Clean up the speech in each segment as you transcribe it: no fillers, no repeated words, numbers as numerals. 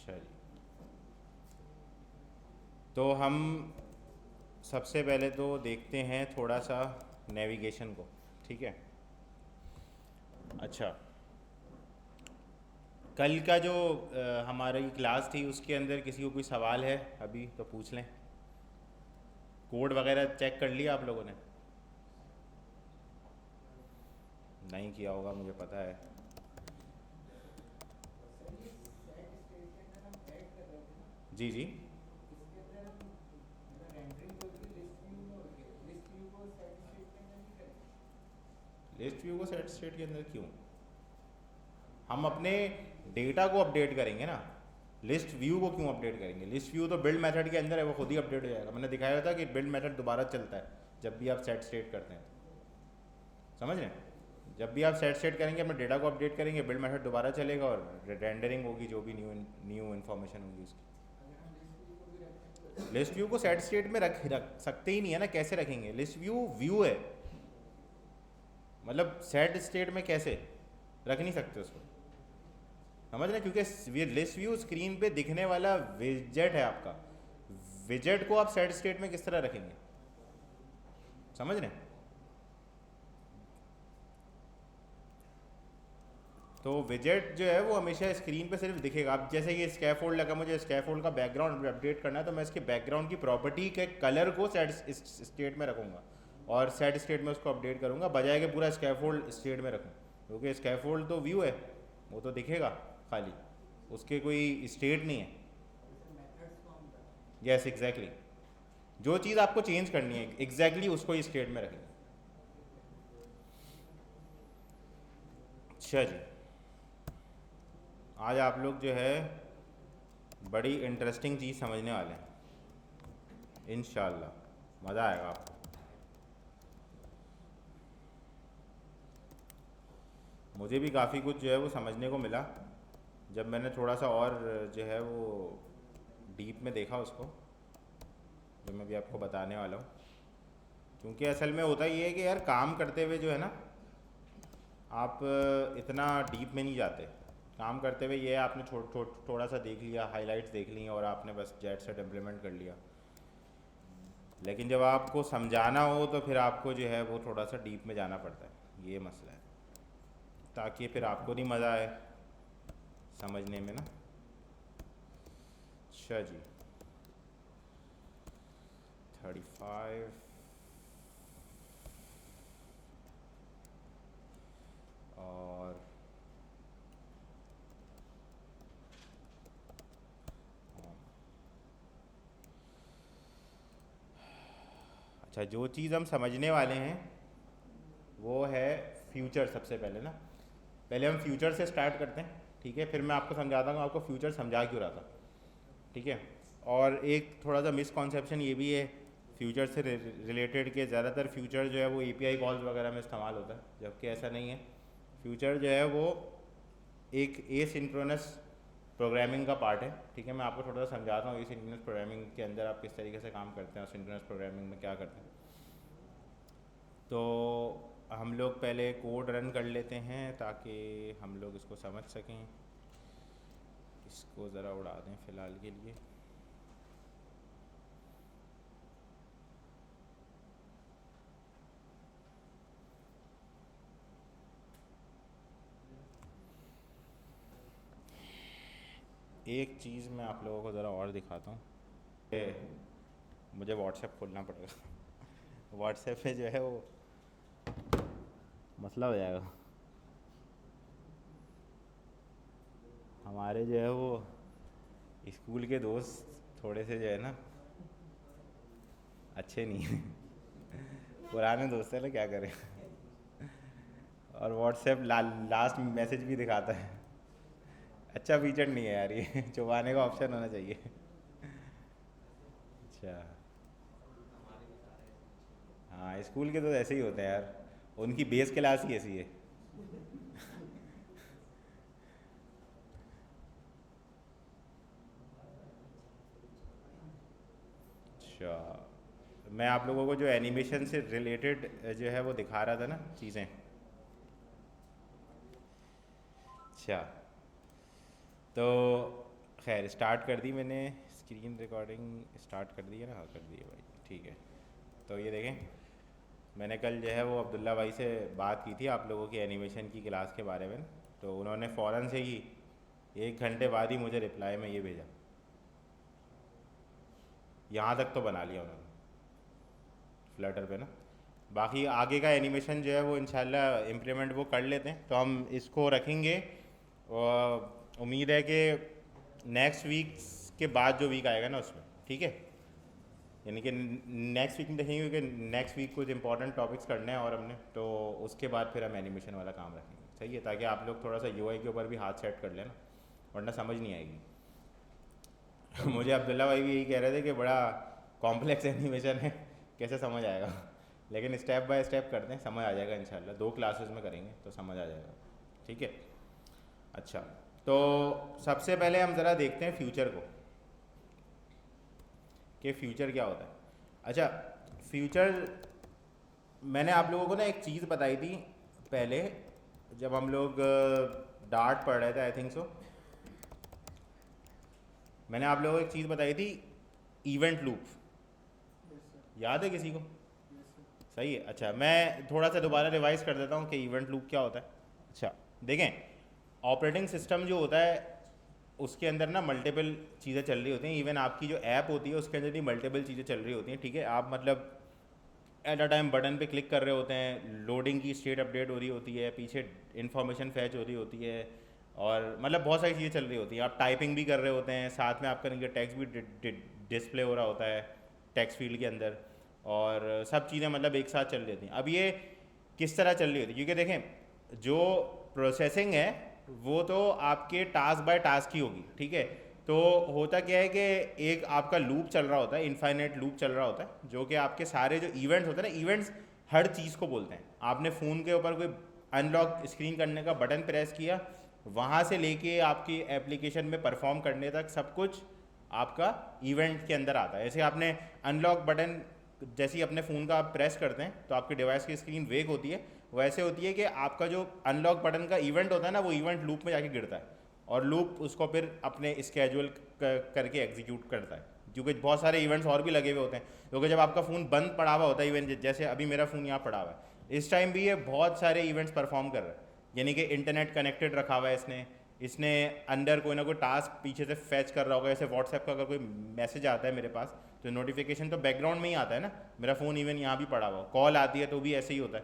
अच्छा जी। तो हम सबसे पहले तो देखते हैं थोड़ा सा नेविगेशन को। ठीक है। अच्छा, कल का जो हमारी क्लास थी उसके अंदर किसी को कोई सवाल है अभी तो पूछ लें। कोड वगैरह चेक कर लिया आप लोगों ने? नहीं किया होगा मुझे पता है। सर ये सेट स्टेट के अंदर हम ऐड कर रहे थे ना, जी जी। तो इसके अंदर हम मतलब रेंडरिंग जो थी लिस्ट व्यू में होती है, लिस्ट व्यू को सेट स्टेट के अंदर नहीं करेंगे। लिस्ट व्यू को सेट स्टेट के अंदर क्यों? हम अपने डेटा को अपडेट करेंगे ना। लिस्ट व्यू को क्यों अपडेट करेंगे? लिस्ट व्यू तो बिल्ड मेथड के अंदर है, वो खुद ही अपडेट हो जाएगा। मैंने दिखाया था कि बिल्ड मेथड दोबारा चलता है जब भी आप सेट स्टेट करते हैं। समझ रहे हैं? जब भी आप सेट स्टेट करेंगे अपने डेटा को अपडेट करेंगे, बिल्ड मेथड दोबारा चलेगा और रेंडरिंग होगी जो भी न्यू न्यू इन्फॉर्मेशन होगी उसकी। अगर हम लिस्ट व्यू को भी रखते हैं तो वैसे ही लिस्ट व्यू को सेट स्टेट में रख सकते ही नहीं है ना। कैसे रखेंगे? लिस्ट व्यू व्यू है, मतलब सेट स्टेट में कैसे रख नहीं सकते उसको। समझ रहे हैं? क्योंकि लिस्ट व्यू स्क्रीन पे दिखने वाला विजेट है आपका। विजेट को आप सेट स्टेट में किस तरह रखेंगे? समझ रहे हैं? तो विजेट जो है वो हमेशा स्क्रीन पे सिर्फ दिखेगा। अब जैसे ये स्कैफोल्ड लगा, मुझे स्कैफोल्ड का बैकग्राउंड अपडेट करना है तो मैं इसके बैकग्राउंड की प्रॉपर्टी के कलर को सेट स्टेट में रखूँगा और सेट स्टेट में उसको अपडेट करूँगा, बजाय के पूरा स्कैफोल्ड स्टेट में रखूँ। क्योंकि स्कैफोल्ड तो व्यू है, वो तो दिखेगा खाली, उसके कोई स्टेट नहीं है। जैसे मेथड्स को हम रखें। Yes exactly. जो चीज़ आपको चेंज करनी है एग्जैक्टली उसको ही स्टेट में रखेंगे। अच्छा जी। आज आप लोग जो है बड़ी इंटरेस्टिंग चीज़ समझने वाले हैं इंशाल्लाह, मज़ा आएगा आपको। मुझे भी काफ़ी कुछ जो है वो समझने को मिला जब मैंने थोड़ा सा और जो है वो डीप में देखा उसको, जो मैं भी आपको बताने वाला हूँ। क्योंकि असल में होता ये है कि यार काम करते हुए जो है ना, आप इतना डीप में नहीं जाते। काम करते हुए ये है आपने थोड़ा सा देख लिया, हाइलाइट्स देख ली और आपने बस जेट सेट इम्प्लीमेंट कर लिया। लेकिन जब आपको समझाना हो तो फिर आपको जो है वो थोड़ा सा डीप में जाना पड़ता है, ये मसला है। ताकि फिर आपको नहीं मज़ा आए समझने में ना। अच्छा जी। 35 और अच्छा, जो चीज़ हम समझने वाले हैं वो है फ्यूचर। सबसे पहले ना, पहले हम फ्यूचर से स्टार्ट करते हैं, ठीक है? फिर मैं आपको समझाता हूँ आपको फ्यूचर समझा क्यों रहा था, ठीक है? और एक थोड़ा सा मिसकॉन्सेप्शन ये भी है फ्यूचर से रिलेटेड के ज़्यादातर फ्यूचर जो है वो एपीआई कॉल्स वगैरह में इस्तेमाल होता है, जबकि ऐसा नहीं है। फ्यूचर जो है वो एक एसिंक्रोनस प्रोग्रामिंग का पार्ट है, ठीक है? मैं आपको थोड़ा सा समझाता हूँ एसिंक्रोनस प्रोग्रामिंग के अंदर आप किस तरीके से काम करते हैं और सिंक्रोनस प्रोग्रामिंग में क्या करते हैं। तो हम लोग पहले कोड रन कर लेते हैं ताकि हम लोग इसको समझ सकें। इसको ज़रा उड़ा दें फ़िलहाल के लिए। एक चीज़ मैं आप लोगों को ज़रा और दिखाता हूँ। मुझे व्हाट्सएप खोलना पड़ेगा। व्हाट्सएप पे जो है वो मसला हो जाएगा। हमारे जो है वो स्कूल के दोस्त थोड़े से जो है ना अच्छे नहीं हैं। पुराने दोस्त हैं ना, क्या करें। और व्हाट्सएप लास्ट मैसेज भी दिखाता है। अच्छा फीचर नहीं है यार ये। छुपाने का ऑप्शन होना चाहिए। अच्छा। हाँ, स्कूल के तो ऐसे ही होते हैं यार, उनकी बेस क्लास ही ऐसी है। अच्छा, मैं आप लोगों को जो एनिमेशन से रिलेटेड जो है वो दिखा रहा था ना चीज़ें। अच्छा, तो खैर स्टार्ट कर दी मैंने, स्क्रीन रिकॉर्डिंग स्टार्ट कर दी है ना? हाँ कर दी है भाई, ठीक है। तो ये देखें, मैंने कल जो है वो अब्दुल्ला भाई से बात की थी आप लोगों की एनिमेशन की क्लास के बारे में, तो उन्होंने फ़ौरन से ही 1 घंटे बाद ही मुझे रिप्लाई में ये भेजा। यहाँ तक तो बना लिया उन्होंने फ्लटर पे ना। बाकी आगे का एनिमेशन जो है वो इंशाल्लाह इम्प्लीमेंट वो कर लेते हैं, तो हम इसको रखेंगे। और उम्मीद है कि नेक्स्ट वीक के बाद जो वीक आएगा ना उसमें, ठीक है, यानी कि नेक्स्ट वीक में देखेंगे कि नेक्स्ट वीक कुछ इंपॉर्टेंट टॉपिक्स करने हैं और हमने, तो उसके बाद फिर हम एनिमेशन वाला काम रखेंगे, सही है, ताकि आप लोग थोड़ा सा यूआई के ऊपर भी हाथ सेट कर लेना, वरना समझ नहीं आएगी। मुझे अब्दुल्ला भाई भी यही कह रहे थे कि बड़ा कॉम्प्लेक्स एनिमेशन है, कैसे समझ आएगा, लेकिन स्टेप बाय स्टेप करते हैं, समझ आ जाएगा इंशाल्लाह। 2 क्लासेस में करेंगे तो समझ आ जाएगा, ठीक है। अच्छा, तो सबसे पहले हम ज़रा देखते हैं फ्यूचर को, कि फ्यूचर क्या होता है। अच्छा, फ्यूचर मैंने आप लोगों को ना एक चीज़ बताई थी पहले, जब हम लोग डार्ट पढ़ रहे थे, आई थिंक सो, मैंने आप लोगों को एक चीज़ बताई थी, इवेंट लूप। याद है किसी को? सही है। अच्छा, मैं थोड़ा सा दोबारा रिवाइज कर देता हूँ कि इवेंट लूप क्या होता है। अच्छा देखें, ऑपरेटिंग सिस्टम जो होता है उसके अंदर ना मल्टीपल चीज़ें चल रही होती हैं। इवन आपकी जो ऐप होती है उसके अंदर भी मल्टीपल चीज़ें चल रही होती हैं, ठीक है। आप मतलब एट अ टाइम बटन पे क्लिक कर रहे होते हैं, लोडिंग की स्टेट अपडेट हो रही होती है, पीछे इन्फॉर्मेशन फैच हो रही होती है, और मतलब बहुत सारी चीज़ें चल रही होती हैं। आप टाइपिंग भी कर रहे होते हैं, साथ में आपका टेक्स्ट भी डिस्प्ले हो रहा होता है टेक्स्ट फील्ड के अंदर, और सब चीज़ें मतलब एक साथ चल रही होती हैं। अब ये किस तरह चल रही होती है, क्योंकि देखें जो प्रोसेसिंग है वो तो आपके टास्क बाय टास्क ही होगी, ठीक है। तो होता क्या है कि एक आपका लूप चल रहा होता है, इनफाइनाइट लूप चल रहा होता है, जो कि आपके सारे जो इवेंट्स होते हैं ना, इवेंट्स हर चीज़ को बोलते हैं। आपने फ़ोन के ऊपर कोई अनलॉक स्क्रीन करने का बटन प्रेस किया, वहाँ से लेके आपकी एप्लीकेशन में परफॉर्म करने तक सब कुछ आपका इवेंट के अंदर आता है। जैसे आपने अनलॉक बटन जैसे ही अपने फ़ोन का आप प्रेस करते हैं तो आपके डिवाइस की स्क्रीन वेक होती है, वैसे होती है कि आपका जो अनलॉक बटन का इवेंट होता है ना, वो इवेंट लूप में जाके गिरता है, और लूप उसको फिर अपने स्केड्यूल करके एग्जीक्यूट करता है, क्योंकि बहुत सारे इवेंट्स और भी लगे हुए होते हैं। क्योंकि जब आपका फ़ोन बंद पड़ा हुआ होता है, इवन जैसे अभी मेरा फ़ोन यहाँ पड़ा हुआ है, इस टाइम भी ये बहुत सारे इवेंट्स परफॉर्म कर रहा है, यानी कि इंटरनेट कनेक्टेड रखा हुआ है इसने अंदर कोई ना कोई टास्क पीछे से फैच कर रहा होगा। जैसे व्हाट्सएप का अगर कोई मैसेज आता है मेरे पास, तो नोटिफिकेशन तो बैकग्राउंड में ही आता है ना, मेरा फ़ोन इवन यहाँ भी पड़ा हुआ, कॉल आती है तो भी ऐसे ही होता है।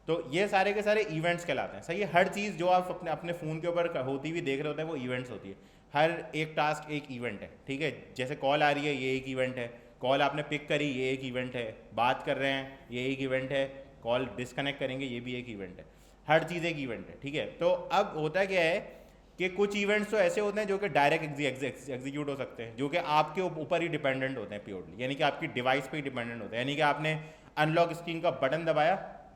तो ये सारे के सारे इवेंट्स कहलाते हैं, सही है। हर चीज़ जो आप अपने अपने फ़ोन के ऊपर होती हुई देख रहे होते हैं वो इवेंट्स होती है। हर एक टास्क एक इवेंट है, ठीक है। जैसे कॉल आ रही है, ये एक इवेंट है, कॉल आपने पिक करी, ये एक इवेंट है, बात कर रहे हैं, ये एक इवेंट है, कॉल डिस्कनेक्ट करेंगे, ये भी एक इवेंट है, हर चीज़ एक इवेंट है, ठीक है। तो अब होता क्या है कि कुछ इवेंट्स तो ऐसे होते हैं जो कि डायरेक्ट एग्जीक्यूट हो सकते हैं, जो कि आपके ऊपर ही डिपेंडेंट होते हैं प्योरली, यानी कि आपकी डिवाइस पे ही डिपेंडेंट होते हैं। यानी कि आपने अनलॉक स्क्रीन का बटन दबाया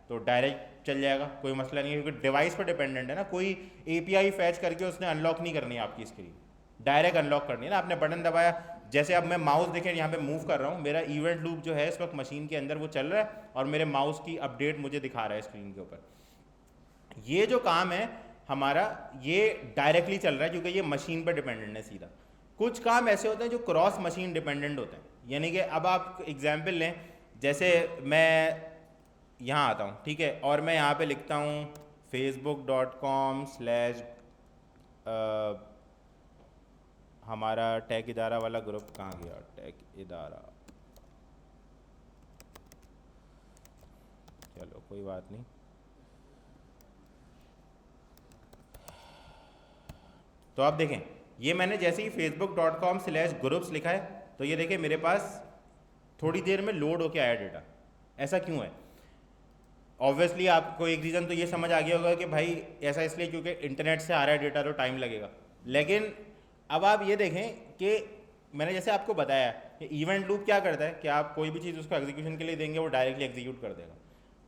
तो डायरेक्ट चल जाएगा, कोई मसला नहीं है, क्योंकि डिवाइस पर डिपेंडेंट है ना। कोई एपीआई फैच करके उसने अनलॉक नहीं करनी है आपकी स्क्रीन, डायरेक्ट अनलॉक करनी है ना। आपने बटन दबाया, जैसे अब मैं माउस देखें यहाँ पे मूव कर रहा हूँ, मेरा इवेंट लूप जो है इस वक्त मशीन के अंदर वो चल रहा है, और मेरे माउस की अपडेट मुझे दिखा रहा है स्क्रीन के ऊपर। ये जो काम है हमारा, ये डायरेक्टली चल रहा है क्योंकि ये मशीन पर डिपेंडेंट है सीधा। कुछ काम ऐसे होते हैं जो क्रॉस मशीन डिपेंडेंट होते हैं, यानी कि अब आप एग्जाम्पल लें, जैसे मैं यहाँ आता हूँ, ठीक है, और मैं यहाँ पे लिखता हूँ facebook.com/ हमारा टेक इदारा वाला ग्रुप कहाँ गया, टेक इदारा, चलो कोई बात नहीं। तो आप देखें, ये मैंने जैसे ही facebook.com/groups लिखा है, तो ये देखें मेरे पास थोड़ी देर में लोड होके आया डेटा। ऐसा क्यों है? ऑब्वियसली आपको एक रीज़न तो ये समझ आ गया होगा कि भाई ऐसा इसलिए क्योंकि इंटरनेट से आ रहा है डेटा, तो टाइम लगेगा। लेकिन अब आप ये देखें कि मैंने जैसे आपको बताया कि इवेंट लूप क्या करता है कि आप कोई भी चीज़ उसको एग्जीक्यूशन के लिए देंगे, वो डायरेक्टली एग्जीक्यूट कर देगा।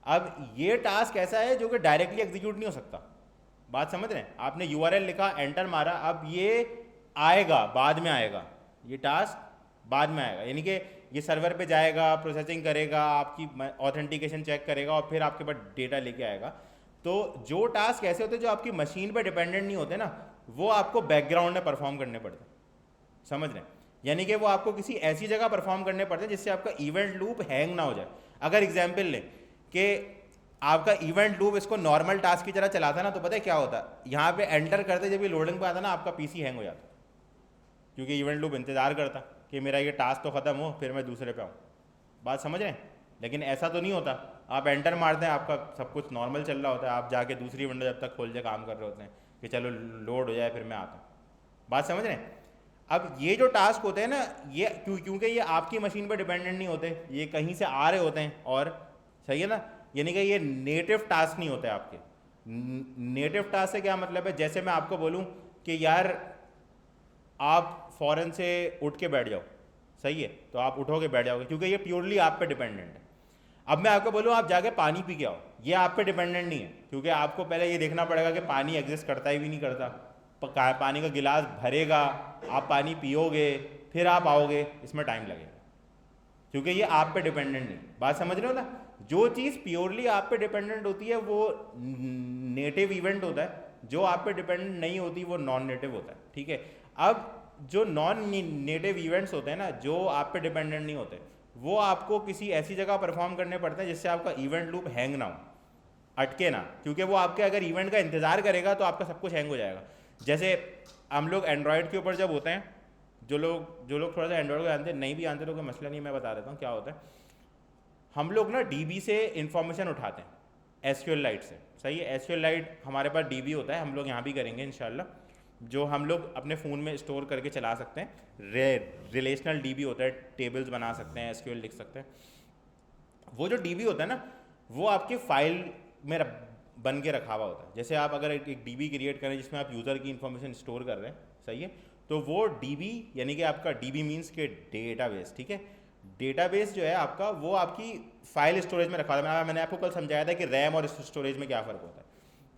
अब ये टास्क ऐसा है जो कि डायरेक्टली एग्जीक्यूट नहीं हो सकता। बात समझ रहे हैं? आपने URL लिखा, एंटर मारा, अब ये आएगा, बाद में आएगा, ये टास्क बाद में आएगा, यानी कि ये सर्वर पे जाएगा, प्रोसेसिंग करेगा, आपकी ऑथेंटिकेशन चेक करेगा, और फिर आपके पास डेटा लेके आएगा। तो जो टास्क ऐसे होते हैं जो आपकी मशीन पे डिपेंडेंट नहीं होते ना, वो आपको बैकग्राउंड में परफॉर्म करने पड़ते हैं। समझ रहे हैं? यानी कि वो आपको किसी ऐसी जगह परफॉर्म करने पड़ते हैं जिससे आपका इवेंट लूप हैंग ना हो जाए। अगर एग्जाम्पल लें कि आपका इवेंट लूप इसको नॉर्मल टास्क की तरह चलाता ना, तो पता है क्या होता है, यहाँ पे एंटर करते जब ये लोडिंग पे आता ना, आपका पीसी हैंग हो जाता, क्योंकि इवेंट लूप इंतजार करता कि मेरा ये टास्क तो ख़त्म हो फिर मैं दूसरे पे आऊँ। बात समझ रहे हैं? लेकिन ऐसा तो नहीं होता, आप एंटर मारते हैं, आपका सब कुछ नॉर्मल चल रहा होता है, आप जाके दूसरी विंडो जब तक खोल के काम कर रहे होते हैं कि चलो लोड हो जाए फिर मैं आता हूँ। बात समझ रहे हैं? अब ये जो टास्क होते हैं ना, ये क्योंकि ये आपकी मशीन पर डिपेंडेंट नहीं होते, ये कहीं से आ रहे होते हैं, और सही है ना, यानी कि ये नेटिव टास्क नहीं होते आपके। नेटिव टास्क से क्या मतलब है, जैसे मैं आपको बोलूँ कि यार आप फ़ौरन से उठ के बैठ जाओ, सही है, तो आप उठोगे बैठ जाओगे, क्योंकि ये प्योरली आप पे डिपेंडेंट है। अब मैं आपको बोलूँ आप जाके पानी पी के आओ, ये आप पे डिपेंडेंट नहीं है, क्योंकि आपको पहले ये देखना पड़ेगा कि पानी एग्जिस्ट करता ही भी नहीं करता, पानी का गिलास भरेगा, आप पानी पियोगे, फिर आप आओगे, इसमें टाइम लगेगा, क्योंकि ये आप पे डिपेंडेंट नहीं। बात समझ रहे हो ना? जो चीज़ प्योरली आप पे डिपेंडेंट होती है वो नेटिव इवेंट होता है, जो आप पे डिपेंडेंट नहीं होती वो नॉन नेटिव होता है, ठीक है? अब जो नॉन नेटिव इवेंट्स होते हैं ना, जो आप पे डिपेंडेंट नहीं होते, वो आपको किसी ऐसी जगह परफॉर्म करने पड़ते हैं जिससे आपका इवेंट लूप हैंग ना हो, अटके ना, क्योंकि वो आपके अगर इवेंट का इंतज़ार करेगा तो आपका सब कुछ हैंग हो जाएगा। जैसे हम लोग एंड्रॉयड के ऊपर जब होते हैं, जो लोग थोड़ा सा एंड्रॉयड को जानते हैं, नहीं भी जानते तो कोई मसला नहीं, मैं बता देता हूँ क्या होता है। हम लोग ना डीबी से इंफॉर्मेशन उठाते हैं, एसक्यूएल लाइट से, सही है? एसक्यूएल लाइट हमारे पास डीबी होता है, हम लोग यहाँ भी करेंगे इंशाल्लाह, जो हम लोग अपने फ़ोन में स्टोर करके चला सकते हैं। रिलेशनल डीबी होता है, टेबल्स बना सकते हैं, एसक्यूएल लिख सकते हैं। वो जो डीबी होता है ना, वो आपकी फ़ाइल में बन के रखा हुआ होता है। जैसे आप अगर एक डीबी क्रिएट करें जिसमें आप यूज़र की इंफॉर्मेशन स्टोर कर रहे हैं, सही है, तो वो डीबी यानी कि आपका डीबी मीन्स के डेटाबेस, ठीक है? डेटाबेस जो है आपका, वो आपकी फ़ाइल स्टोरेज में रखा हुआ है। मैंने आपको कल समझाया था कि रैम और स्टोरेज में क्या फ़र्क होता है,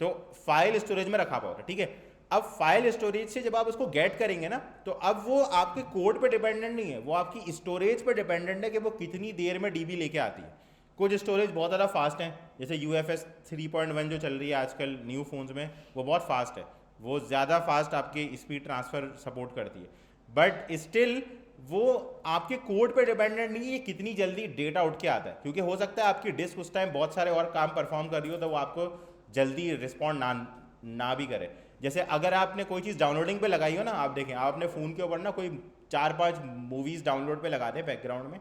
तो फाइल स्टोरेज में रखा हुआ होता है, ठीक है? अब फाइल स्टोरेज से जब आप उसको गेट करेंगे ना, तो अब वो आपके कोड पे डिपेंडेंट नहीं है, वो आपकी स्टोरेज पे डिपेंडेंट है कि वो कितनी देर में डीबी लेके आती है। कुछ स्टोरेज बहुत ज़्यादा फास्ट हैं, जैसे UFS 3.1 जो चल रही है आजकल न्यू फोन्स में, वो बहुत फास्ट है, वो ज़्यादा फास्ट आपके स्पीड ट्रांसफ़र सपोर्ट करती है, बट स्टिल वो आपके कोड पे डिपेंडेंट नहीं है कितनी जल्दी डेटा उठ के आता है, क्योंकि हो सकता है आपकी डिस्क उस टाइम बहुत सारे और काम परफॉर्म कर रही हो, तो वो आपको जल्दी रिस्पॉन्ड ना भी करे। जैसे अगर आपने कोई चीज़ डाउनलोडिंग पे लगाई हो ना, आप देखें आप अपने फ़ोन के ऊपर ना कोई 4-5 मूवीज़ डाउनलोड पे लगा दें बैकग्राउंड में,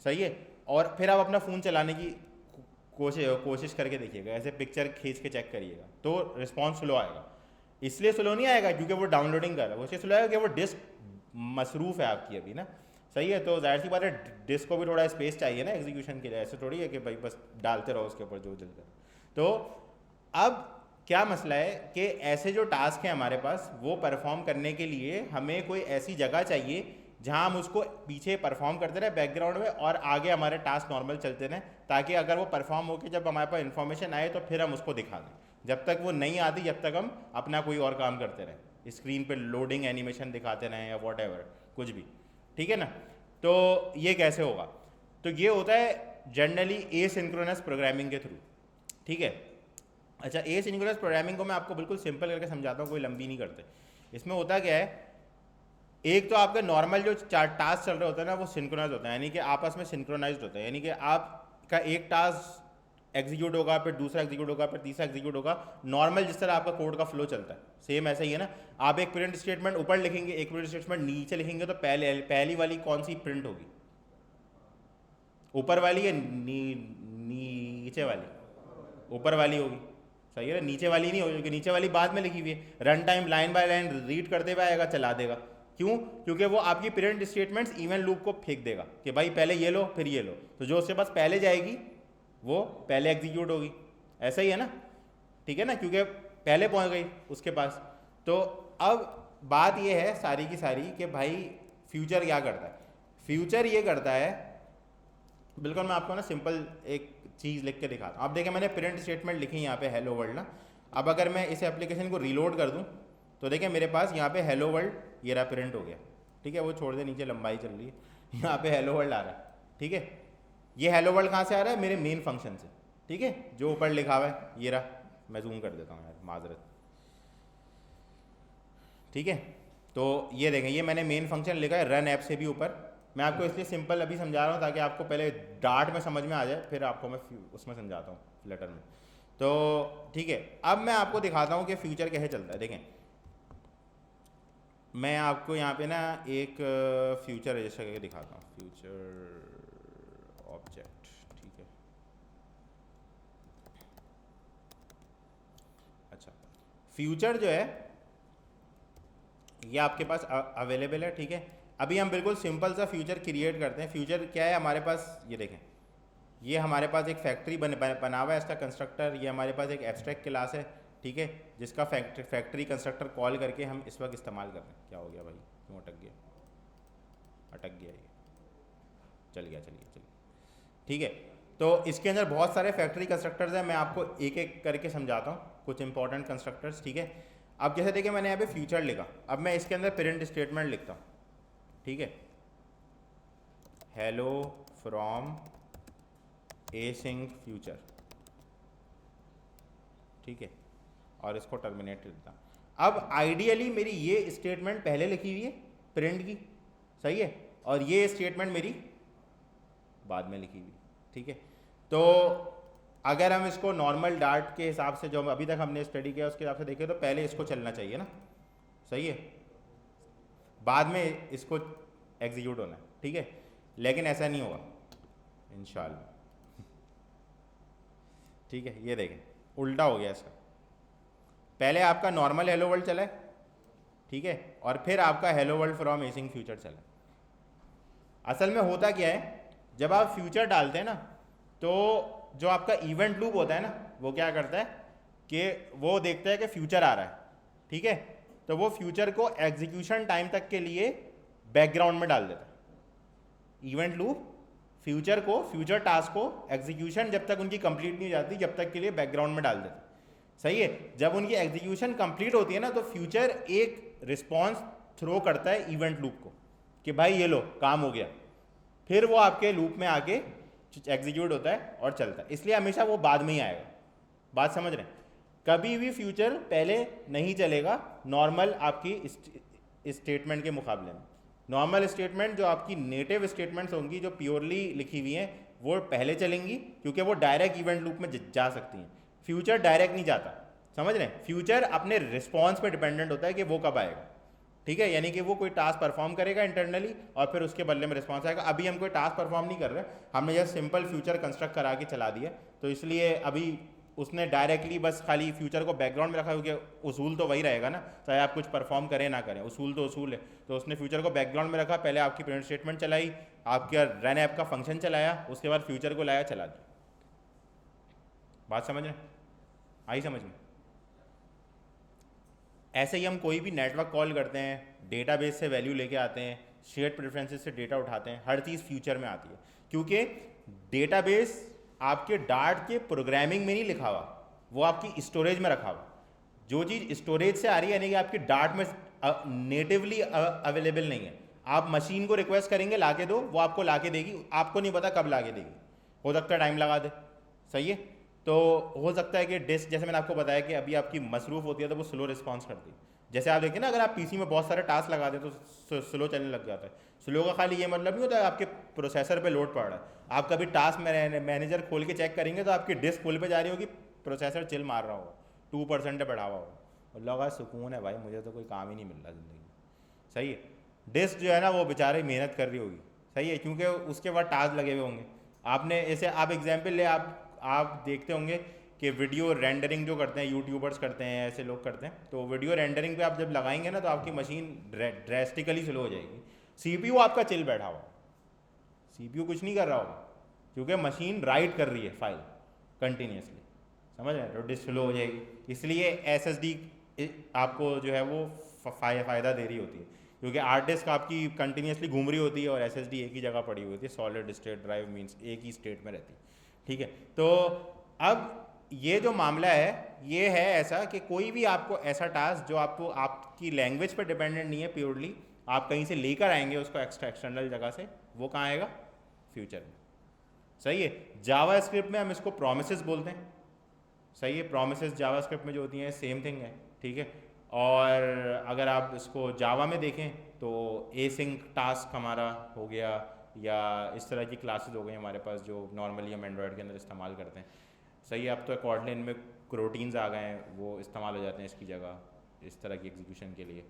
सही है, और फिर आप अपना फ़ोन चलाने की कोशिश करके देखिएगा, ऐसे पिक्चर खींच के चेक करिएगा, तो रिस्पॉन्स स्लो आएगा। इसलिए स्लो नहीं आएगा क्योंकि वो डाउनलोडिंग कर रहा है, वो इसलिए स्लो आएगा कि वो डिस्क मसरूफ़ है आपकी अभी ना, सही है, तो जाहिर सी बात है डिस्क को भी थोड़ा स्पेस चाहिए ना एग्जीक्यूशन के लिए, ऐसे थोड़ी है कि भाई बस डालते रहो उसके ऊपर जो जल कर। तो अब क्या मसला है कि ऐसे जो टास्क हैं हमारे पास, वो परफॉर्म करने के लिए हमें कोई ऐसी जगह चाहिए जहां हम उसको पीछे परफॉर्म करते रहे बैकग्राउंड में, और आगे हमारे टास्क नॉर्मल चलते रहें, ताकि अगर वो परफॉर्म होकर जब हमारे पास इन्फॉर्मेशन आए तो फिर हम उसको दिखा दें। जब तक वो नहीं आती जब तक हम अपना कोई और काम करते रहें, स्क्रीन पे लोडिंग एनिमेशन दिखाते रहें या वॉट एवर कुछ भी, ठीक है ना? तो ये कैसे होगा? तो ये होता है जनरली एसिंक्रोनस प्रोग्रामिंग के थ्रू, ठीक है? अच्छा, एसिंक्रोनस प्रोग्रामिंग को मैं आपको बिल्कुल सिंपल करके समझाता हूँ, कोई लंबी नहीं करते। इसमें होता क्या है, एक तो आपका नॉर्मल जो टास्क चल रहे होते हैं ना, वो सिंक्रोनाइज होता है, यानी कि आपस में सिंक्रोनाइज होता है, यानी कि आपका एक टास्क एग्जीक्यूट होगा, फिर दूसरा एग्जीक्यूट होगा, फिर तीसरा एग्जीक्यूट होगा, नॉर्मल जिस तरह आपका कोड का फ्लो चलता है, सेम ऐसा ही है ना। आप एक प्रिंट स्टेटमेंट ऊपर लिखेंगे, एक प्रिंट स्टेटमेंट नीचे लिखेंगे, तो पहली वाली कौन सी प्रिंट होगी, ऊपर वाली या नीचे वाली? ऊपर वाली होगी, सही है ना? नीचे वाली नहीं होगी, क्योंकि नीचे वाली बाद में लिखी हुई है, run time line by line read करते हुए आएगा, चला देगा। क्यों? क्योंकि वो आपकी प्रिंट स्टेटमेंट्स इवन लूप को फेंक देगा कि भाई पहले ये लो फिर ये लो, तो जो उसके पास पहले जाएगी वो पहले एग्जीक्यूट होगी, ऐसा ही है ना, ठीक है ना, क्योंकि पहले पहुंच गई उसके पास। तो अब बात ये है सारी की सारी कि भाई फ्यूचर क्या करता है? फ्यूचर ये करता है, बिल्कुल मैं आपको ना सिंपल एक चीज़ लिख के दिखाता हूँ। आप देखें मैंने प्रिंट स्टेटमेंट लिखी यहाँ पे हेलो वर्ल्ड ना, अब अगर मैं इस एप्लीकेशन को रीलोड कर दूँ तो देखें मेरे पास यहाँ पे हेलो वर्ल्ड ये रहा प्रिंट हो गया, ठीक है, वो छोड़ दे, नीचे लंबाई चल रही है, यहाँ पे हेलो वर्ल्ड आ रहा है, ठीक है। ये हेलो वर्ल्ड कहाँ से आ रहा है? मेरे मेन फंक्शन से, ठीक है, जो ऊपर लिखा हुआ है ये रहा, मैं जूम कर देता हूँ यार, माजरत, ठीक है। तो ये देखें, ये मैंने मेन फंक्शन लिखा है रन ऐप से भी ऊपर। मैं आपको इसलिए सिंपल अभी समझा रहा हूँ ताकि आपको पहले डार्ट में समझ में आ जाए, फिर आपको मैं उसमें समझाता हूँ फ्लटर में। तो ठीक है, अब मैं आपको दिखाता हूँ कि फ्यूचर कैसे चलता है। देखें, मैं आपको यहाँ पे ना एक फ्यूचर रजिस्टर करके दिखाता हूँ, फ्यूचर ऑब्जेक्ट, ठीक है। अच्छा, फ्यूचर जो है ये आपके पास अवेलेबल है, ठीक है। अभी हम बिल्कुल सिंपल सा फ्यूचर क्रिएट करते हैं। फ्यूचर क्या है हमारे पास, ये देखें, ये हमारे पास एक फैक्ट्री बना हुआ है इसका कंस्ट्रक्टर। ये हमारे पास एक एब्स्ट्रैक्ट क्लास है, ठीक है, जिसका फैक्ट्री कंस्ट्रक्टर कॉल करके हम इस वक्त इस्तेमाल कर रहे हैं। क्या हो गया भाई, क्यों अटक गया? अटक गया ये, चलिए ठीक है। तो इसके अंदर बहुत सारे फैक्ट्री कंस्ट्रक्टर्स हैं, मैं आपको एक एक करके समझाता हूँ कुछ इंपॉर्टेंट कंस्ट्रक्टर्स, ठीक है। अब जैसे देखिए मैंने यहाँ पे फ्यूचर लिखा, अब मैं इसके अंदर प्रिंट स्टेटमेंट लिखता हूँ, ठीक है, हेलो फ्रॉम एसिंक फ्यूचर, ठीक है, और इसको टर्मिनेट देता। अब आइडियली मेरी ये स्टेटमेंट पहले लिखी हुई है प्रिंट की, सही है, और ये स्टेटमेंट मेरी बाद में लिखी हुई, ठीक है। तो अगर हम इसको नॉर्मल डार्ट के हिसाब से जो अभी तक हमने स्टडी किया उसके हिसाब से देखें तो पहले इसको चलना चाहिए ना, सही है, बाद में इसको एग्जीक्यूट होना है, ठीक है। लेकिन ऐसा नहीं होगा इंशाल्लाह, ठीक है। ये देखें उल्टा हो गया इसका, पहले आपका नॉर्मल हेलो वर्ल्ड चला है, ठीक है, और फिर आपका hello world from async future चला। असल में होता क्या है, जब आप फ्यूचर डालते हैं ना तो जो आपका इवेंट लूप होता है ना वो क्या करता है कि वो देखता है कि फ्यूचर आ रहा है, ठीक है, तो वो फ्यूचर को एग्जीक्यूशन टाइम तक के लिए बैकग्राउंड में डाल देता है। इवेंट लूप फ्यूचर को, फ्यूचर टास्क को एग्जीक्यूशन जब तक उनकी कंप्लीट नहीं हो जाती जब तक के लिए बैकग्राउंड में डाल देता है, सही है। जब उनकी एग्जीक्यूशन कंप्लीट होती है ना तो फ्यूचर एक रिस्पॉन्स थ्रो करता है इवेंट लूप को कि भाई ये लो काम हो गया, फिर वो आपके लूप में आके एग्जीक्यूट होता है और चलता है। इसलिए हमेशा वो बाद में ही आएगा, बात समझ रहे हैं। कभी भी फ्यूचर पहले नहीं चलेगा नॉर्मल आपकी स्टेटमेंट के मुकाबले में। नॉर्मल स्टेटमेंट जो आपकी नेटिव स्टेटमेंट्स होंगी जो प्योरली लिखी हुई हैं वो पहले चलेंगी क्योंकि वो डायरेक्ट इवेंट लूप में जा सकती हैं। फ्यूचर डायरेक्ट नहीं जाता, समझ रहे हैं। फ्यूचर अपने रिस्पॉन्स पे डिपेंडेंट होता है कि वो कब आएगा, ठीक है, यानी कि वो कोई टास्क परफॉर्म करेगा इंटरनली और फिर उसके बदले में रिस्पॉन्स आएगा। अभी हम कोई टास्क परफॉर्म नहीं कर रहे, हमने जस्ट सिंपल फ्यूचर कंस्ट्रक्ट करा के चला दिया, तो इसलिए अभी उसने डायरेक्टली बस खाली फ्यूचर को बैकग्राउंड में रखा क्योंकि उसूल तो वही रहेगा ना, चाहे आप कुछ परफॉर्म करें ना करें, उसूल तो उसूल है। तो उसने फ्यूचर को बैकग्राउंड में रखा, पहले आपकी प्रिंट स्टेटमेंट चलाई, आपका रन ऐप का फंक्शन चलाया, उसके बाद फ्यूचर को लाया, चला दिया। बात समझ रहे, आई समझ में। ऐसे ही हम कोई भी नेटवर्क कॉल करते हैं, डेटाबेस से वैल्यू लेके आते हैं, शेयर्ड प्रेफरेंसेस से डेटा उठाते हैं, हर चीज़ फ्यूचर में आती है क्योंकि डेटाबेस आपके डार्ट के प्रोग्रामिंग में नहीं लिखा हुआ, वो आपकी स्टोरेज में रखा हुआ। जो चीज़ स्टोरेज से आ रही है यानी कि आपकी डार्ट में नेटिवली अवेलेबल नहीं है, आप मशीन को रिक्वेस्ट करेंगे ला के दो, वो आपको ला के देगी, आपको नहीं पता कब ला के देगी, हो सकता है टाइम लगा दे, सही है। तो हो सकता है कि डिस्क, जैसे मैंने आपको बताया कि अभी आपकी मसरूफ़ होती है तो वो स्लो रिस्पॉन्स करती है। जैसे आप देखिए ना, अगर आप पीसी में बहुत सारे टास्क लगा दें तो स्लो चलने लग जाता है। स्लो का खाली ये मतलब नहीं होता है आपके प्रोसेसर पे लोड पड़ रहा है। आप कभी टास्क मैनेजर खोल के चेक करेंगे तो आपकी डिस्क फुल पे जा रही होगी, प्रोसेसर चिल मार रहा होगा, 2% बढ़ा हुआ होगा, और लगा सुकून है भाई, मुझे तो कोई काम ही नहीं मिल रहा ज़िंदगी में, सही है। डिस्क जो है ना वो बेचारे मेहनत कर रही होगी, सही है, क्योंकि उसके बाद टास्क लगे हुए होंगे। आपने ऐसे आप एग्जाम्पल ले, आप देखते होंगे कि वीडियो रेंडरिंग जो करते हैं यूट्यूबर्स करते हैं, ऐसे लोग करते हैं, तो वीडियो रेंडरिंग पे आप जब लगाएंगे ना तो आपकी मशीन ड्रेस्टिकली स्लो हो जाएगी। सीपीयू आपका चिल बैठा हुआ, सीपीयू कुछ नहीं कर रहा होगा क्योंकि मशीन राइट कर रही है फाइल कंटिन्यूसली, समझ रहे हैं, तो डिस्क स्लो हो जाएगी। इसलिए एसएसडी आपको जो है वो फ़ायदा दे रही होती है क्योंकि हार्ड डिस्क आपकी कंटिन्यूसली घूम रही होती है और एसएसडी एक ही जगह पड़ी हुई होती है, सॉलिड स्टेट ड्राइव मीन्स एक ही स्टेट में रहती है, ठीक है। तो अब ये जो मामला है ये है ऐसा कि कोई भी आपको ऐसा टास्क जो आपको आपकी लैंग्वेज पर डिपेंडेंट नहीं है, प्योरली आप कहीं से लेकर आएंगे उसको एक्सटर्नल जगह से, वो कहाँ आएगा, फ्यूचर में, सही है। जावा स्क्रिप्ट में हम इसको प्रोमिसेस बोलते हैं, सही है। प्रोमिसेस जावा स्क्रिप्ट में जो होती हैं सेम थिंग है, ठीक है। और अगर आप इसको जावा में देखें तो एसिंक टास्क हमारा हो गया, या इस तरह की क्लासेस हो गई हमारे पास जो नॉर्मली हम एंड्रॉयड के अंदर इस्तेमाल करते हैं। सही है, अब तो कॉटलिन में क्रोटीन्स आ गए हैं, वो इस्तेमाल हो जाते हैं इसकी जगह इस तरह की एग्जीक्यूशन के लिए।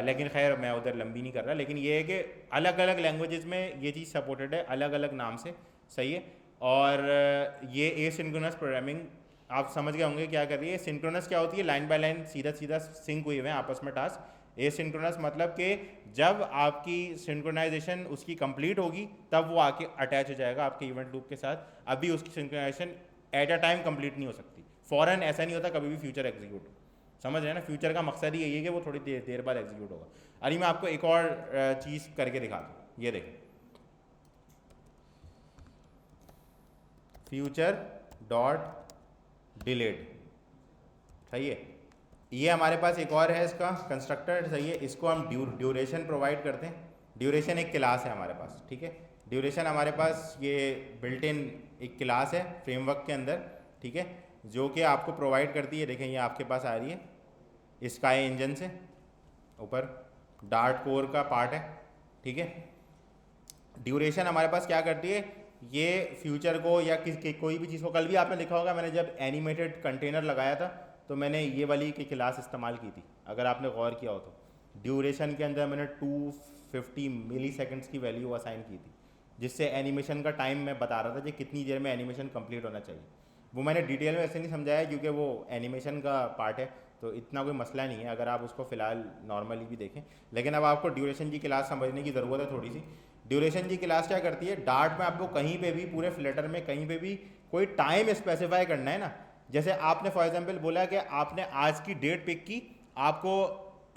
लेकिन खैर मैं उधर लंबी नहीं कर रहा, लेकिन ये है कि अलग अलग लैंग्वेजेस में ये चीज़ सपोर्टेड है अलग अलग नाम से। सही है, और ये एसिंक्रोनस प्रोग्रामिंग आप समझ गए होंगे क्या कर रही है। सिंक्रोनस क्या होती है, लाइन बाय लाइन सीधा सीधा सिंक हुए हुए हैं आपस में टास्क। एसिंक्रोनस मतलब कि जब आपकी सिंक्रोनाइजेशन उसकी कंप्लीट होगी तब वो आके अटैच हो जाएगा आपके इवेंट लूप के साथ। अभी उसकी synchronization at a time complete नहीं हो सकती, फ़ौरन ऐसा नहीं होता कभी भी फ्यूचर एग्जीक्यूट हो। समझ रहे हैं ना, फ्यूचर का मकसद ही यही है कि वो थोड़ी देर बाद एग्जीक्यूट होगा। अरे मैं आपको एक और चीज़ करके दिखाता हूँ, ये देखें, फ्यूचर डॉट डिलेड। सही है, ये हमारे पास एक और है इसका कंस्ट्रक्टर। सही है, इसको हम ड्यूरेशन प्रोवाइड करते हैं। ड्यूरेशन एक क्लास है हमारे पास, ठीक है। ड्यूरेशन हमारे पास ये बिल्ट इन एक क्लास है फ्रेमवर्क के अंदर, ठीक है, जो कि आपको प्रोवाइड करती है। देखें ये आपके पास आ रही है स्काई इंजन से, ऊपर डार्ट कोर का पार्ट है, ठीक है। ड्यूरेशन हमारे पास क्या करती है, ये फ्यूचर को या कोई भी चीज़ को, कल भी आपने लिखा होगा मैंने जब एनिमेटेड कंटेनर लगाया था तो मैंने ये वाली की क्लास इस्तेमाल की थी, अगर आपने गौर किया हो तो। ड्यूरेशन के अंदर मैंने 250 मिली सेकेंड्स की वैल्यू असाइन की थी, जिससे एनिमेशन का टाइम मैं बता रहा था कि कितनी देर में एनिमेशन कंप्लीट होना चाहिए। वो मैंने डिटेल में ऐसे नहीं समझाया क्योंकि वो एनिमेशन का पार्ट है तो इतना कोई मसला नहीं है अगर आप उसको फ़िलहाल नॉर्मली भी देखें। लेकिन अब आपको ड्यूरेशन की क्लास समझने की ज़रूरत है थोड़ी सी। ड्यूरेशन की क्लास क्या करती है, डार्ट में आपको कहीं पे भी पूरे फ्लटर में कहीं पे भी कोई टाइम स्पेसिफाई करना है ना, जैसे आपने फॉर एग्जांपल बोला कि आपने आज की डेट पिक की, आपको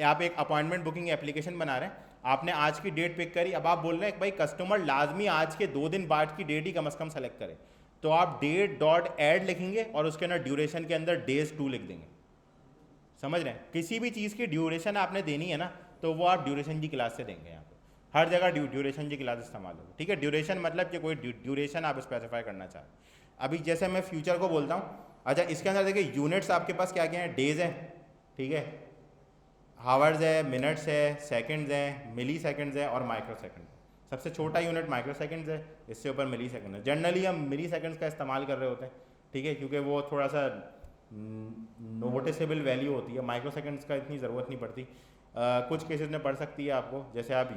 आप एक अपॉइंटमेंट बुकिंग एप्लीकेशन बना रहे हैं, आपने आज की डेट पिक करी, अब आप बोल रहे हैं कि भाई कस्टमर लाजमी आज के 2 दिन बाद की डेट ही कम से कम सेलेक्ट करे, तो आप डेट डॉट ऐड लिखेंगे और उसके अंदर ड्यूरेशन के अंदर डेज 2 लिख देंगे। समझ रहे हैं, किसी भी चीज़ की ड्यूरेशन आपने देनी है ना तो वो आप ड्यूरेशन की क्लास से देंगे। यहाँ पे हर जगह ड्यूरेशन की क्लास इस्तेमाल होगी, ठीक है। ड्यूरेशन मतलब कि कोई ड्यूरेशन आप स्पेसिफाई करना चाहें। अभी जैसे मैं फ्यूचर को बोलता हूँ, अच्छा इसके अंदर देखिए यूनिट्स आपके पास क्या क्या हैं, डेज हैं, ठीक है, हावर्स है, मिनट्स है, सेकंड्स हैं, मिली सेकंड्स है और माइक्रो सेकंड। सबसे छोटा यूनिट माइक्रो सेकंड्स है, इससे ऊपर मिली सेकंड है। जनरली हम मिली सेकंड्स का इस्तेमाल कर रहे होते हैं, ठीक है, क्योंकि वो थोड़ा सा नोटिसेबल वैल्यू होती है, माइक्रो सेकंड्स का इतनी ज़रूरत नहीं पड़ती। कुछ केसेस में पड़ सकती है आपको, जैसे आप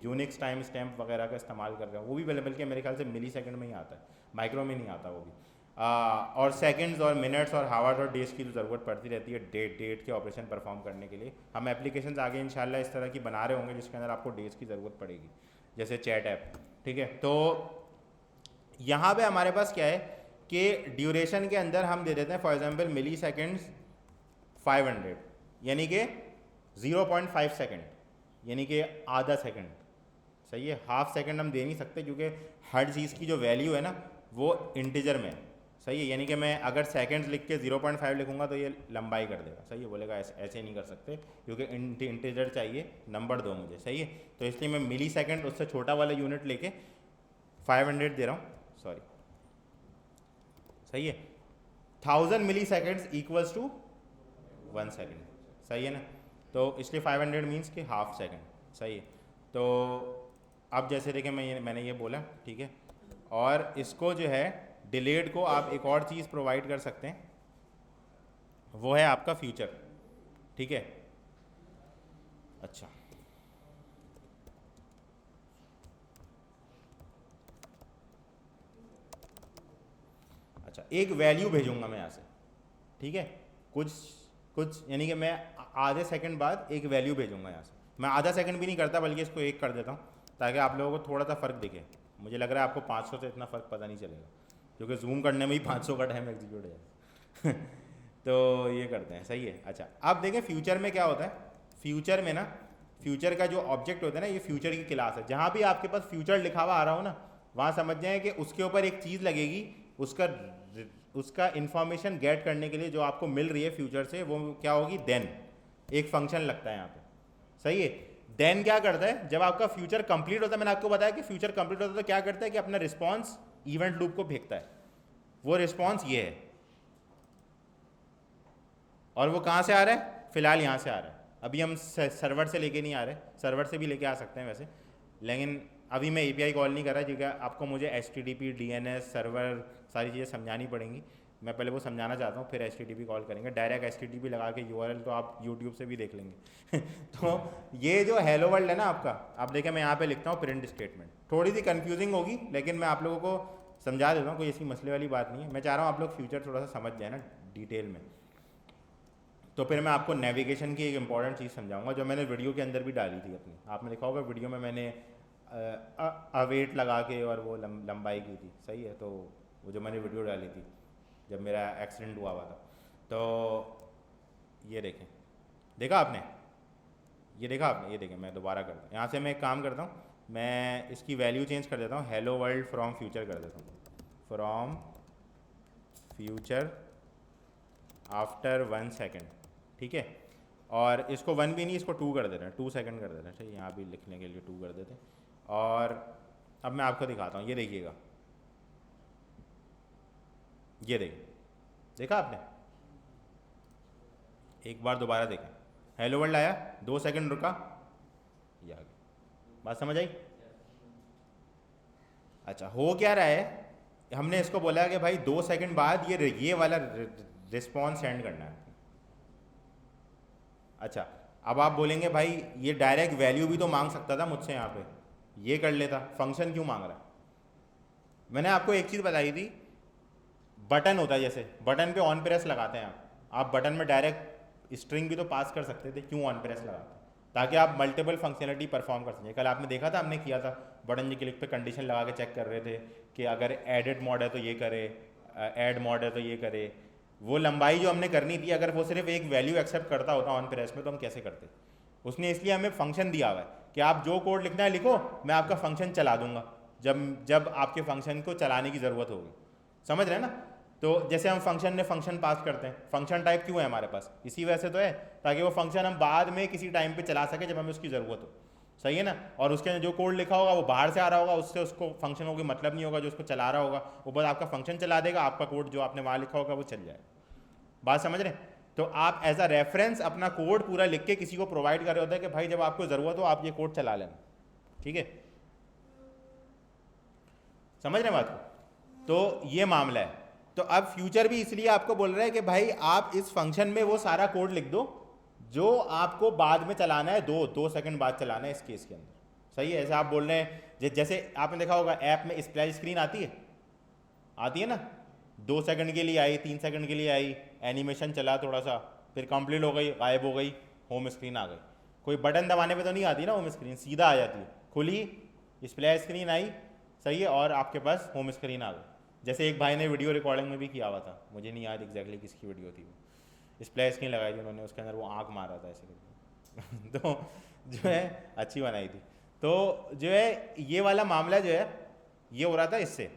यूनिक्स टाइम स्टैम्प वगैरह का इस्तेमाल कर रहे हो, वो भी बल्कि मेरे ख्याल से मिली सेकंड में ही आता है, माइक्रो में नहीं आता वो भी। और सेकंड्स और मिनट्स और हावर्स और डेज की तो ज़रूरत पड़ती रहती है डेट के ऑपरेशन परफॉर्म करने के लिए। हम एप्लीकेशंस आगे इंशाल्लाह इस तरह की बना रहे होंगे जिसके अंदर आपको डेज की ज़रूरत पड़ेगी, जैसे चैट ऐप, ठीक है। तो यहाँ पे हमारे पास क्या है कि ड्यूरेशन के अंदर हम दे देते हैं फॉर एग्जांपल मिली सेकेंड्स 500, यानी कि 0.5 सेकेंड, यानी कि आधा सेकंड। सही है, हाफ सेकंड हम दे नहीं सकते क्योंकि हर चीज़ की जो वैल्यू है ना वो इंटीजर में है। सही है, यानी कि मैं अगर सेकंड्स लिख के 0.5 लिखूंगा तो ये लंबाई कर देगा। सही है, बोलेगा ऐसे नहीं कर सकते क्योंकि इंटीजर चाहिए, नंबर दो मुझे। सही है, तो इसलिए मैं मिली सेकेंड उससे छोटा वाला यूनिट लेके 500 दे रहा हूँ, सॉरी। सही है, 1000 मिली सेकेंड्स इक्वल्स टू 1 सेकेंड। सही है ना, तो इसलिए 500 मीन्स कि हाफ सेकेंड। सही है, तो अब जैसे देखें मैंने ये बोला, ठीक है। और इसको जो है डिलेड को आप एक और चीज़ प्रोवाइड कर सकते हैं, वो है आपका फ्यूचर, ठीक है। अच्छा, एक वैल्यू भेजूंगा मैं यहाँ से, ठीक है, कुछ यानी कि मैं आधे सेकंड बाद एक वैल्यू भेजूंगा यहाँ से। मैं आधा सेकंड भी नहीं करता बल्कि इसको 1 कर देता हूँ ताकि आप लोगों को थोड़ा सा फ़र्क दिखे। मुझे लग रहा है आपको 500 से इतना फ़र्क पता नहीं चलेगा क्योंकि जूम करने में ही 500 का टाइम एग्जीक्यूट हो जाएगा तो ये करते हैं। सही है, अच्छा अब देखें फ्यूचर में क्या होता है। फ्यूचर में ना, फ्यूचर का जो ऑब्जेक्ट होता है ना, ये फ्यूचर की क्लास है। जहाँ भी आपके पास फ्यूचर लिखा हुआ आ रहा हो ना, वहाँ समझ जाएं कि उसके ऊपर एक चीज़ लगेगी, उसका इंफॉर्मेशन गेट करने के लिए जो आपको मिल रही है फ्यूचर से, वो क्या होगी, देन। एक फंक्शन लगता है यहाँ पे। सही है, देन क्या करता है, जब आपका फ्यूचर कंप्लीट होता है, मैंने आपको बताया कि फ्यूचर कंप्लीट होता है तो क्या करता है कि अपना रिस्पॉन्स इवेंट लूप को फेंकता है। वो रिस्पॉन्स ये है और वो कहाँ से आ रहा है, फ़िलहाल यहाँ से आ रहा है। अभी हम सर्वर से लेके नहीं आ रहे, सर्वर से भी लेके आ सकते हैं वैसे, लेकिन अभी मैं API कॉल नहीं कर रहा क्योंकि आपको मुझे HTTP DNS सर्वर सारी चीज़ें समझानी पड़ेंगी। मैं पहले वो समझाना चाहता हूँ, फिर HTTP कॉल करेंगे। डायरेक्ट HTTP लगा के URL तो आप YouTube से भी देख लेंगे तो ये जो हेलो वर्ल्ड है ना आपका, आप देखें मैं यहाँ पे लिखता हूँ प्रिंट स्टेटमेंट, थोड़ी सी कन्फ्यूजिंग होगी लेकिन मैं आप लोगों को समझा देता हूँ, कोई ऐसी मसले वाली बात नहीं है। मैं चाह रहा हूँ आप लोग फ्यूचर थोड़ा सा समझ जाए ना डिटेल में। तो फिर मैं आपको नेविगेशन की एक इंपॉर्टेंट चीज़ समझाऊंगा जो मैंने वीडियो के अंदर भी डाली थी अपनी। आपने देखा होगा वीडियो में मैंने अवेट लगा के और वो लंबाई की थी, सही है। तो वो जो मैंने वीडियो डाली थी जब मेरा एक्सीडेंट हुआ था, तो ये देखें, देखा आपने, ये देखा आपने, ये देखें। मैं दोबारा करता हूँ, यहाँ से मैं एक काम करता हूँ, मैं इसकी वैल्यू चेंज कर देता हूँ, हेलो वर्ल्ड फ्रॉम फ्यूचर कर देता हूँ, फ्रॉम फ्यूचर आफ्टर 1 सेकेंड, ठीक है। और इसको 1 भी नहीं, इसको 2 कर देते हैं, 2 सेकंड कर देते हैं, ठीक है। यहाँ भी लिखने के लिए 2 कर देते हैं। और अब मैं आपको दिखाता हूँ, ये देखिएगा, ये देखिए, देखा आपने, एक बार दोबारा देखें, हेलो वर्ल्ड आया, 2 सेकंड रुका, ये आ गया। बात समझ आई? अच्छा, हो क्या रहा है, हमने इसको बोला कि भाई 2 सेकंड बाद ये वाला रिस्पॉन्स सेंड करना है। अच्छा, अब आप बोलेंगे भाई ये डायरेक्ट वैल्यू भी तो मांग सकता था मुझसे, यहाँ पे ये कर लेता, फंक्शन क्यों मांग रहा है? मैंने आपको एक चीज़ बताई थी, बटन होता है, जैसे बटन पे ऑन प्रेस लगाते हैं आप बटन में डायरेक्ट स्ट्रिंग भी तो पास कर सकते थे, क्यों ऑन प्रेस लगाते हैं? ताकि आप मल्टीपल फंक्शनलिटी परफॉर्म कर सकें। कल आपने देखा था, हमने किया था, बटन की क्लिक पे कंडीशन लगा के चेक कर रहे थे कि अगर एडिट मोड है तो ये करे, ऐड मोड है तो ये करे। वो लंबाई जो हमने करनी थी, अगर वो सिर्फ एक वैल्यू एक्सेप्ट करता होता ऑन प्रेस में, तो हम कैसे करते? उसने इसलिए हमें फंक्शन दिया हुआ है कि आप जो कोड लिखना है लिखो, मैं आपका फंक्शन चला दूंगा जब आपके फंक्शन को चलाने की ज़रूरत होगी। समझ रहे हैं ना? तो जैसे हम फंक्शन में फंक्शन पास करते हैं, फंक्शन टाइप क्यों है हमारे पास? इसी वजह से तो है, ताकि वो फंक्शन हम बाद में किसी टाइम पे चला सके जब हमें उसकी ज़रूरत हो, सही है ना। और उसके अंदर जो कोड लिखा होगा वो बाहर से आ रहा होगा, उससे उसको फंक्शन को कोई मतलब नहीं होगा, जो उसको चला रहा होगा वो बस आपका फंक्शन चला देगा, आपका कोड जो आपने वहाँ लिखा होगा वो चल जाएगा। बात समझ रहे हैं? तो आप एज अ रेफरेंस अपना कोड पूरा लिख के किसी को प्रोवाइड कर रहे होते हैं कि भाई जब आपको ज़रूरत हो आप ये कोड चला लेना, ठीक है। समझ रहे हैं बात को? तो ये मामला है। तो अब फ्यूचर भी इसलिए आपको बोल रहा है कि भाई आप इस फंक्शन में वो सारा कोड लिख दो जो आपको बाद में चलाना है, 2 सेकंड बाद चलाना है इस केस के अंदर, सही है। ऐसे आप बोल रहे हैं, जैसे आपने देखा होगा ऐप में स्प्लैश स्क्रीन आती है ना, 2 सेकंड के लिए आई, 3 सेकंड के लिए आई, एनिमेशन चला थोड़ा सा, फिर कंप्लीट हो गई, गायब हो गई, होम स्क्रीन आ गई। कोई बटन दबाने पे तो नहीं आती ना होम स्क्रीन, सीधा आ जाती है, खुली स्प्लैश स्क्रीन आई, सही है, और आपके पास होम स्क्रीन आ गई। जैसे एक भाई ने वीडियो रिकॉर्डिंग में भी किया हुआ था, मुझे नहीं याद एग्जैक्टली किसकी वीडियो थी, वो स्प्लैश स्क्रीन लगाई थी उन्होंने, उसके अंदर वो आँख मारा था ऐसे करके तो जो है अच्छी बनाई थी। तो जो है ये वाला मामला जो है ये हो रहा था इससे।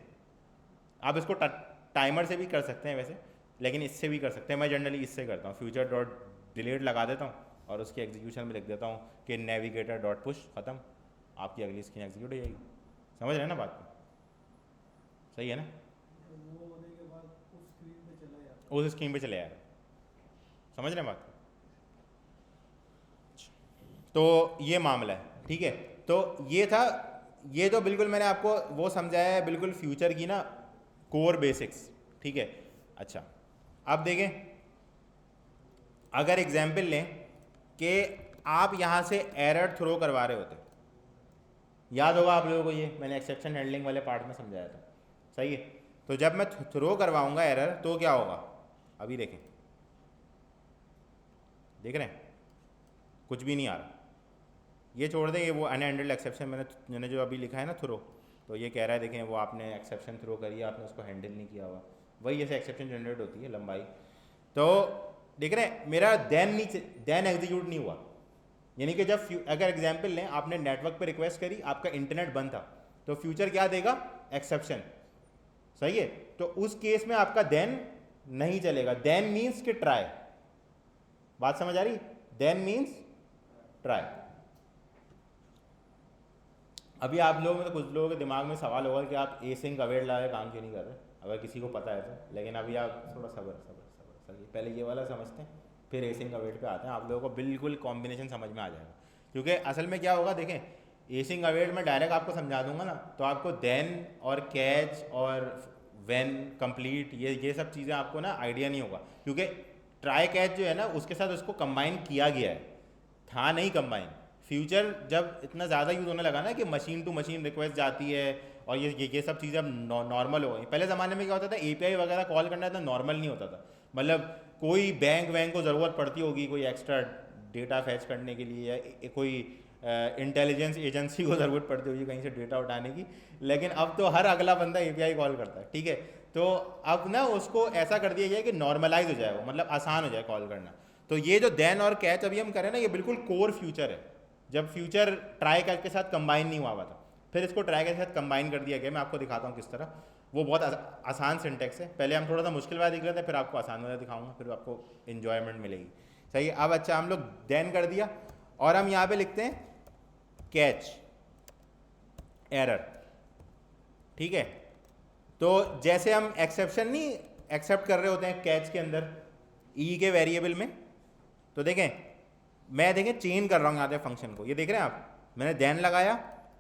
आप इसको टाइमर से भी कर सकते हैं वैसे, लेकिन इससे भी कर सकते हैं। मैं जनरली इससे करता हूँ, फ्यूचर डॉट डिलीट लगा देता हूँ और उसके एग्जीक्यूशन में लिख देता हूँ कि नेविगेटर डॉट पुश, ख़त्म, आपकी अगली स्क्रीन एग्जीक्यूट हो जाएगी। समझ रहे हैं ना बात को? सही है ना? वो होने के बाद उस स्क्रीन पे चला जाता, उस स्क्रीन पे चले जाएगा। समझ रहे हैं बात? तो ये मामला है, ठीक है। तो ये था, ये तो बिल्कुल मैंने आपको वो समझाया है, बिल्कुल फ्यूचर की ना कोर बेसिक्स, ठीक है। अच्छा, अब देखें, अगर एग्जाम्पल लें कि आप यहाँ से एरर थ्रो करवा रहे होते, याद होगा आप लोगों को, ये मैंने एक्सेप्शन हैंडलिंग वाले पार्ट में समझाया था, सही है। तो जब मैं थ्रो करवाऊंगा एरर तो क्या होगा, अभी देखें, देख रहे हैं, कुछ भी नहीं आ रहा। ये छोड़ दें, ये वो अनहैंडल्ड एक्सेप्शन मैंने जो अभी लिखा है ना थ्रो, तो ये कह रहा है देखें वो आपने एक्सेप्शन थ्रो करी है, आपने उसको हैंडल नहीं किया हुआ, वही जैसे एक्सेप्शन जनरेट होती है लंबाई। तो देख रहे हैं मेरा देन एग्जीक्यूट नहीं हुआ, यानी कि जब अगर एग्जाम्पल लें आपने नेटवर्क पे रिक्वेस्ट करी, आपका इंटरनेट बंद था, तो फ्यूचर क्या देगा, एक्सेप्शन, सही है। तो उस केस में आपका देन नहीं चलेगा, देन मीन्स कि ट्राई। बात समझ आ रही? Then means try. अभी आप लोगों में तो कुछ लोगों के दिमाग में सवाल होगा कि आप एसिंक अवेयर लाए काम क्यों नहीं कर रहे, अगर किसी को पता है तो। लेकिन अभी आप थोड़ा सब्र, पहले ये वाला समझते हैं, फिर एसिंग अवेट पे आते हैं, आप लोगों को बिल्कुल कॉम्बिनेशन समझ में आ जाएगा। क्योंकि असल में क्या होगा देखें, एसिंग अवेट में डायरेक्ट आपको समझा दूंगा ना, तो आपको देन और कैच और व्हेन कंप्लीट ये सब चीज़ें आपको ना आइडिया नहीं होगा, क्योंकि ट्राई कैच जो है ना उसके साथ उसको कंबाइन किया गया है, था नहीं कंबाइन। फ्यूचर जब इतना ज़्यादा यूज़ होने लगा ना कि मशीन टू मशीन रिक्वेस्ट जाती है और ये सब चीज़ें अब नॉर्मल हो गई। पहले ज़माने में क्या होता था, एपीआई वगैरह कॉल करना इतना नॉर्मल नहीं होता था। मतलब कोई बैंक वैंक को ज़रूरत पड़ती होगी कोई एक्स्ट्रा डेटा फैच करने के लिए, या कोई इंटेलिजेंस एजेंसी को ज़रूरत पड़ती होगी कहीं से डेटा उठाने की, लेकिन अब तो हर अगला बंदा एपीआई कॉल करता है, ठीक है। तो अब ना उसको ऐसा कर दिया गया कि नॉर्मलाइज हो जाए वो, मतलब आसान हो जाए कॉल करना। तो ये जो देन और कैच अभी हम करें ना, ये बिल्कुल कोर फ्यूचर है, जब फ्यूचर ट्राई कैच के साथ कंबाइन नहीं हुआ हुआ था, फिर इसको ट्राई कैच के साथ कंबाइन कर दिया गया। मैं आपको दिखाता हूँ किस तरह। वो बहुत आसान सिंटेक्स है, पहले हम थोड़ा सा मुश्किल वाला दिख रहे थे, फिर आपको आसान वाला दिखाऊंगा, फिर आपको इन्जॉयमेंट मिलेगी। सही है। अब अच्छा हम लोग देन कर दिया और हम यहाँ पे लिखते हैं कैच एरर, ठीक है। तो जैसे हम एक्सेप्शन नहीं एक्सेप्ट कर रहे होते हैं कैच के अंदर ई के वेरिएबल में, तो देखें मैं देखें चेंज कर रहा हूँ यहाँ पे फंक्शन को, ये देख रहे हैं आप, मैंने देन लगाया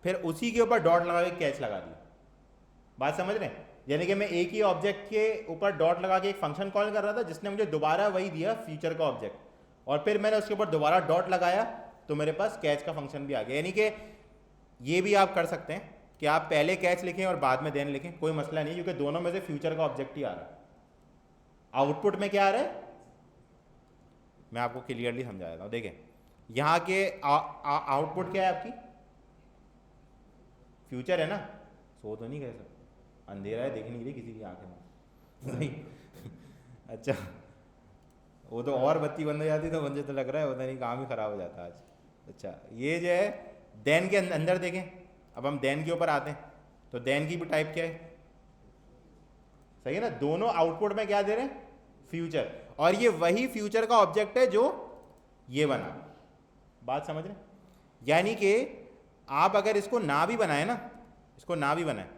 फिर उसी के ऊपर डॉट लगा के कैच लगा दिया। बात समझ रहे हैं? यानी कि मैं एक ही ऑब्जेक्ट के ऊपर डॉट लगा के एक फंक्शन कॉल कर रहा था जिसने मुझे दोबारा वही दिया फ्यूचर का ऑब्जेक्ट, और फिर मैंने उसके ऊपर दोबारा डॉट लगाया तो मेरे पास कैच का फंक्शन भी आ गया। यानी कि ये भी आप कर सकते हैं कि आप पहले कैच लिखें और बाद में देन लिखें, कोई मसला नहीं, क्योंकि दोनों में से फ्यूचर का ऑब्जेक्ट ही आ रहा है। आउटपुट में क्या आ रहा है मैं आपको क्लियरली समझा देता हूँ। देखें यहाँ के आउटपुट क्या है आपकी, फ्यूचर है ना, सो तो नहीं कह सकते, अंधेरा है देख नहीं रही किसी की आंखें में सही अच्छा, वो तो और बत्ती बंद हो जाती तो मुझे तो लग रहा है पता नहीं काम ही खराब हो जाता आज। अच्छा ये जो है देन के अंदर देखें, अब हम देन के ऊपर आते हैं, तो देन की भी टाइप क्या है, सही है ना, दोनों आउटपुट में क्या दे रहे हैं फ्यूचर, और ये वही फ्यूचर का ऑब्जेक्ट है जो ये बना। बात समझ रहे हैं? यानी कि आप अगर इसको ना भी बनाए ना, इसको ना भी बनाए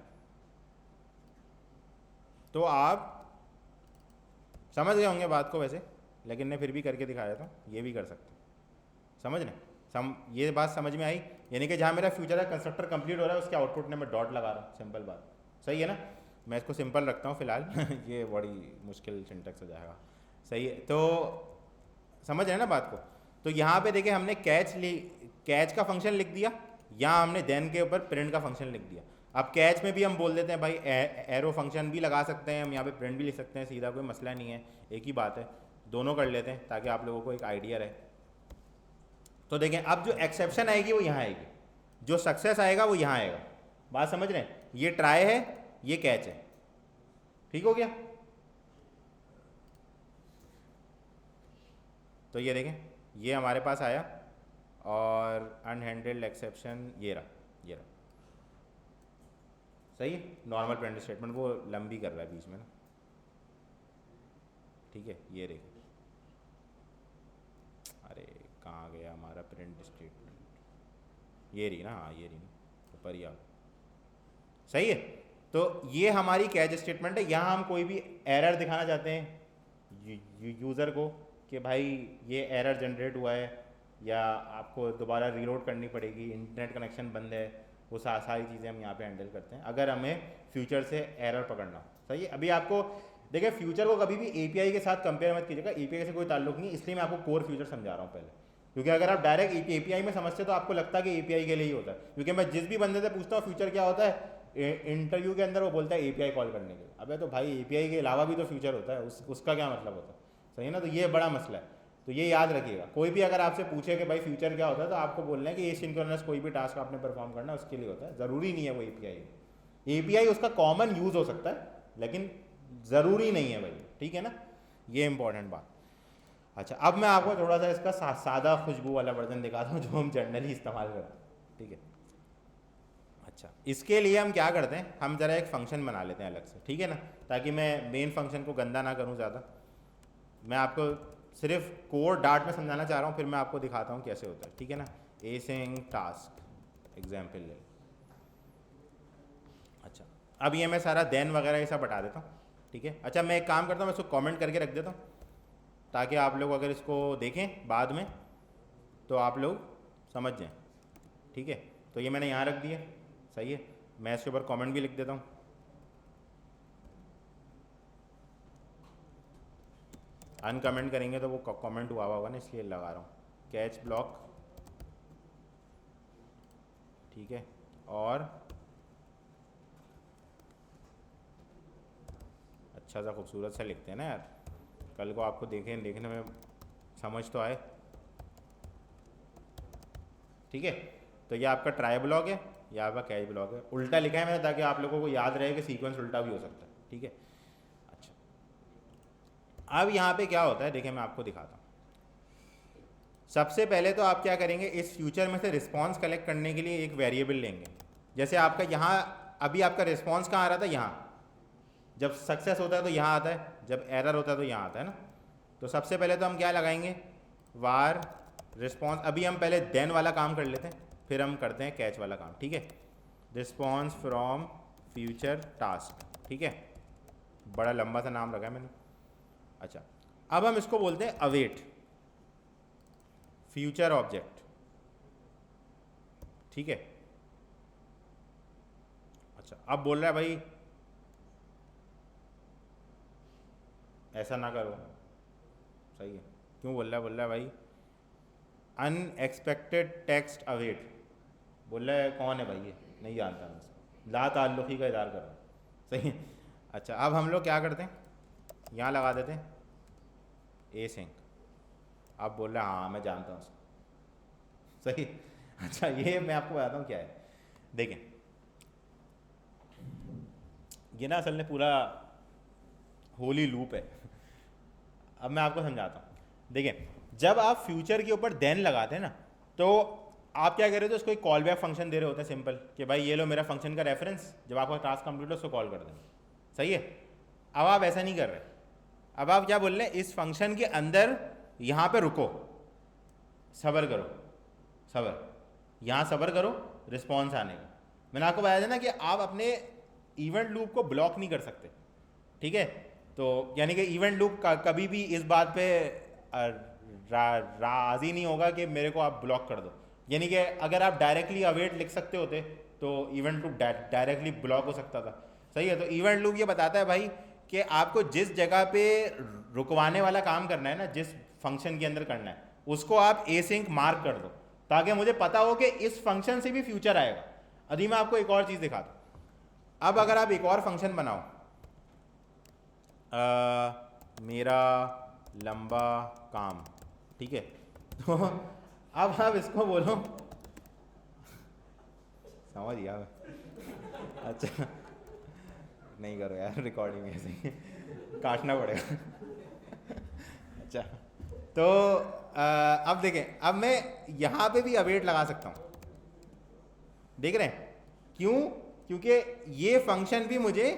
तो आप समझ गए होंगे बात को वैसे, लेकिन मैं फिर भी करके दिखाया था, ये भी कर सकते हैं। समझ रहे ये बात समझ में आई? यानी कि जहाँ मेरा फ्यूचर का कंस्ट्रक्टर कंप्लीट हो रहा है उसके आउटपुट में मैं डॉट लगा रहा हूँ, सिंपल बात, सही है ना। मैं इसको सिंपल रखता हूँ फिलहाल ये बड़ी मुश्किल सिंटेक्स हो जाएगा, सही है। तो समझ रहे हैं ना बात को। तो यहाँ पे देखिए हमने कैच का फंक्शन लिख दिया, यहाँ हमने देन के ऊपर प्रिंट का फंक्शन लिख दिया। अब कैच में भी हम बोल देते हैं भाई एरो फंक्शन भी लगा सकते हैं हम, यहाँ पे प्रिंट भी लिख सकते हैं, सीधा कोई मसला नहीं है, एक ही बात है, दोनों कर लेते हैं ताकि आप लोगों को एक आइडिया रहे। तो देखें अब जो एक्सेप्शन आएगी वो यहाँ आएगी, जो सक्सेस आएगा वो यहाँ आएगा। बात समझ रहे हैं? ये ट्राई है, ये कैच है, ठीक हो गया। तो ये देखें ये हमारे पास आया और अनहैंडल्ड एक्सेप्शन ये रहा, ये रहा, सही है। नॉर्मल प्रिंट स्टेटमेंट वो लंबी कर रहा है बीच में ना, ठीक है। ये देखें, अरे कहाँ गया हमारा प्रिंट स्टेटमेंट, ये रही ना, हाँ ये रही ना, ऊपर ही आ, सही है। तो ये हमारी कैच स्टेटमेंट है। यहाँ हम कोई भी एरर दिखाना चाहते हैं यूज़र को कि भाई ये एरर जनरेट हुआ है या आपको दोबारा रीलोड करनी पड़ेगी, इंटरनेट कनेक्शन बंद है, वो सारी चीज़ें हम यहाँ पे हैंडल करते हैं अगर हमें फ्यूचर से एरर पकड़ना हो, सही है। अभी आपको देखिए फ्यूचर को कभी भी एपीआई के साथ कंपेयर मत कीजिएगा, एपीआई से कोई ताल्लुक नहीं, इसलिए मैं आपको कोर फ्यूचर समझा रहा हूँ पहले, क्योंकि अगर आप डायरेक्ट एपीआई में समझते तो आपको लगता है कि एपीआई के लिए ही होता है। क्योंकि मैं जिस भी बंदे से पूछता हूँ फ्यूचर क्या होता है, इंटरव्यू के अंदर वो बोलता है एपीआई कॉल करने के लिए। अबे तो भाई एपीआई के अलावा भी तो फ्यूचर होता है, उसका क्या मतलब होता है, सही है ना। तो ये बड़ा मसला है, तो ये याद रखिएगा। कोई भी अगर आपसे पूछे कि भाई फ्यूचर क्या होता है तो आपको बोलना है कि एसिंक्रोनस कोई भी टास्क आपने परफॉर्म करना है उसके लिए होता है, ज़रूरी नहीं है वो एपीआई। एपीआई उसका कॉमन यूज़ हो सकता है लेकिन ज़रूरी नहीं है भाई, ठीक है ना, ये इंपॉर्टेंट बात। अच्छा अब मैं आपको थोड़ा सा इसका सादा खुशबू वाला वर्जन दिखाता हूँ जो हम जनरली इस्तेमाल करते हैं, ठीक है। अच्छा इसके लिए हम क्या करते हैं, हम ज़रा एक फ़ंक्शन बना लेते हैं अलग से, ठीक है ना, ताकि मैं मेन फंक्शन को गंदा ना करूँ ज़्यादा। मैं आपको सिर्फ कोड डार्ट में समझाना चाह रहा हूँ, फिर मैं आपको दिखाता हूँ कैसे होता है, ठीक है ना। एसिंग टास्क एग्जाम्पल ले। अच्छा अब ये मैं सारा देन वगैरह ये सब बता देता हूँ, ठीक है। अच्छा मैं एक काम करता हूँ, मैं इसको कमेंट करके रख देता हूँ, ताकि आप लोग अगर इसको देखें बाद में तो आप लोग समझ जाएं, ठीक है। तो ये मैंने यहाँ रख दिया, सही है। मैं इसके ऊपर कमेंट भी लिख देता हूँ। अनकमेंट करेंगे तो वो कमेंट हुआ होगा ना, इसलिए लगा रहा हूँ। कैच ब्लॉक, ठीक है। और अच्छा सा खूबसूरत सा लिखते हैं ना यार, कल को आपको देखने में समझ तो आए, ठीक है। तो ये आपका ट्राई ब्लॉक है, ये आपका कैच ब्लॉक है। उल्टा लिखा है मैंने ताकि आप लोगों को याद रहे कि सीक्वेंस उल्टा भी हो सकता है, ठीक है। अच्छा, अब यहाँ पे क्या होता है देखिए, मैं आपको दिखाता हूँ। सबसे पहले तो आप क्या करेंगे, इस फ्यूचर में से रिस्पॉन्स कलेक्ट करने के लिए एक वेरिएबल लेंगे। जैसे आपका यहाँ अभी आपका रिस्पॉन्स कहाँ आ रहा था, यहाँ। जब सक्सेस होता है तो यहाँ आता है, जब एरर होता है तो यहाँ आता है ना। तो सबसे पहले तो हम क्या लगाएंगे, वार रिस्पॉन्स। अभी हम पहले देन वाला काम कर लेते हैं, फिर हम करते हैं कैच वाला काम, ठीक है। रिस्पॉन्स फ्रॉम फ्यूचर टास्क, ठीक है। बड़ा लंबा सा नाम रखा है मैंने। अच्छा, अब हम इसको बोलते हैं अवेट फ्यूचर ऑब्जेक्ट, ठीक है। अच्छा, अब बोल रहा है भाई ऐसा ना करो, सही है। क्यों बोल रहा है भाई अनएक्सपेक्टेड टेक्स्ट अवेट। बोल रहा है कौन है भाई, ये नहीं जानता मैं इसको, ला ताल्लुकी का इज़हार कर रहा हूँ, सही है। अच्छा, अब हम लोग क्या करते हैं, यहाँ लगा देते हैं ए सिंक। आप बोल रहे हैं हाँ मैं जानता हूँ उसको, सही। अच्छा, ये मैं आपको बताता हूँ क्या है। देखें, ये ना असल में पूरा होली लूप है। अब मैं आपको समझाता हूँ। देखें, जब आप फ्यूचर के ऊपर देन लगाते हैं ना, तो आप क्या कर रहे हो, तो उसको एक कॉल बैक फंक्शन दे रहे होते हैं सिंपल, कि भाई ये लो मेरा फंक्शन का रेफरेंस, जब आपका टास्क कंप्लीट हो उसको कॉल कर देना, सही है। अब आप ऐसा नहीं कर रहे, अब आप क्या बोल रहे हैं, इस फंक्शन के अंदर यहाँ पे रुको, सब्र करो, यहाँ सब्र करो रिस्पॉन्स आने का। मैंने आपको बताया था ना कि आप अपने इवेंट लूप को ब्लॉक नहीं कर सकते, ठीक है। तो यानी कि इवेंट लूप कभी भी इस बात पे राज़ी नहीं होगा कि मेरे को आप ब्लॉक कर दो। यानी कि अगर आप डायरेक्टली अवेट लिख सकते होते तो इवेंट लूप डायरेक्टली ब्लॉक हो सकता था, सही है। तो इवेंट लूप ये बताता है भाई कि आपको जिस जगह पे रुकवाने वाला काम करना है ना, जिस फंक्शन के अंदर करना है, उसको आप एसिंक मार्क कर दो, ताकि मुझे पता हो कि इस फंक्शन से भी फ्यूचर आएगा। अभी मैं आपको एक और चीज़ दिखाता हूँ। अब अगर आप एक और फंक्शन बनाओ, मेरा लंबा काम, ठीक है। तो अब आप इसको बोलो, समझ गया। अच्छा, नहीं करो यार रिकॉर्डिंग ऐसे ही, काटना पड़ेगा। अच्छा, तो अब देखें, अब मैं यहाँ पे भी अवेट लगा सकता हूँ, देख रहे हैं क्यों? क्योंकि ये फंक्शन भी मुझे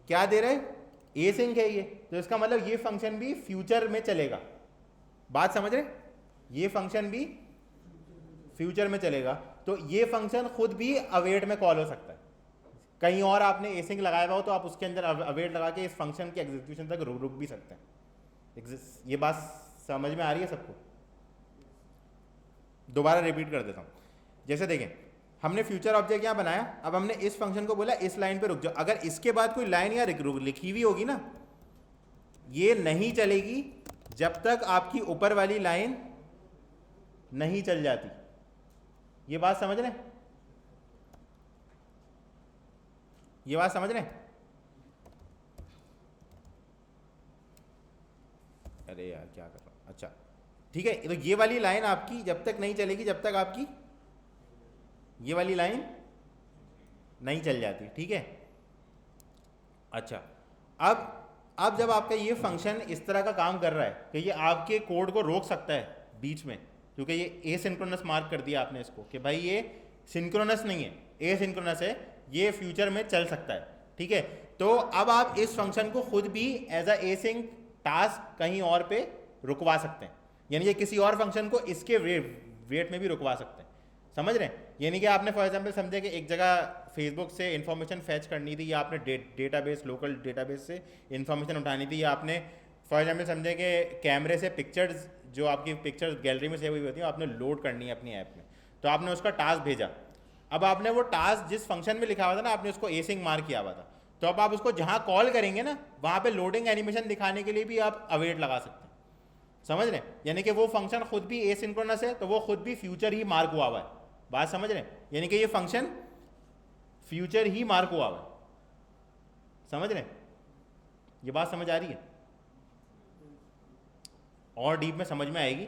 क्या दे रहा है, एसिंक है ये, तो इसका मतलब ये फंक्शन भी फ्यूचर में चलेगा। बात समझ रहे? ये फंक्शन भी फ्यूचर में चलेगा, तो ये फंक्शन खुद भी अवेट में कॉल हो सकता है। कहीं और आपने एसिंक लगाया हुआ हो तो आप उसके अंदर अवेट लगा के इस फंक्शन के एग्जीक्यूशन तक रुक भी सकते हैं। ये बात समझ में आ रही है सबको? दोबारा रिपीट कर देता हूँ। जैसे देखें, हमने फ्यूचर ऑब्जेक्ट यहाँ बनाया, अब हमने इस फंक्शन को बोला इस लाइन पे रुक जाओ। अगर इसके बाद कोई लाइन या लिखी हुई होगी ना, ये नहीं चलेगी जब तक आपकी ऊपर वाली लाइन नहीं चल जाती। ये बात समझ रहे हैं? ये बात समझ रहे हैं? अरे यार क्या कर रहा हूँ। अच्छा ठीक है, तो ये वाली लाइन आपकी जब तक नहीं चलेगी जब तक आपकी ये वाली लाइन नहीं चल जाती, ठीक है। अच्छा, अब जब आपका ये फंक्शन इस तरह का काम कर रहा है कि ये आपके कोड को रोक सकता है बीच में, क्योंकि ये एसिंक्रोनस मार्क कर दिया आपने इसको कि भाई ये सिंक्रोनस नहीं है, एसिंक्रोनस है, ये फ्यूचर में चल सकता है, ठीक है। तो अब आप इस फंक्शन को खुद भी एज अ एसिंक टास्क कहीं और पे रुकवा सकते हैं, यानी कि किसी और फंक्शन को इसके वेट में भी रुकवा सकते हैं। समझ रहे हैं? यानी कि आपने फॉर एग्जांपल समझे कि एक जगह फेसबुक से इन्फॉर्मेशन फैच करनी थी, या आपने डेटाबेस लोकल डेटाबेस से इन्फॉर्मेशन उठानी थी, या आपने फॉर एग्जाम्पल समझें कि कैमरे से पिक्चर्स, जो आपकी पिक्चर्स गैलरी में सेव हुई होती है, आपने लोड करनी है अपनी ऐप में, तो आपने उसका टास्क भेजा। अब आपने वो टास्क जिस फंक्शन में लिखा हुआ था ना, आपने उसको एसिंक मार्क किया हुआ था, तो अब आप उसको जहाँ कॉल करेंगे ना, वहाँ पे लोडिंग एनिमेशन दिखाने के लिए भी आप अवेट लगा सकते हैं। समझ रहे हैं? यानी कि वो फंक्शन खुद भी एसिंक्रोनस है, तो वो खुद भी फ्यूचर ही मार्क हुआ हुआ है। बात समझ रहे हैं? यानी कि ये फंक्शन फ्यूचर ही मार्क हुआ हुआ है। समझ रहे हैं? ये बात समझ आ रही है? और डीप में समझ में आएगी।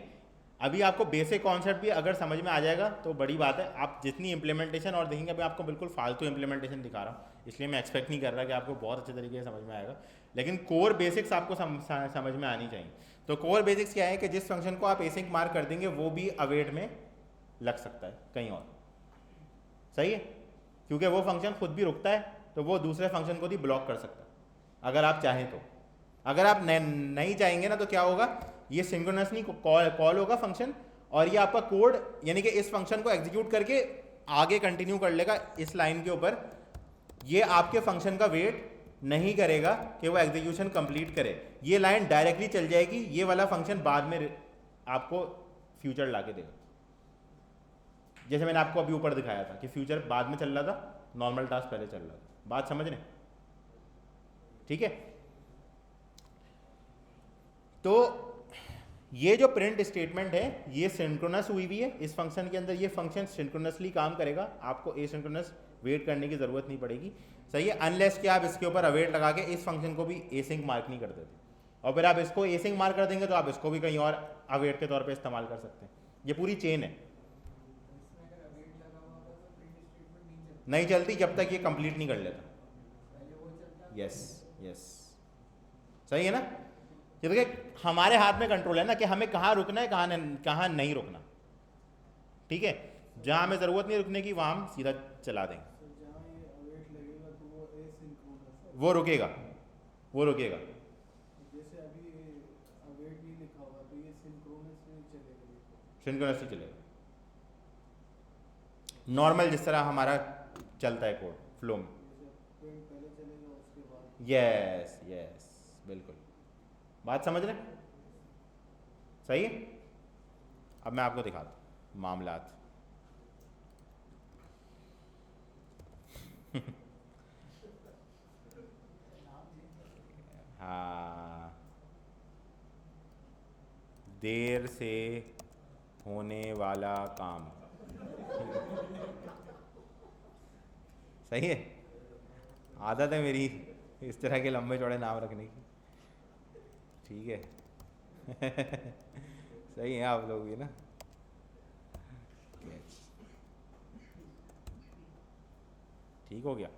अभी आपको बेसिक कॉन्सेप्ट भी अगर समझ में आ जाएगा तो बड़ी बात है। आप जितनी इम्प्लीमेंटेशन और देखेंगे, अभी आपको बिल्कुल फालतू इम्प्लीमेंटेशन दिखा रहा हूँ, इसलिए मैं एक्सपेक्ट नहीं कर रहा कि आपको बहुत अच्छे तरीके से समझ में आएगा, लेकिन कोर बेसिक्स आपको समझ में आनी चाहिए। तो कोर बेसिक्स क्या है कि जिस फंक्शन को आप एसिंक मार्क कर देंगे वो भी अवेट में लग सकता है कहीं और। सही है? क्योंकि वो फंक्शन खुद भी रुकता है, तो वो दूसरे फंक्शन को भी ब्लॉक कर सकता है अगर आप चाहें तो। अगर आप नहीं चाहेंगे ना, तो क्या होगा, ये सिंक्रोनसली कॉल होगा फंक्शन, और ये आपका कोड यानी कि इस फंक्शन को एग्जीक्यूट करके आगे कंटिन्यू कर लेगा इस लाइन के ऊपर। ये आपके फंक्शन का वेट नहीं करेगा कि वो एग्जीक्यूशन कंप्लीट करे, ये लाइन डायरेक्टली चल जाएगी, ये वाला फंक्शन बाद में आपको फ्यूचर ला के देगा। जैसे मैंने आपको अभी ऊपर दिखाया था कि फ्यूचर बाद में चल रहा था, नॉर्मल टास्क पहले चल रहा था। बात समझ रहे? ठीक है? तो ये जो प्रिंट स्टेटमेंट है ये सिंक्रोनस हुई हुई है इस फंक्शन के अंदर। ये फंक्शन सिंक्रोनसली काम करेगा, आपको एसिंक्रोनस वेट करने की ज़रूरत नहीं पड़ेगी। सही है? अनलेस कि आप इसके ऊपर अवेट लगा के इस फंक्शन को भी एसिंक मार्क नहीं कर देते, और फिर आप इसको एसिंक मार्क कर देंगे तो आप इसको भी कहीं और अवेट के तौर पे इस्तेमाल कर सकते हैं। ये पूरी चेन है। इसमें अगर अवेट लगा हुआ होगा तो प्रिंट स्टेटमेंट नहीं चलती जब तक ये कंप्लीट नहीं कर लेता। पहले वो चलता है। यस यस, सही है ना? ये देखिए हमारे हाथ में कंट्रोल है ना कि हमें कहाँ रुकना है, कहाँ नहीं रुकना। ठीक है? जहाँ हमें ज़रूरत नहीं रुकने की, वहाँ हम सीधा चला देंगे। तो जहाँ ये अवेट लगेगा तो वो एसिंक्रोनस है। वो रुकेगा, वो रुकेगा। जैसे अभी ये अवेट नहीं लिखा होगा तो ये सिंक्रोनस में चलेगा ये तो। सिंक्रोनसली चलेगा, नॉर्मल जिस तरह हमारा चलता है कोड फ्लो में। जैसे प्रिंट पहले चलेगा उसके बाद। यस यस, बिल्कुल। बात समझ रहे हैं? सही है? अब मैं आपको दिखाता हूँ मामलात। हाँ, देर से होने वाला काम। सही है? आदत है मेरी इस तरह के लंबे चौड़े नाम रखने की। ठीक है? सही है आप लोग भी ना। ठीक हो गया।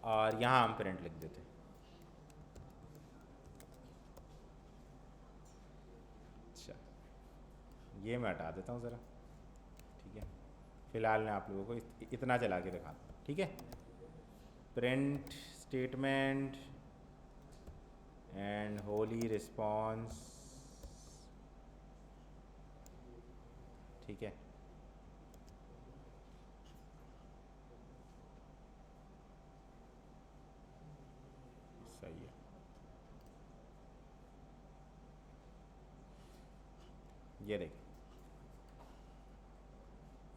और यहाँ हम प्रिंट लिख देते हैं। अच्छा, ये मैं हटा देता हूँ ज़रा। ठीक है? फ़िलहाल मैं आप लोगों को इतना चला के दिखाता हूँ। ठीक है? Print statement and Holi response. ठीक है? सही है। ये देखिए,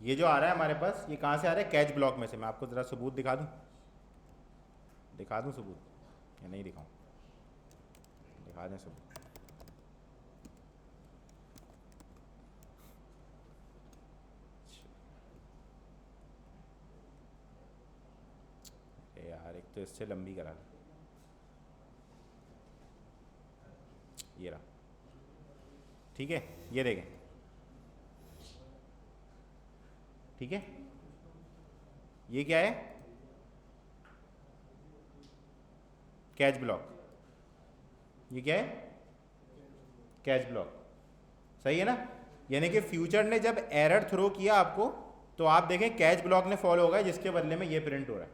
ये जो आ रहा है हमारे पास, ये कहाँ से आ रहा है? कैच ब्लॉक में से। मैं आपको ज़रा सबूत दिखा दूँ सबूत या नहीं दिखाऊँ? दिखा दें सबूत। यार एक तो इससे लंबी करा ली। ये रहा। ठीक है? ये देखें। ठीक है? ये क्या है? Catch block. ये क्या है? Catch block. सही है ना? यानी कि फ्यूचर ने जब एरर थ्रो किया आपको, तो आप देखें कैच ब्लॉक ने फॉलो होगा, जिसके बदले में ये प्रिंट हो रहा है।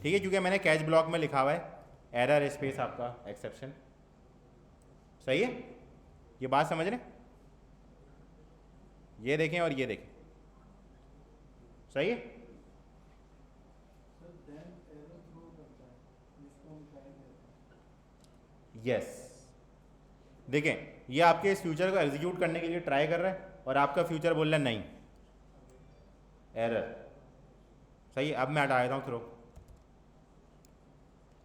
ठीक है? क्योंकि मैंने कैच ब्लॉक में लिखा हुआ है एरर स्पेस आपका एक्सेप्शन। सही है? ये बात समझ रहे? ये देखें और ये देखें। सही है? सर देन एरर थ्रो करता है जिसको हम टाइम देते हैं। यस, देखें ये आपके इस फ्यूचर को एग्जीक्यूट करने के लिए ट्राई कर रहा है और आपका फ्यूचर बोल रहा है नहीं, एरर। सही है, अब मैं हटा देता हूँ थ्रो,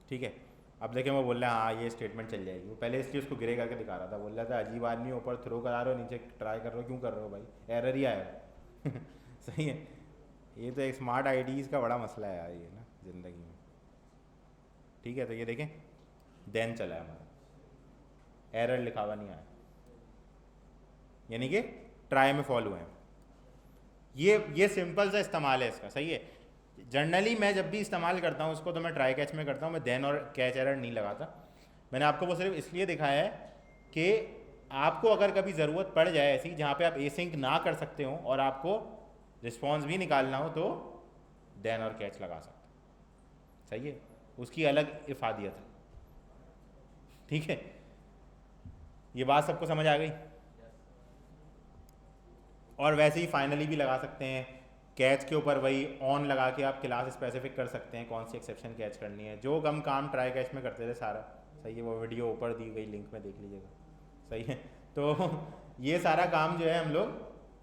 ठीक है। अब देखें वो बोल रहा है हाँ ये स्टेटमेंट चल जाएगी, वो पहले इसलिए उसको ग्रे करके दिखा रहा था, बोल रहा था अजीब आदमी, ऊपर थ्रो करा रहे हो नीचे ट्राई कर रहे हो, क्यों कर रहे हो भाई, एरर ही आया। सही है, ये तो एक स्मार्ट आईडीज़ का बड़ा मसला है यार ये ना ज़िंदगी में, ठीक है। तो ये देखें देन चला है हमारा, एरर लिखा हुआ नहीं आया, यानी कि ट्राई में फॉल हुए हैं। ये सिंपल सा इस्तेमाल है इसका, सही है। जनरली मैं जब भी इस्तेमाल करता हूँ उसको तो मैं ट्राई कैच में करता हूँ, मैं देन और कैच एरर नहीं लगाता। मैंने आपको वो सिर्फ इसलिए दिखाया है कि आपको अगर कभी ज़रूरत पड़ जाए ऐसी जहाँ पे आप एसिंक ना कर सकते हो और आपको रिस्पॉन्स भी निकालना हो तो देन और कैच लगा सकते हो, सही है, उसकी अलग इफादियत है, ठीक है। ये बात सबको समझ आ गई। और वैसे ही फाइनली भी लगा सकते हैं, कैच के ऊपर वही ऑन लगा के आप क्लास स्पेसिफिक कर सकते हैं कौन सी एक्सेप्शन कैच करनी है, जो हम काम ट्राई कैच में करते थे सारा, सही है। वो वीडियो ऊपर दी गई लिंक में देख लीजिएगा, सही है। तो ये सारा काम जो है हम लोग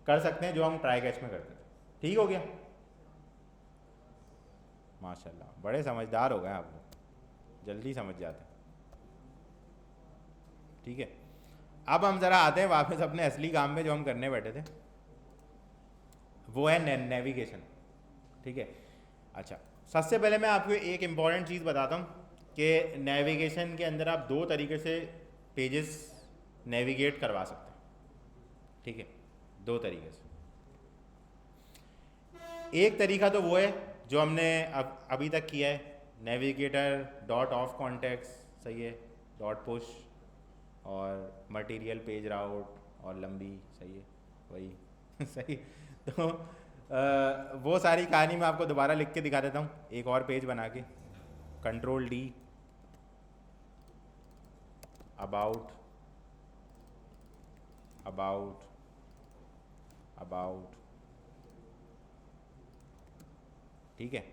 कर सकते हैं जो हम ट्राई कैच में करते थे, ठीक हो गया। माशाल्लाह बड़े समझदार हो गए आप लोग, जल्दी समझ जाते हैं, ठीक है। अब हम ज़रा आते हैं वापस अपने असली काम में जो हम करने बैठे थे, वो है नेविगेशन, ठीक है। अच्छा, सबसे पहले मैं आपको एक इम्पॉर्टेंट चीज़ बताता हूँ कि नेविगेशन के अंदर आप दो तरीके से पेजेस नेविगेट करवा सकते हैं, ठीक है, दो तरीके से। एक तरीका तो वो है जो हमने अभी तक किया है, नेविगेटर डॉट ऑफ कॉन्टेक्स्ट, सही है, डॉट पुश और मटेरियल पेज राउट और लंबी, सही है, वही सही। तो वो सारी कहानी मैं आपको दोबारा लिख के दिखा देता हूँ, एक और पेज बना के, control D, about about about, ठीक है,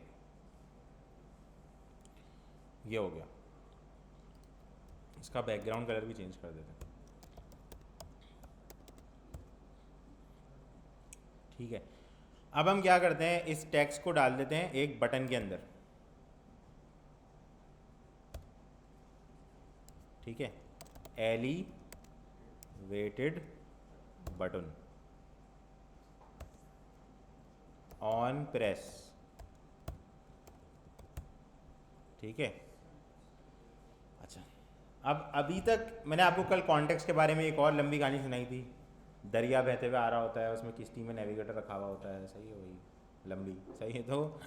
ये हो गया। इसका बैकग्राउंड कलर भी चेंज कर देते हैं, ठीक है। अब हम क्या करते हैं, इस टेक्स्ट को डाल देते हैं एक बटन के अंदर, ठीक है, एलिवेटेड बटन ऑन प्रेस, ठीक है। अच्छा, अब अभी तक मैंने आपको कल कॉन्टेक्स्ट के बारे में एक और लंबी कहानी सुनाई थी, दरिया बहते हुए आ रहा होता है, उसमें किश्ती में नेविगेटर रखा हुआ होता है, सही है, वही लंबी, सही है। तो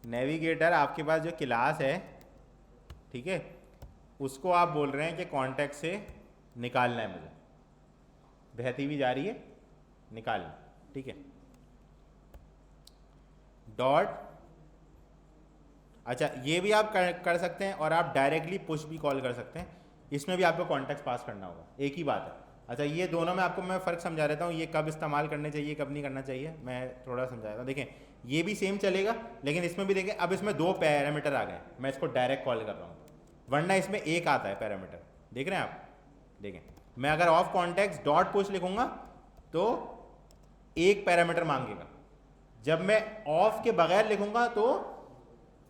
नेविगेटर आपके पास जो क्लास है, ठीक है, उसको आप बोल रहे हैं कि कॉन्टेक्स्ट से निकालना है मुझे, बहती भी जा रही है, निकालना, ठीक है, डॉट। अच्छा, ये भी आप कर सकते हैं और आप डायरेक्टली पुश भी कॉल कर सकते हैं, इसमें भी आपको कॉन्टेक्स्ट पास करना होगा, एक ही बात है। अच्छा, ये दोनों में आपको मैं फ़र्क समझा देता हूँ, ये कब इस्तेमाल करने चाहिए कब नहीं करना चाहिए, मैं थोड़ा समझा देता हूँ। देखें ये भी सेम चलेगा, लेकिन इसमें भी देखें अब इसमें दो पैरामीटर आ गए, मैं इसको डायरेक्ट कॉल कर रहा हूँ, वरना इसमें एक आता है पैरामीटर, देख रहे हैं आप। देखें मैं अगर ऑफ कॉन्टेक्स्ट डॉट पुश लिखूँगा तो एक पैरामीटर मांगेगा, जब मैं ऑफ के बगैर लिखूँगा तो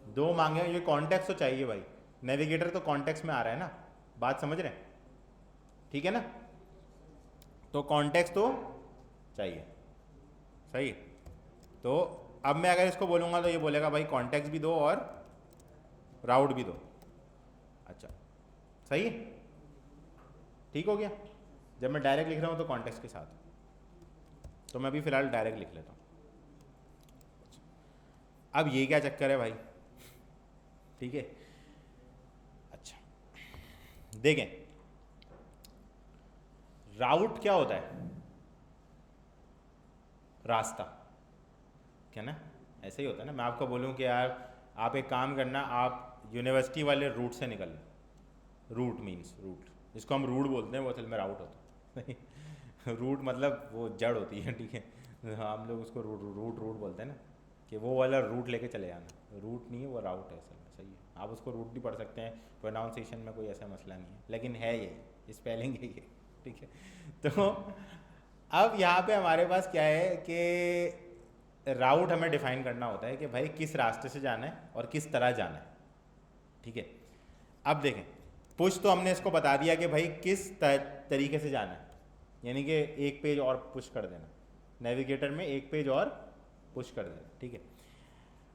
दो मांगेगा। ये कॉन्टेक्स्ट तो चाहिए भाई, नेविगेटर तो कॉन्टेक्स्ट में आ रहा है ना, बात समझ रहे हैं, ठीक है ना। तो कॉन्टेक्स्ट तो चाहिए, सही। तो अब मैं अगर इसको बोलूँगा तो ये बोलेगा भाई कॉन्टेक्स्ट भी दो और राउट भी दो। अच्छा, सही, ठीक हो गया। जब मैं डायरेक्ट लिख रहा हूँ तो कॉन्टेक्स्ट के साथ, तो मैं भी फ़िलहाल डायरेक्ट लिख लेता हूँ। अब ये क्या चक्कर है भाई, ठीक है। अच्छा, देखें राउट क्या होता है, रास्ता, क्या ना, ऐसे ही होता है ना। मैं आपको बोलूँ कि यार आप एक काम करना, आप यूनिवर्सिटी वाले रूट से निकल, रूट मीन्स रूट, जिसको हम रूट बोलते हैं वो असल में राउट होता है। रूट मतलब वो जड़ होती है, ठीक है, हम लोग उसको रूट रूट रूट बोलते हैं ना, कि वो वाला रूट लेके चले जाना, रूट नहीं है वो राउट है असल में, सही है। आप उसको रूट भी पढ़ सकते हैं, प्रोनाउंसिएशन में कोई ऐसा मसला नहीं है, लेकिन है ये स्पेलिंग यही है, ठीक है। तो अब यहाँ पे हमारे पास क्या है कि राउट हमें डिफाइन करना होता है कि भाई किस रास्ते से जाना है और किस तरह जाना है, ठीक है। अब देखें, पुश तो हमने इसको बता दिया कि भाई किस तरीके से जाना है, यानी कि एक पेज और पुश कर देना, नेविगेटर में एक पेज और पुश कर देना, ठीक है।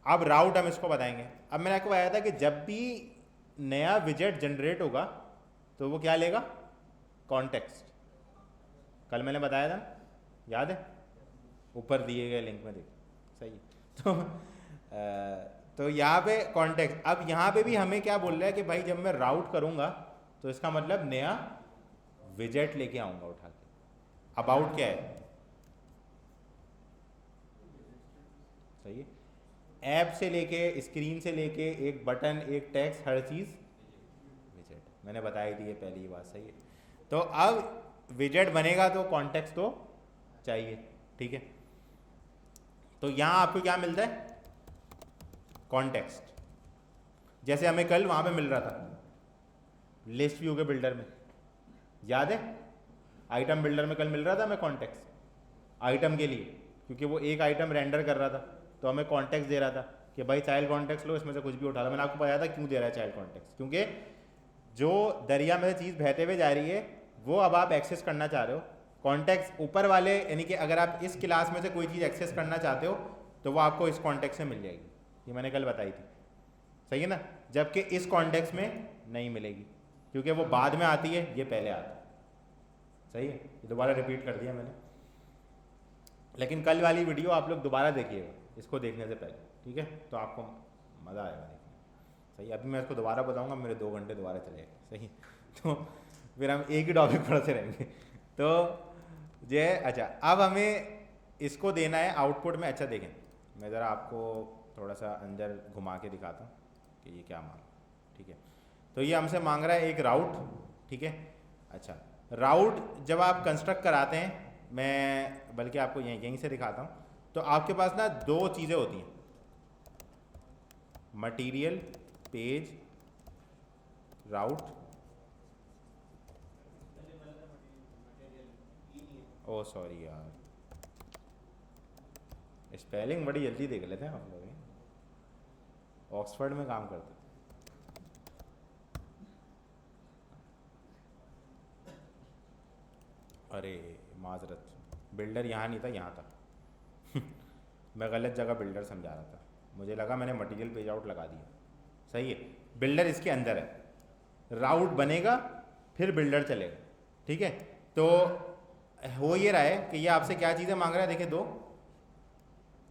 अब राउट हम इसको बताएंगे। अब मैंने आपको बताया था कि जब भी नया विजेट जनरेट होगा तो वो क्या लेगा, कॉन्टेक्स्ट। कल मैंने बताया था ना, याद है, ऊपर दिए गए लिंक में देख, सही है। तो यहाँ पे कॉन्टेक्स्ट। अब यहाँ पे भी हमें क्या बोल रहा है कि भाई जब मैं राउट करूँगा तो इसका मतलब नया विजेट लेके आऊँगा उठा के। अबाउट क्या है, सही है, ऐप से लेके स्क्रीन से लेके एक बटन एक टेक्स्ट हर चीज़ विजेट, मैंने बताई थी ये पहली बात, सही है। तो अब विजेट बनेगा तो कॉन्टेक्स्ट तो चाहिए, ठीक है। तो यहाँ आपको क्या मिलता है, कॉन्टेक्स्ट। जैसे हमें कल वहाँ पे मिल रहा था लिस्ट व्यू के बिल्डर में, याद है, आइटम बिल्डर में कल मिल रहा था हमें कॉन्टेक्स्ट आइटम के लिए, क्योंकि वो एक आइटम रेंडर कर रहा था तो हमें कॉन्टेक्स्ट दे रहा था कि भाई चाइल्ड कॉन्टेक्स्ट लो, इसमें से कुछ भी उठा लो। मैंने आपको बताया था क्यों दे रहा है चाइल्ड कॉन्टेक्स्ट, क्योंकि जो दरिया में चीज़ बहते हुए जा रही है वो अब आप एक्सेस करना चाह रहे हो। कॉन्टेक्स्ट ऊपर वाले, यानी कि अगर आप इस क्लास में से कोई चीज़ एक्सेस करना चाहते हो तो वो आपको इस कॉन्टेक्स्ट से मिल जाएगी, ये मैंने कल बताई थी, सही है ना। जबकि इस कॉन्टेक्स्ट में नहीं मिलेगी क्योंकि वो बाद में आती है, ये पहले आता है, सही है। ये दोबारा रिपीट कर दिया मैंने, लेकिन कल वाली वीडियो आप लोग दोबारा देखिएगा इसको देखने से पहले, ठीक है, तो आपको मज़ा आएगा देखने, सही। अभी मैं इसको दोबारा बताऊंगा, मेरे 2 घंटे दोबारा चले जाएंगे, सही। तो फिर हम एक ही टॉपिक पढ़ते रहेंगे। तो ये अच्छा, अब हमें इसको देना है आउटपुट में। अच्छा देखें, मैं ज़रा आपको थोड़ा सा अंदर घुमा के दिखाता हूँ कि ये क्या मांग, ठीक है। तो ये हमसे मांग रहा है एक राउट, ठीक है। अच्छा, राउट जब आप कंस्ट्रक्ट कराते हैं, मैं बल्कि आपको यहीं से दिखाता हूँ, तो आपके पास ना 2 चीज़ें होती हैं, मटेरियल पेज राउट। ओ सॉरी यार, स्पेलिंग बड़ी जल्दी देख लेते हैं आप लोग, ऑक्सफोर्ड में काम करते। अरे माजरत, बिल्डर यहाँ नहीं था, यहाँ था। मैं गलत जगह बिल्डर समझा रहा था, मुझे लगा मैंने मटेरियल पेज आउट लगा दिया, सही है। बिल्डर इसके अंदर है, राउट बनेगा फिर बिल्डर चलेगा, ठीक है। तो हो ये रहा है कि ये आपसे क्या चीज़ें मांग रहा है, देखिए 2,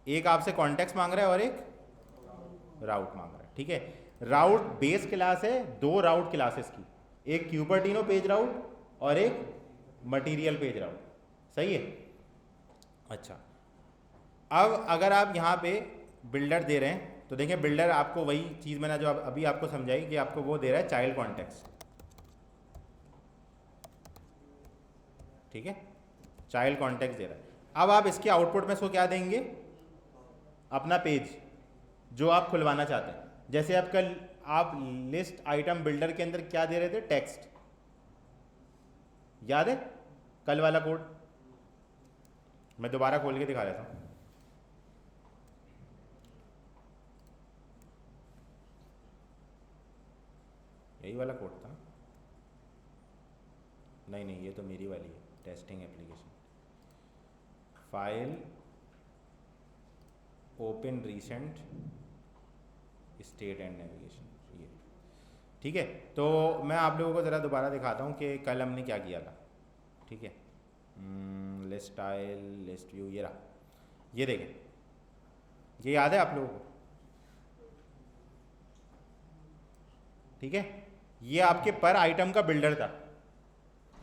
एक आपसे कॉन्टेक्स्ट मांग रहा है और एक राउट मांग रहा है, ठीक है। राउट बेस क्लास है 2 राउट क्लासेस की, एक क्यूपर्टिनो पेज राउट और एक मटेरियल पेज राउट, सही है। अच्छा, अब अगर आप यहाँ पे बिल्डर दे रहे हैं तो देखिए बिल्डर आपको वही चीज़ मैंने जो अभी आपको समझाई कि आपको वो दे रहा है चाइल्ड कॉन्टेक्स्ट, ठीक है, चाइल्ड कॉन्टेक्स्ट दे रहा है। अब आप इसके आउटपुट में इसको क्या देंगे, अपना पेज जो आप खुलवाना चाहते हैं। जैसे आप कल आप लिस्ट आइटम बिल्डर के अंदर क्या दे रहे थे, टेक्स्ट, याद है कल वाला कोड, मैं दोबारा खोल के दिखा देता हूँ। यही वाला कोड था, नहीं ये तो मेरी वाली है, testing application, file open recent state and navigation, ये ठीक है। तो मैं आप लोगों को ज़रा दोबारा दिखाता हूँ कि कल हमने क्या किया था, ठीक है। लिस्ट स्टाइल, लिस्ट व्यू, ये रहा, ये देखें, ये याद है आप लोगों को, ठीक है। ये आपके पर आइटम का बिल्डर था,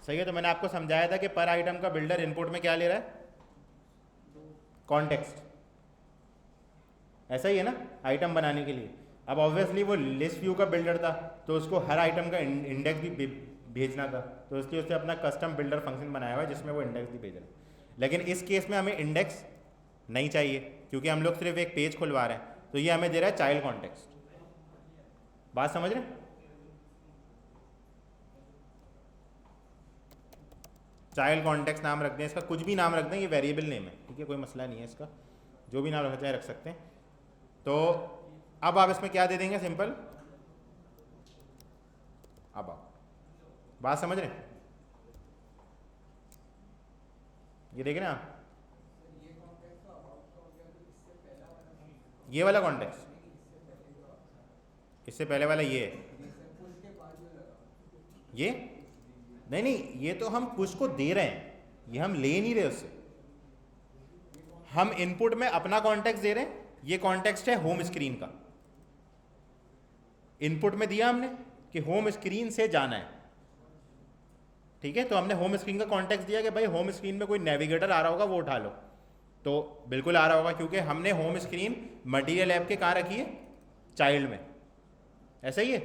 सही है। तो मैंने आपको समझाया था कि पर आइटम का बिल्डर इनपुट में क्या ले रहा है, कॉन्टेक्स्ट, ऐसा ही है ना, आइटम बनाने के लिए। अब ऑब्वियसली वो लिस्ट व्यू का बिल्डर था तो उसको हर आइटम का इंडेक्स भी भेजना था, तो इसलिए उसने अपना कस्टम बिल्डर फंक्शन बनाया हुआ है जिसमें वो इंडेक्स भी भेज रहा है। लेकिन इस केस में हमें इंडेक्स नहीं चाहिए क्योंकि हम लोग सिर्फ एक पेज खुलवा रहे हैं, तो ये हमें दे रहा है चाइल्ड कॉन्टेक्स्ट। बात समझ रहे? चाइल्ड कॉन्टेक्स्ट नाम रख दें, इसका कुछ भी नाम रख दें, ये वेरिएबल नेम है, ठीक है, कोई मसला नहीं है इसका, जो भी नाम रखना चाहे रख सकते हैं। तो अब आप इसमें क्या दे देंगे, सिंपल अब आप बात समझ रहे हैं? ये देख रहे हैं आप, ये कॉन्टेक्स्ट तो अबाउट का हो गया, तो इससे पहला वाला ये वाला कॉन्टेक्स्ट, इससे पहले वाला ये है, पुश के बाद जो लगा ये नहीं नहीं, ये तो हम पुश को दे रहे हैं, ये हम ले नहीं रहे उससे, हम इनपुट में अपना कॉन्टेक्स्ट दे रहे हैं। ये कॉन्टेक्स्ट है होम स्क्रीन का, इनपुट में दिया हमने कि होम स्क्रीन से जाना है, ठीक है, तो हमने होम स्क्रीन का कॉन्टेक्स्ट दिया कि भाई होम स्क्रीन में कोई नेविगेटर आ रहा होगा वो उठा लो, तो बिल्कुल आ रहा होगा, क्योंकि हमने होम स्क्रीन मटेरियल ऐप के कहाँ रखी है, चाइल्ड में, ऐसा ही है।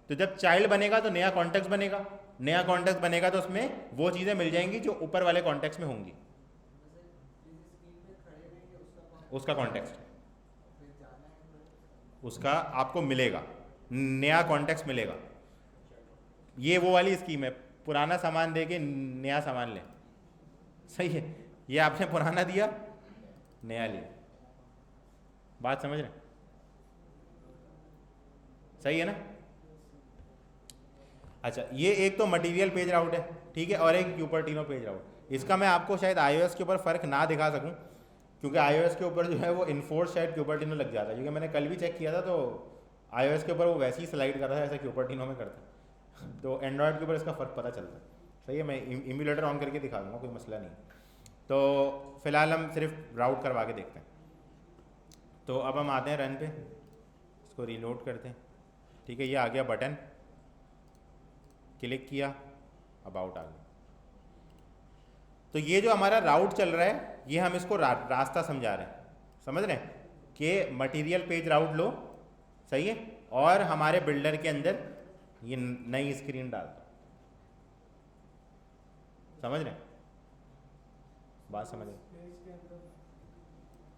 तो जब चाइल्ड बनेगा तो नया कॉन्टेक्स्ट बनेगा, नया कॉन्टेक्स्ट बनेगा तो उसमें वो चीज़ें मिल जाएंगी जो ऊपर वाले कॉन्टेक्स्ट में होंगी, उसका कॉन्टेक्स्ट उसका आपको मिलेगा, नया कॉन्टेक्स्ट मिलेगा। ये वो वाली स्कीम है, पुराना सामान दे के नया सामान ले, सही है, ये आपने पुराना दिया नया लिया, बात समझ रहे हैं? सही है ना? अच्छा, ये एक तो मटेरियल पेज राउट है, ठीक है, और एक क्यूपर्टिनो पेज राउट। इसका मैं आपको शायद iOS के ऊपर फ़र्क ना दिखा सकूं, क्योंकि iOS के ऊपर जो है वो इन्फोर्स शायद क्यूपर्टिनो लग जाता है, क्योंकि मैंने कल भी चेक किया था तो iOS के ऊपर वो वैसे ही स्लाइड कर रहा है जैसे क्यूपर्टिनो में करता है, तो एंड्रॉयड के ऊपर इसका फ़र्क पता चलता है। सही है, मैं इम्यूलेटर ऑन करके दिखा दूँगा, कोई मसला नहीं। तो फ़िलहाल हम सिर्फ राउट करवा के देखते हैं। तो अब हम आते हैं रन पे, इसको रीलोड करते हैं, ठीक है, ये आ गया बटन, क्लिक किया, अबाउट आ गया। तो ये जो हमारा राउट चल रहा है, ये हम इसको रास्ता समझा रहे हैं, समझ रहे हैं कि मटेरियल पेज राउट लो, सही है, और हमारे बिल्डर के अंदर ये नई स्क्रीन डाल दो, समझ रहे हैं? बात समझ रहे हैं? पेज के अंदर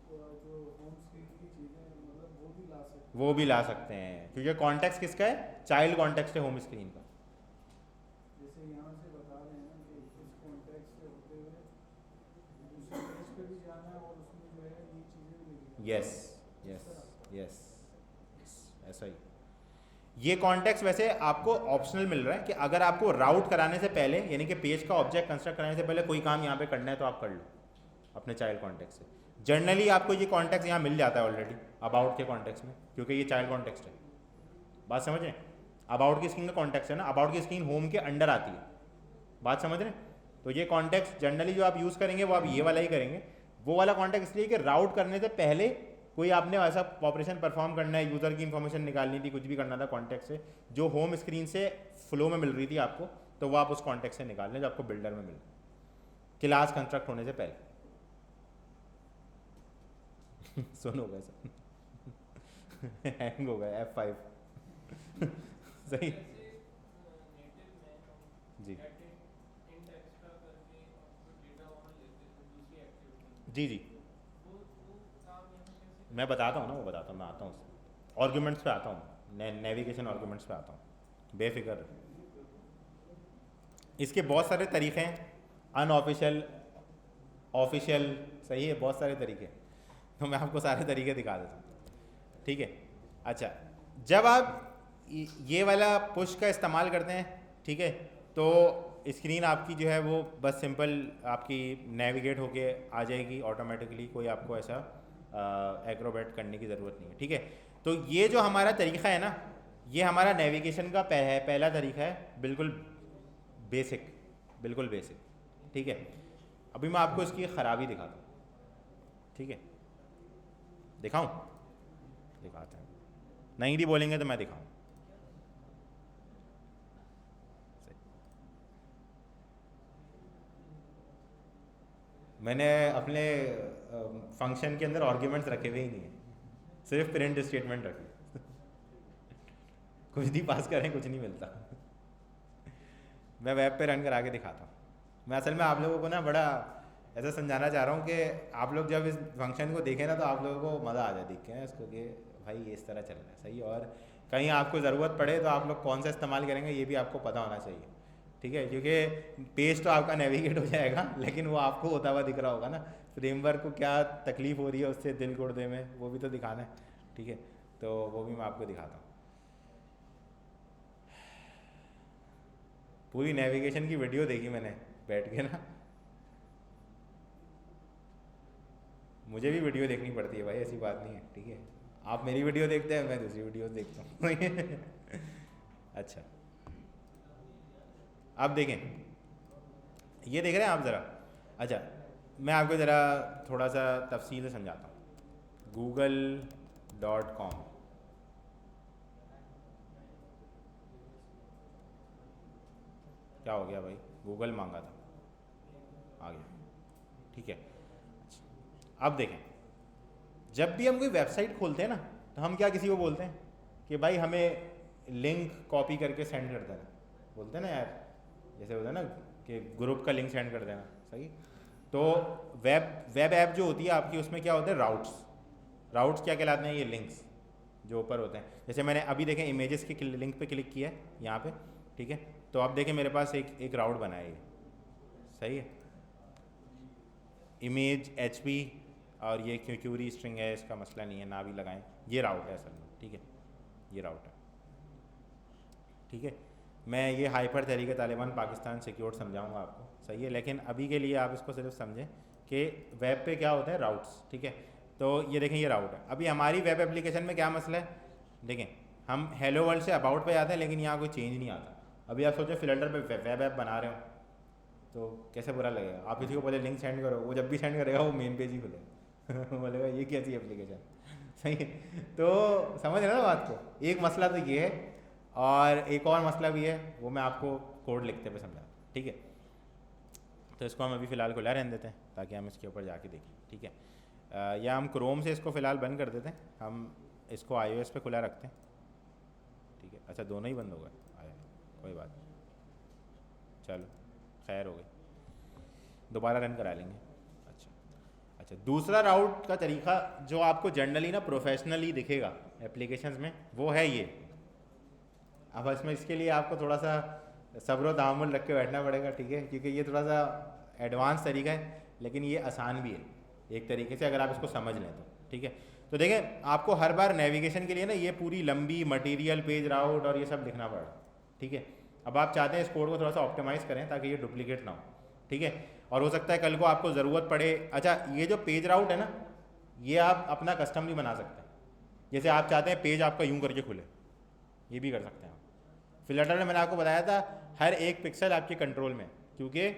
जो होम स्क्रीन की चीज़ें मतलब वो भी ला सकते हैं। वो भी ला सकते हैं, क्योंकि कॉन्टेक्स्ट किसका है, चाइल्ड कॉन्टेक्स्ट है होम स्क्रीन का। जैसे यहाँ से बता रहे हैं कि इस कॉन्टेक्स्ट से होते हुए दूसरे पेज पे भी जाना है और उसमें जो है ये चीज़ें भी लिखी हैं। यस यस यस, ऐसा ही। ये कॉन्टेक्स्ट वैसे आपको ऑप्शनल मिल रहा है कि अगर आपको राउट कराने से पहले, यानी कि पेज का ऑब्जेक्ट कंस्ट्रक्ट कराने से पहले कोई काम यहाँ पे करना है तो आप कर लो अपने चाइल्ड कॉन्टेक्स्ट से। जनरली आपको ये कॉन्टेक्स्ट यहाँ मिल जाता है ऑलरेडी अबाउट के कॉन्टेक्स्ट में, क्योंकि ये चाइल्ड कॉन्टेक्स्ट है। बात समझ रहे हैं? अबाउट की स्क्रीन का कॉन्टेक्स्ट है ना, अबाउट की स्क्रीन होम के अंडर आती है, बात समझ रहे हैं? तो ये कॉन्टेक्स्ट जनरली जो आप यूज़ करेंगे वो आप ये वाला ही करेंगे। वो वाला कॉन्टेक्स्ट इसलिए कि राउट करने से पहले कोई आपने ऐसा ऑपरेशन परफॉर्म करना है, यूज़र की इन्फॉर्मेशन निकालनी थी, कुछ भी करना था कॉन्टेक्स्ट से, जो होम स्क्रीन से फ्लो में मिल रही थी आपको, तो वो आप उस कॉन्टेक्स्ट से निकाल लें जो आपको बिल्डर में मिल क्लास कंस्ट्रक्ट होने से पहले। सुन हो गया सर, हैंग हो गया F5 सही जी जी जी, मैं बताता हूँ ना, वो बताता हूँ, मैं आता हूँ उससे आर्गूमेंट्स पे आता हूँ, नेविगेशन आर्गूमेंट्स पे आता हूँ, बेफिक्र। इसके बहुत सारे तरीके हैं, अनऑफिशियल, ऑफिशियल, सही है, बहुत सारे तरीके, तो मैं आपको सारे तरीके दिखा देता हूँ, ठीक है। अच्छा, जब आप ये वाला पुश का इस्तेमाल करते हैं, ठीक है, तो स्क्रीन आपकी जो है वो बस सिंपल आपकी नेविगेट होके आ जाएगी ऑटोमेटिकली, कोई आपको ऐसा एक्रोबैट करने की ज़रूरत नहीं है, ठीक है। तो ये जो हमारा तरीका है ना, ये हमारा नेविगेशन का पहला तरीका है, बिल्कुल बेसिक, बिल्कुल बेसिक, ठीक है। अभी मैं आपको इसकी ख़राबी दिखाता हूँ, ठीक है, दिखाऊं? दिखाते हैं, नहीं भी बोलेंगे तो मैं दिखाऊं। मैंने अपने फंक्शन के अंदर आर्ग्यूमेंट्स रखे हुए ही नहीं है, सिर्फ प्रिंट स्टेटमेंट रखे कुछ भी पास करें कुछ नहीं मिलता मैं वेब पे रन करा के दिखाता हूँ। मैं असल में आप लोगों को ना बड़ा ऐसा समझाना चाह रहा हूँ कि आप लोग जब इस फंक्शन को देखें ना तो आप लोगों को मज़ा आ जाए देख के इसको कि भाई ये इस तरह चल रहा है, सही। और कहीं आपको ज़रूरत पड़े तो आप लोग कौन सा इस्तेमाल करेंगे ये भी आपको पता होना चाहिए, ठीक है, क्योंकि पेज तो आपका नेविगेट हो जाएगा लेकिन वो आपको होता हुआ दिख रहा होगा ना, फ्रेमवर्क को क्या तकलीफ़ हो रही है उससे दिल गुर्दे में, वो भी तो दिखाना है, ठीक है, तो वो भी मैं आपको दिखाता हूँ। पूरी नेविगेशन की वीडियो देखी मैंने बैठ के ना, मुझे भी वीडियो देखनी पड़ती है भाई, ऐसी बात नहीं है, ठीक है, आप मेरी वीडियो देखते हैं, मैं दूसरी वीडियो देखता हूँ। अच्छा, अब देखें, ये देख रहे हैं आप ज़रा, अच्छा मैं आपको ज़रा थोड़ा सा तफसील से समझाता हूँ। google.com, क्या हो गया भाई, गूगल मांगा था, आ गया, ठीक है। अच्छा, अब देखें, जब भी हम कोई वेबसाइट खोलते हैं ना तो हम क्या किसी को बोलते हैं कि भाई हमें लिंक कॉपी करके सेंड कर देना, बोलते हैं ना यार, जैसे होता है ना कि ग्रुप का लिंक सेंड कर देना, सही। तो वेब ऐप जो होती है आपकी, उसमें क्या होता है, राउट्स क्या कहलाते हैं, ये लिंक्स जो ऊपर होते हैं। जैसे मैंने अभी देखें इमेजेस के लिंक पे क्लिक किया है यहाँ पे, ठीक है, तो आप देखें मेरे पास एक राउट बना है, ये सही है, इमेज HP और ये क्यूरी स्ट्रिंग है, इसका मसला नहीं है, ना भी लगाएं, ये राउट है असल में, ठीक है, ये राउट है, ठीक है। मैं ये हाइपर तहरीक तालिबान पाकिस्तान सिक्योर समझाऊंगा आपको, सही है, लेकिन अभी के लिए आप इसको सिर्फ समझें कि वेब पे क्या होता है, राउट्स, ठीक है। तो ये देखें, ये राउट है। अभी हमारी वेब एप्लीकेशन में क्या मसला है, देखें हम हेलो वर्ल्ड से अबाउट पे जाते हैं लेकिन यहाँ कोई चेंज नहीं आता। अभी आप सोचो फिल्टर पे वेब ऐप बना रहे हो तो कैसे बुरा लगेगा, आप किसी को पहले लिंक सेंड करो, वो जब भी सेंड करेगा वो मेन पेज ही खुलेगा बोलेगा ये कैसी एप्लीकेशन, सही है। तो समझ रहे ना बात को, एक मसला तो ये है, और एक और मसला भी है, वो मैं आपको कोड लिखते हुए समझा, ठीक है। तो इसको हम अभी फ़िलहाल खुला रहने देते हैं ताकि हम इसके ऊपर जाके देखें, ठीक है। या हम क्रोम से इसको फ़िलहाल बंद कर देते हैं, हम इसको iOS पे खुला रखते हैं, ठीक है। अच्छा, दोनों ही बंद हो गए, आया कोई बात नहीं, चलो खैर हो गई, दोबारा रन करा लेंगे। अच्छा, दूसरा राउट का तरीका जो आपको जनरली ना प्रोफेशनली दिखेगा एप्लीकेशंस में, वो है ये। अब इसमें इसके लिए आपको थोड़ा सा सब्र व तहम्मुल रख के बैठना पड़ेगा, ठीक है, क्योंकि ये थोड़ा सा एडवांस तरीका है लेकिन ये आसान भी है एक तरीके से, अगर आप इसको समझ लें तो, ठीक है। तो देखें, आपको हर बार नेविगेशन के लिए ना ये पूरी लंबी मटेरियल, पेज राउट और ये सब लिखना पड़ा, ठीक है। अब आप चाहते हैं इस कोड को थोड़ा सा ऑप्टिमाइज़ करें ताकि ये डुप्लीकेट ना हो, ठीक है, और हो सकता है कल को आपको ज़रूरत पड़े। अच्छा, ये जो पेज राउट है ना, ये आप अपना कस्टम भी बना सकते हैं, जैसे आप चाहते हैं पेज आपका यूँ करके खुले, ये भी कर सकते हैं आप। फिल्टर में मैंने आपको बताया था हर एक पिक्सल आपके कंट्रोल में, क्योंकि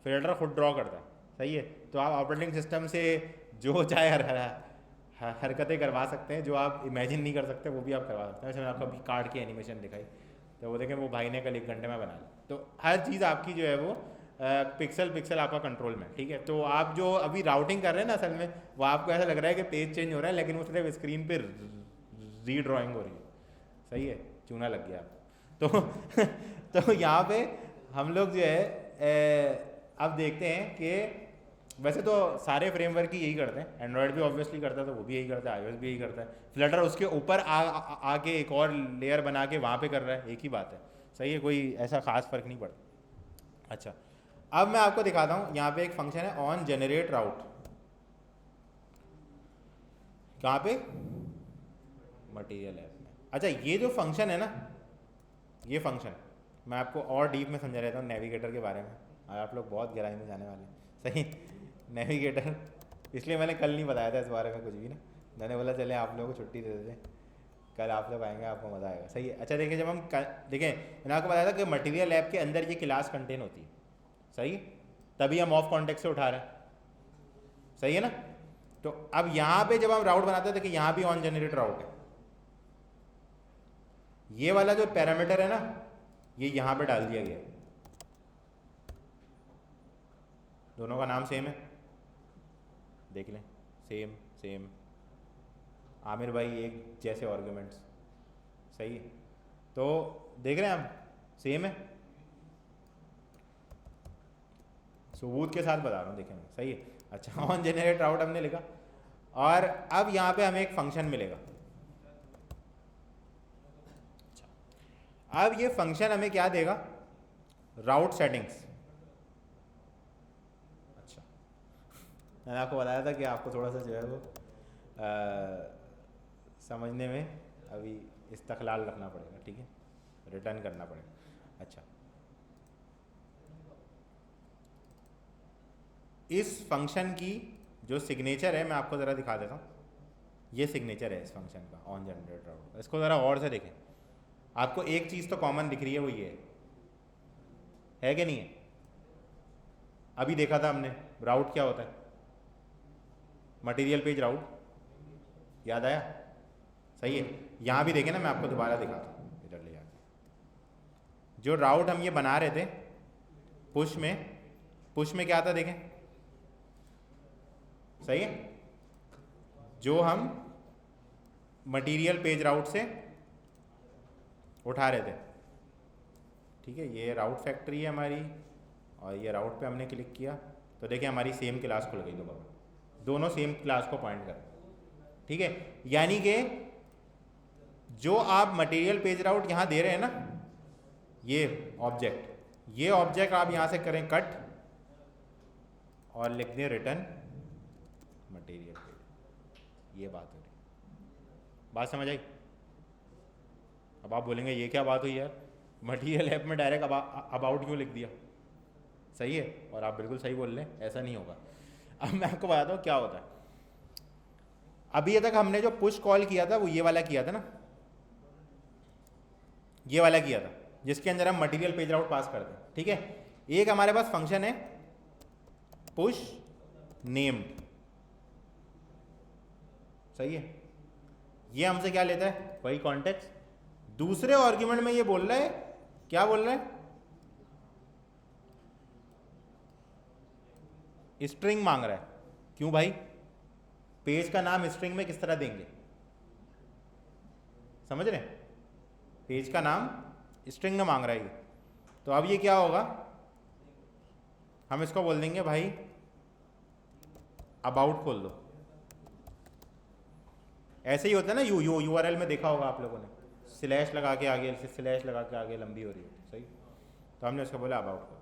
फिल्टर खुद ड्रॉ करता है, सही है। तो आप ऑपरेटिंग सिस्टम से जो चाहे हरकतें करवा सकते हैं, जो आप इमेजिन नहीं कर सकते वो भी आप करवा सकते हैं। वैसे मैंने आपको अभी कार्ड की एनिमेशन दिखाई, तो वो देखें वो भाई ने कल 1 घंटे में बना ली। तो हर चीज़ आपकी जो है वो पिक्सल आपका कंट्रोल में, ठीक है। तो आप जो अभी राउटिंग कर रहे हैं ना, असल में वो आपको ऐसा लग रहा है कि पेज चेंज हो रहा है, लेकिन वो सिर्फ स्क्रीन पर रीड्राइंग हो रही है, सही है, चूना लग गया आपको। तो यहाँ पे हम लोग जो है अब देखते हैं कि वैसे तो सारे फ्रेमवर्क ही यही करते हैं, एंड्रॉयड भी ऑब्वियसली करता है तो वो भी यही करता है, iOS भी यही करता है, फ्लटर उसके ऊपर आके एक और लेयर बना के वहाँ पे कर रहा है, एक ही बात है, सही है, कोई ऐसा ख़ास फ़र्क नहीं पड़ता। अच्छा, अब मैं आपको दिखाता हूँ, यहाँ पे एक फंक्शन है ऑन जनरेट राउट, कहाँ पे, मटेरियल ऐप में। अच्छा, ये जो फंक्शन है ना, ये फंक्शन मैं आपको और डीप में समझा रहता हूँ नेविगेटर के बारे में, और आप लोग बहुत गहराई में जाने वाले हैं, सही। नेविगेटर इसलिए मैंने कल नहीं बताया था इस बारे में कुछ भी ना, मैंने बोला चले आप लोगों को छुट्टी दे देते, कल आप लोग आएंगे, आपको मज़ा आएगा, सही है। अच्छा देखिए, जब हम देखें, मैंने आपको बताया था कि मटेरियल ऐप के अंदर ये क्लास कंटेन होती है, सही, तभी हम ऑफ कॉन्टेक्स्ट से उठा रहे हैं, सही है ना। तो अब यहाँ पे जब हम राउट बनाते हैं, देखिए यहाँ भी ऑन जनरेट राउट है, ये वाला जो पैरामीटर है ना, ये यहाँ पे डाल दिया गया है, दोनों का नाम सेम है, देख लें, सेम आमिर भाई एक जैसे आर्गुमेंट्स, सही है। तो देख रहे हैं हम, सेम है, सबूत के साथ बता रहा हूँ, देखें, सही है। अच्छा, ऑन जनरेट राउट हमने लिखा, और अब यहाँ पे हमें एक फंक्शन मिलेगा, अब ये फंक्शन हमें क्या देगा, राउट सेटिंग्स। अच्छा, मैंने आपको बताया था कि आपको थोड़ा सा जो है वो समझने में अभी इस्तक़लाल रखना पड़ेगा, ठीक है, रिटर्न करना पड़ेगा। अच्छा, इस फंक्शन की जो सिग्नेचर है मैं आपको ज़रा दिखा देता हूँ। ये सिग्नेचर है इस फंक्शन का, ऑन जनरेट राउट। इसको ज़रा और से देखें, आपको एक चीज़ तो कॉमन दिख रही है, वो ये है कि नहीं है? अभी देखा था हमने राउट क्या होता है, मटेरियल पेज राउट, याद आया? सही है। यहाँ भी देखें ना, मैं आपको दोबारा दिखाता हूँ इधर ले जाके। जो राउट हम ये बना रहे थे पुश में क्या था देखें, सही है, जो हम मटेरियल पेज राउट से उठा रहे थे, ठीक है, ये राउट फैक्ट्री है हमारी, और ये राउट पे हमने क्लिक किया तो देखिए हमारी सेम क्लास खुल गई दोबारा, दोनों सेम क्लास को पॉइंट कर, ठीक है। यानी कि जो आप मटेरियल पेज राउट यहाँ दे रहे हैं ना, ये ऑब्जेक्ट आप यहाँ से करें कट और लिख दें रिटर्न मटेरियल पेज। ये बात हो रही, बात समझ आई? अब आप बोलेंगे ये क्या बात हुई यार, मटेरियल ऐप में डायरेक्ट अबाउट क्यों लिख दिया? सही है, और आप बिल्कुल सही बोल रहे हैं, ऐसा नहीं होगा। अब मैं आपको बताता हूँ क्या होता है। अभी तक हमने जो पुश कॉल किया था वो ये वाला किया था ना, ये वाला किया था, जिसके अंदर हम मटेरियल पेज राउट पास करते हैं, ठीक है। एक हमारे पास फंक्शन है पुश नेम्ड, सही है, ये हमसे क्या लेता है, वही कॉन्टेक्स्ट। दूसरे आर्गुमेंट में ये बोल रहा है, क्या बोल रहा है, स्ट्रिंग मांग रहा है। क्यों भाई, पेज का नाम स्ट्रिंग में किस तरह देंगे, समझ रहे हैं? पेज का नाम स्ट्रिंग में मांग रहा है ये, तो अब ये क्या होगा, हम इसको बोल देंगे भाई अबाउट खोल दो। ऐसे ही होता है ना, यूआरएल में देखा होगा आप लोगों ने, स्लैश लगा के आगे, स्लैश लगा के आगे लंबी हो रही है, सही, तो हमने उसको बोला अबाउट खोल।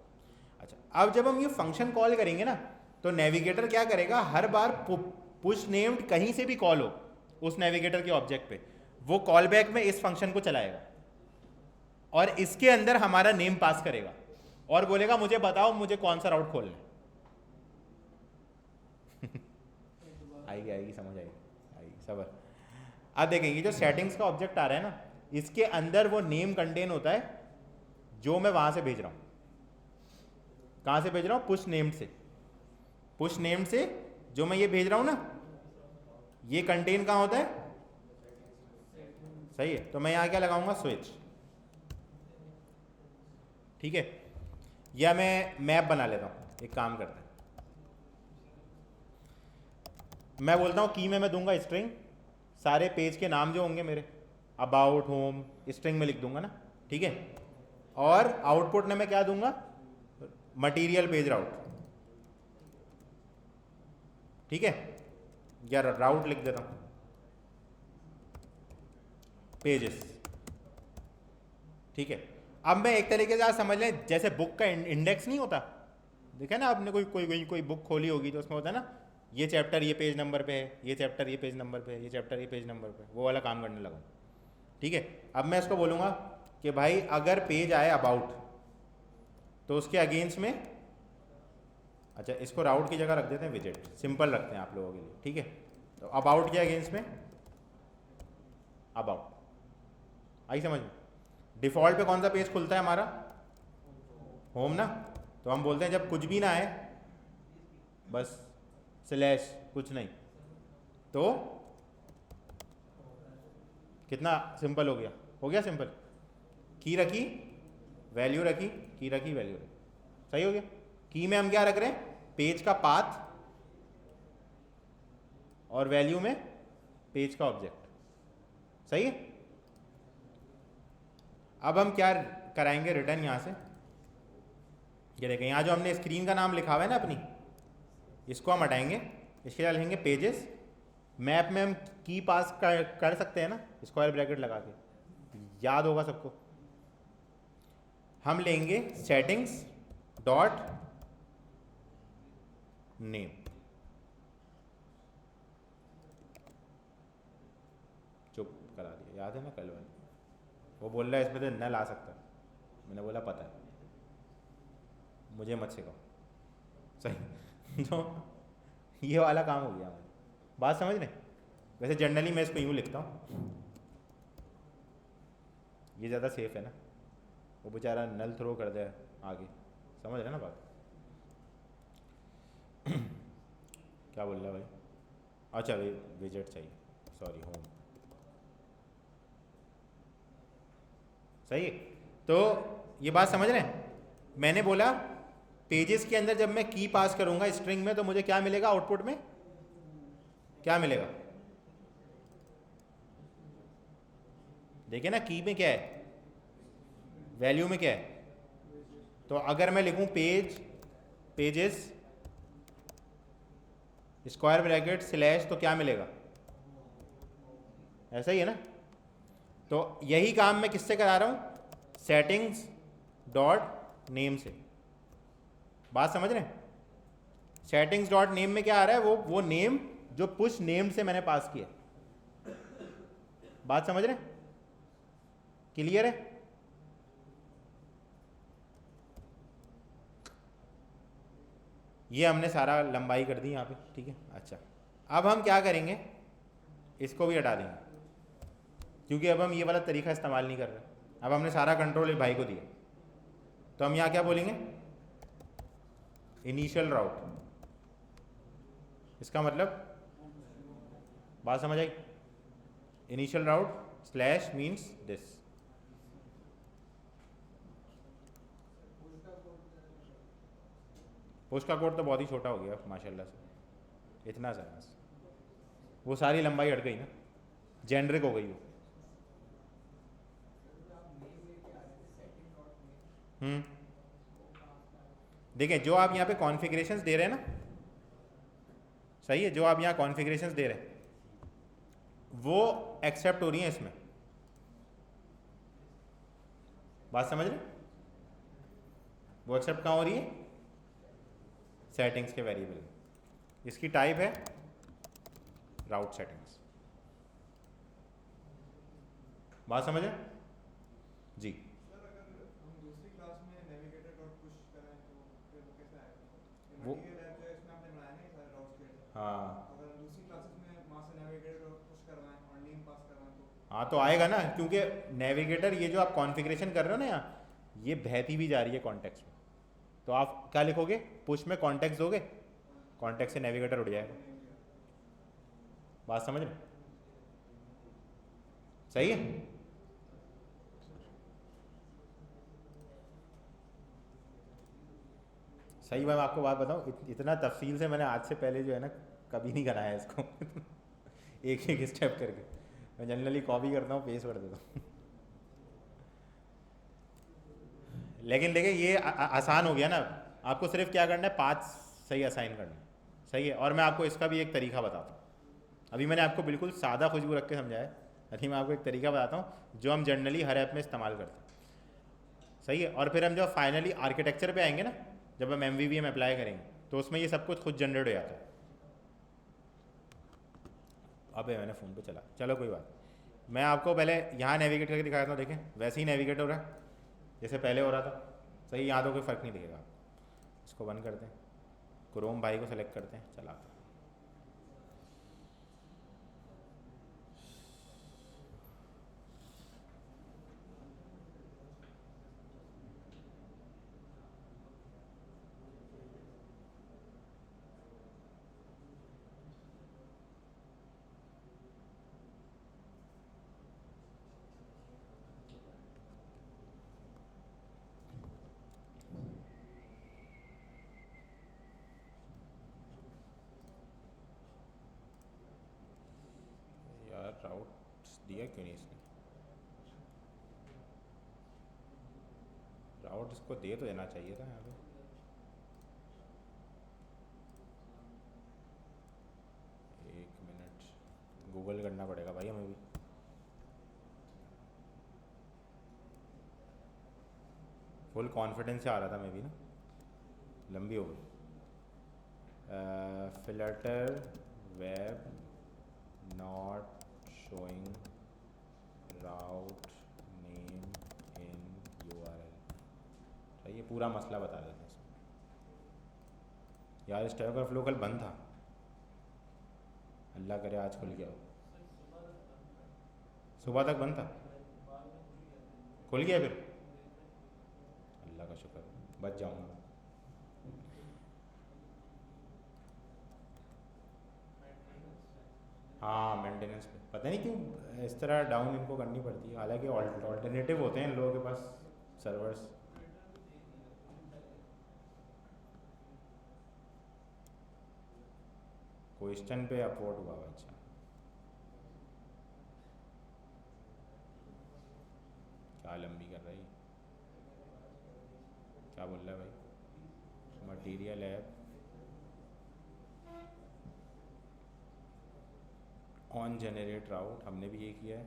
अच्छा, अब जब हम ये फंक्शन कॉल करेंगे ना, तो नेविगेटर क्या करेगा, हर बार पुश नेम्ड कहीं से भी कॉल हो उस नेविगेटर के ऑब्जेक्ट पे, वो कॉल बैक में इस फंक्शन को चलाएगा और इसके अंदर हमारा नेम पास करेगा और बोलेगा मुझे बताओ मुझे कौन सा राउट खोलना है। आएगी समझ आएगी सबर। अब देखेंगे जो सेटिंग्स का ऑब्जेक्ट आ रहा है ना, इसके अंदर वो नेम कंटेन होता है जो मैं वहां से भेज रहा हूं। कहां से भेज रहा हूं, पुश नेम्ड से जो मैं ये भेज रहा हूं ना, ये कंटेन कहां होता है, सही है, तो मैं यहां क्या लगाऊंगा, स्विच, ठीक है। या मैं मैप बना लेता हूं, एक काम करते हैं, मैं बोलता हूं की में मैं दूंगा स्ट्रिंग, सारे पेज के नाम जो होंगे मेरे, अबाउट, होम, स्ट्रिंग में लिख दूंगा ना, ठीक है। और आउटपुट में मैं क्या दूंगा, मटेरियल पेज राउट, ठीक है, या राउट लिख देता हूं, पेजेस, ठीक है। अब मैं एक तरीके से आप समझ लें, जैसे बुक का इंडेक्स नहीं होता, देखा ना आपने, कोई बुक खोली होगी तो उसमें होता है ना, ये चैप्टर ये पेज नंबर पे है, ये चैप्टर ये पेज नंबर पे है, ये चैप्टर ये पेज नंबर पे है, वो वाला काम करने लगा, ठीक है। अब मैं इसको बोलूँगा कि भाई अगर पेज आए अबाउट तो उसके अगेंस्ट में, अच्छा इसको राउट की जगह रख देते हैं विजेट, सिंपल रखते हैं आप लोगों के लिए, ठीक है। तो अबाउट के अगेंस्ट में अबाउट, आई समझ में? डिफ़ॉल्ट पे कौन सा पेज खुलता है हमारा, होम ना, तो हम बोलते हैं जब कुछ भी ना आए, बस स्लैश कुछ नहीं, तो कितना सिंपल हो गया सिंपल, की रखी वैल्यू रखी, की रखी वैल्यू रखी, सही हो गया। की में हम क्या रख रहे हैं, पेज का पाथ, और वैल्यू में पेज का ऑब्जेक्ट, सही है। अब हम क्या कराएंगे, रिटर्न यहाँ से, ये देखें यहाँ जो हमने स्क्रीन का नाम लिखा हुआ है ना अपनी, इसको हम हटाएंगे, इसके लिए लिखेंगे पेजेस। मैप में हम की पास कर सकते हैं ना, स्क्वायर ब्रैकेट लगा के, याद होगा सबको, हम लेंगे सेटिंग्स डॉट नेम। चुप करा दिया, याद है ना कल वाली? वो बोल रहा है इसमें तो नल आ सकता है, मैंने बोला पता है, मुझे मत सिखाओ। सही तो ये वाला काम हो गया हमारा, बात समझ रहे? वैसे जनरली मैं इसको यूँ लिखता हूँ, ये ज़्यादा सेफ है ना, वो बेचारा नल थ्रो कर दे आगे, समझ रहे ना बात? क्या बोल रहा है भाई? अच्छा विजेट चाहिए, सॉरी होम। सही है, तो ये बात समझ रहे हैं? मैंने बोला पेजेस के अंदर जब मैं की पास करूंगा स्ट्रिंग में तो मुझे क्या मिलेगा आउटपुट में? क्या मिलेगा? देखिए ना, की में क्या है, वैल्यू में क्या है। तो अगर मैं लिखूं पेजेस स्क्वायर ब्रैकेट स्लैश तो क्या मिलेगा? ऐसा ही है ना? तो यही काम मैं किससे करा रहा हूं? सेटिंग्स डॉट नेम से। बात समझ रहे हैं? सेटिंग्स डॉट नेम में क्या आ रहा है? वो नेम जो पुश नेम से मैंने पास किया। बात समझ रहे हैं? क्लियर है? ये हमने सारा लंबाई कर दी यहाँ पे, ठीक है। अच्छा, अब हम क्या करेंगे, इसको भी हटा देंगे क्योंकि अब हम ये वाला तरीका इस्तेमाल नहीं कर रहे। अब हमने सारा कंट्रोल एक भाई को दिया, तो हम यहाँ क्या बोलेंगे? Initial route. इसका मतलब बात समझ आई? Initial route slash means this. Push का कोड तो बहुत ही छोटा हो गया माशाल्लाह से, इतना सा बस, वो सारी लंबाई हट गई ना, जेनरिक हो गई वो। देखिए जो आप यहाँ पे कॉन्फ़िगरेशंस दे रहे हैं ना, सही है, जो आप यहाँ कॉन्फ़िगरेशंस दे रहे हैं वो एक्सेप्ट हो रही हैं इसमें। बात समझ रहे? वो एक्सेप्ट कहाँ हो रही है? सेटिंग्स के वेरिएबल में। इसकी टाइप है राउट सेटिंग्स। बात समझ रहे? जी। सर अगर हम दूसरी क्लास में नेविगेटर डॉट पुश करें तो फिर वो कैसे आएगा? वो मटेरियल ऐप जो है इसमें आपने बनाया ना ये सारे राउट्स के, हाँ अगर हम दूसरी क्लासेस में वहाँ से नेविगेटर डॉट पुश करवाएं और नेम पास करवाएं तो हाँ, तो आएगा ना, क्योंकि नेविगेटर ये जो आप कॉन्फ़िगरेशन कर रहे हो ना यहाँ, ये बहती भी जा रही है कॉन्टेक्स्ट में। तो आप क्या लिखोगे? पुश में कॉन्टेक्स्ट दोगे, कॉन्टेक्स्ट से नेविगेटर उड़ जाएगा। बात समझ रहे? सही है? सही। मैं आपको बात बताऊँ, इतना तफसील से मैंने आज से पहले जो है ना कभी नहीं कराया इसको एक एक स्टेप करके। मैं जनरली कॉपी करता हूँ, पेस्ट कर देता हूँ लेकिन देखिए ये आसान हो गया ना। आपको सिर्फ क्या करना है, 5 सही असाइन करना है। सही है। और मैं आपको इसका भी एक तरीका बताता हूँ। अभी मैंने आपको बिल्कुल सादा खुशबू रख के समझाया, अभी मैं आपको एक तरीका बताता हूँ जो हम जनरली हर ऐप में इस्तेमाल करते हैं। सही है। और फिर हम जब फाइनली आर्किटेक्चर पे आएंगे ना, जब हम MVVM अप्लाई करेंगे तो उसमें ये सब कुछ खुद जनरेट हो जाता है। अबे मैंने फ़ोन पे चला, चलो कोई बात। मैं आपको पहले यहाँ नेविगेट करके दिखाता हूँ, देखें वैसे ही नेविगेट हो रहा है जैसे पहले हो रहा था। सही, यहाँ तो कोई फ़र्क नहीं दिखेगा। इसको बंद करते हैं, क्रोम भाई को सेलेक्ट करते हैं, चलाते हैं। यार राउट्स दिया क्यों नहीं इसने? राउट इसको दे तो देना चाहिए था यहाँ पे। एक मिनट, गूगल करना पड़ेगा भाई हमें भी। फुल कॉन्फिडेंस से आ रहा था मैं भी ना, लंबी हो गई। Filter web not showing route name in URL. सही, ये पूरा मसला बता देते हैं इसमें। यार स्टैक ओवरफ्लो कल बंद था, अल्लाह करे आज खुल गया हो। सुबह तक बंद था, खुल गया फिर, अल्लाह का शुक्र, बच जाऊंगा। हाँ मेंटेनेंस पे पता नहीं क्यों इस तरह डाउन इनको करनी पड़ती है, हालांकि ऑल्टरनेटिव होते हैं इन लोगों के पास सर्वर्स। क्वेश्चन पे अपलोड हुआ हुआ, अच्छा क्या लंबी कर रही, क्या बोल रहा है भाई। मटेरियल ऐप ऑन जनरेट राउट, हमने भी ये किया है।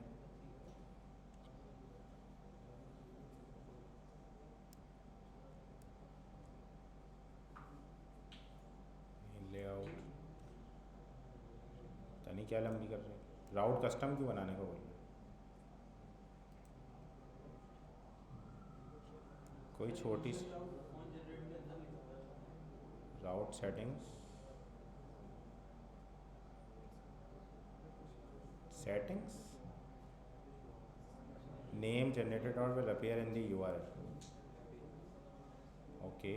लेआउट पता नहीं क्या लंबी कर रहे हैं, राउट कस्टम क्यों बनाने को बोल रहे हैं। कोई छोटी सी राउट सेटिंग्स, सेटिंग्स नेम जनरेटेड और will appear in the URL. Okay,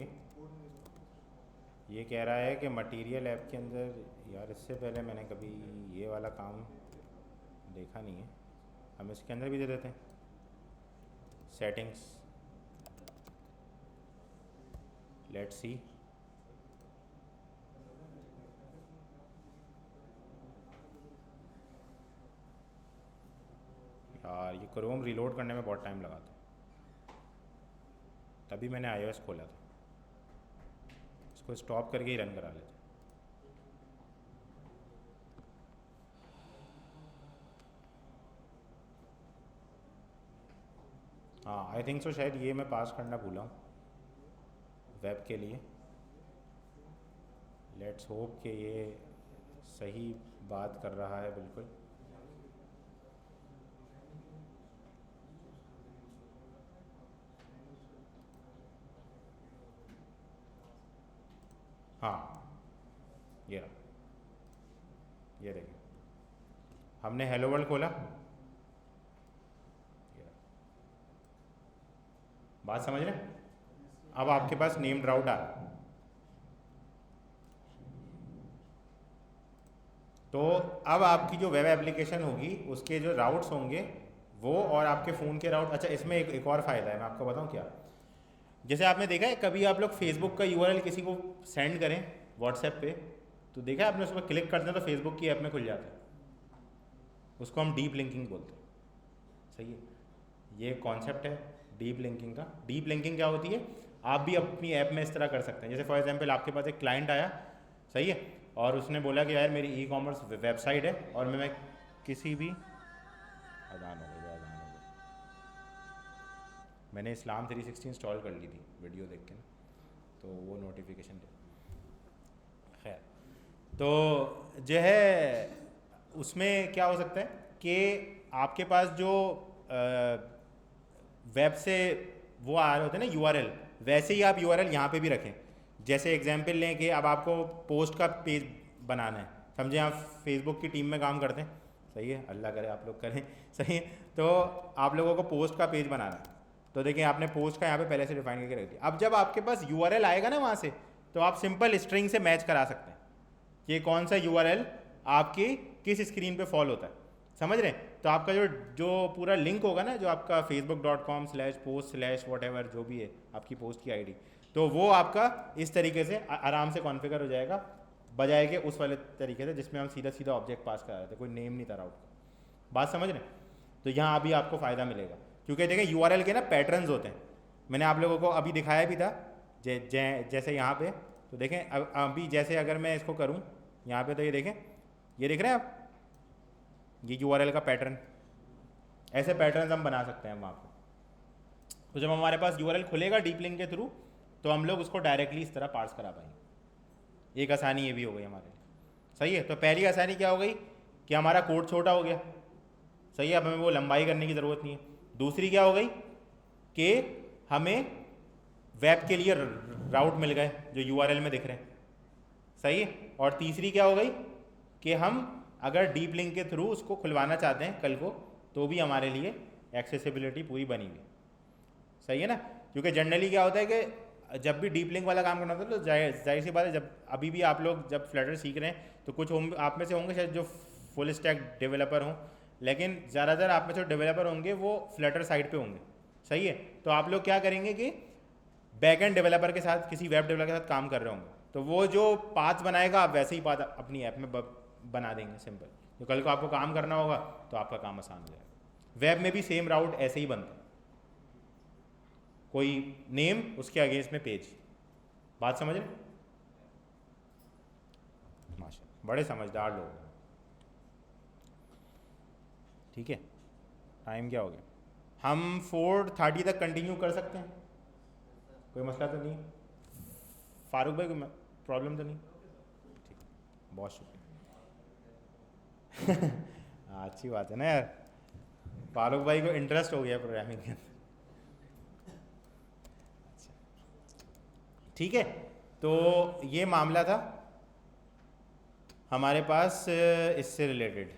ये कह रहा है कि मटेरियल ऐप के अंदर, यार इससे पहले मैंने कभी ये वाला काम देखा नहीं है, हम इसके अंदर भी दे देते हैं सेटिंग्स। लेट्स सी, यार ये क्रोम रीलोड करने में बहुत टाइम लगा था, तभी मैंने iOS खोला था, इसको स्टॉप करके ही रन करा लेते। हाँ आई थिंक सो, शायद ये मैं पास करना भूला हूँ वेब के लिए। लेट्स होप कि ये सही बात कर रहा है बिल्कुल। हाँ ये रहा, ये देखिए हमने हेलो वर्ल्ड खोला, ये रहा। बात समझ रहे हैं? अब आपके पास नेम्ड राउट आ रहा है, तो अब आपकी जो वेब एप्लीकेशन होगी उसके जो राउट्स होंगे वो और आपके फ़ोन के राउट। अच्छा इसमें एक और फ़ायदा है, मैं आपको बताऊं क्या। जैसे आपने देखा है कभी आप लोग फेसबुक का यूआरएल किसी को सेंड करें व्हाट्सएप पे, तो देखा है आपने उस पर क्लिक करते हैं तो फेसबुक की ऐप में खुल जाता है, उसको हम डीप लिंकिंग बोलते हैं। सही है, ये कॉन्सेप्ट है डीप लिंकिंग का। डीप लिंकिंग क्या होती है, आप भी अपनी ऐप में इस तरह कर सकते हैं। जैसे फॉर एग्जांपल आपके पास एक क्लाइंट आया, सही है, और उसने बोला कि यार मेरी ई कॉमर्स वेबसाइट है और मैं किसी भी अजान हो गई, अजान हो गई, मैंने इस्लाम 360 इंस्टॉल कर ली थी वीडियो देख के ना, तो वो नोटिफिकेशन दे। खैर, तो जो है उसमें क्या हो सकता है कि आपके पास जो वेब से वो आ रहे होते हैं ना यूआरएल, वैसे ही आप यूआरएल यहाँ पे भी रखें। जैसे एग्जांपल लें कि अब आपको पोस्ट का पेज बनाना है, समझे आप फेसबुक की टीम में काम करते हैं, सही है, अल्लाह करे आप लोग करें, सही है। तो आप लोगों को पोस्ट का पेज बनाना है, तो देखिए आपने पोस्ट का यहाँ पे पहले से डिफाइन करके रख दिया। अब जब आपके पास यूआरएल आएगा ना वहाँ से, तो आप सिंपल स्ट्रिंग से मैच करा सकते हैं कि कौन सा यूआरएल आपकी किस स्क्रीन पे फॉल होता है, समझ रहे हैं। तो आपका जो पूरा लिंक होगा ना, जो आपका facebook.com/post/ जो भी है आपकी पोस्ट की आईडी, तो वो आपका इस तरीके से आराम से कॉन्फ़िगर हो जाएगा, बजाय के उस वाले तरीके से जिसमें हम सीधा सीधा ऑब्जेक्ट पास करा रहे थे, कोई नेम नहीं था राउट का। बात समझ रहे हैं? तो यहाँ अभी आपको फ़ायदा मिलेगा, क्योंकि देखें यूआरएल के ना पैटर्न्स होते हैं, मैंने आप लोगों को अभी दिखाया भी था। जैसे यहाँ पे तो देखें, अभी जैसे अगर मैं इसको करूँ यहाँ पे, तो ये देखें, ये देख रहे हैं आप, ये यूआरएल का पैटर्न, ऐसे पैटर्न हम बना सकते हैं वहाँ पर। तो जब हमारे पास यूआरएल खुलेगा डीप लिंक के थ्रू तो हम लोग उसको डायरेक्टली इस तरह पार्स करा पाएंगे। एक आसानी ये भी हो गई हमारे लिए, सही है। तो पहली आसानी क्या हो गई कि हमारा कोड छोटा हो गया, सही है, अब हमें वो लंबाई करने की ज़रूरत नहीं है। दूसरी क्या हो गई कि हमें वेब के लिए राउट मिल गए जो यूआरएल में दिख रहे हैं, सही है। और तीसरी क्या हो गई कि हम अगर डीप लिंक के थ्रू उसको खुलवाना चाहते हैं कल को तो भी हमारे लिए एक्सेसिबिलिटी पूरी बनी हुई, सही है ना। क्योंकि जनरली क्या होता है कि जब भी डीप लिंक वाला काम करना होता है तो जाहिर सी बात है, जब अभी भी आप लोग जब फ्लटर सीख रहे हैं तो कुछ आप में से होंगे शायद जो फुल स्टैक डेवलपर हों, लेकिन ज़्यादातर आप में से डेवलपर होंगे वो फ्लटर साइड पे होंगे, सही है। तो आप लोग क्या करेंगे कि बैक एंड डेवलपर के साथ, किसी वेब डेवलपर के साथ काम कर रहे होंगे, तो वो जो पाथ बनाएगा आप वैसे ही पाथ अपनी ऐप में बना देंगे, सिंपल। तो कल को आपको काम करना होगा तो आपका काम आसान हो जाएगा। वेब में भी सेम राउट ऐसे ही बनता है, कोई नेम उसके अगेंस्ट में पेज। बात समझ रहे? माशाल्लाह, बड़े समझदार लोग हैं। ठीक है, टाइम क्या हो गया? हम 4:30 तक कंटिन्यू कर सकते हैं, कोई मसला तो नहीं? फारूक भाई कोई प्रॉब्लम तो नहीं? ठीक, बहुत शुक्रिया। अच्छी बात है ना यार, फारूक भाई को इंटरेस्ट हो गया प्रोग्रामिंग के अंदर। ठीक है, तो ये मामला था हमारे पास इससे रिलेटेड।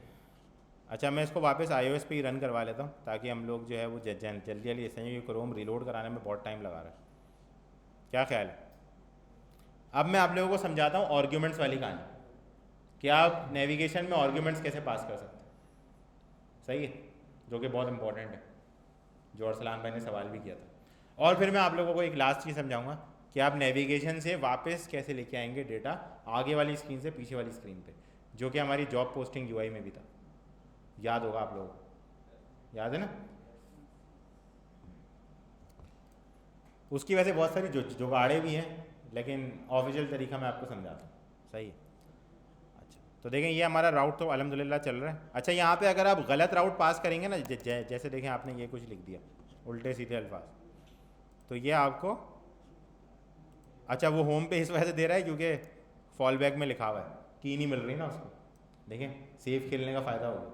अच्छा, मैं इसको वापस iOS पे ही रन करवा लेता हूँ ताकि हम लोग जो है वो जल्दी जल्दी समझें, क्रोम रिलोड कराने में बहुत टाइम लगा रहा है। क्या ख्याल है? अब मैं आप लोगों को समझाता हूँ आर्ग्यूमेंट्स वाली कहानी कि आप नेविगेशन में आर्ग्यूमेंट्स कैसे पास कर सकते हैं, सही है, जो कि बहुत इंपॉर्टेंट है, जो अरसलान भाई ने सवाल भी किया था। और फिर मैं आप लोगों को एक लास्ट चीज़ समझाऊंगा कि आप नेविगेशन से वापस कैसे लेके आएंगे डेटा आगे वाली स्क्रीन से पीछे वाली स्क्रीन पे, जो कि हमारी जॉब पोस्टिंग यूआई में भी था। याद होगा आप लोगों को, याद है ना? उसकी वैसे बहुत सारी जुगाड़े भी हैं, लेकिन ऑफिशियल तरीका मैं आपको समझाता हूँ, सही है। अच्छा, तो देखें ये हमारा राउट तो अल्हम्दुलिल्लाह चल रहा है। अच्छा, यहाँ पे अगर आप गलत राउट पास करेंगे ना, जैसे देखें आपने ये कुछ लिख दिया उल्टे सीधे अल्फाज, तो ये आपको, अच्छा वो होम पे इस वजह से दे रहा है क्योंकि फॉल बैक में लिखा हुआ है, की नहीं मिल रही ना उसको, देखें सेफ खेलने का फ़ायदा होगा,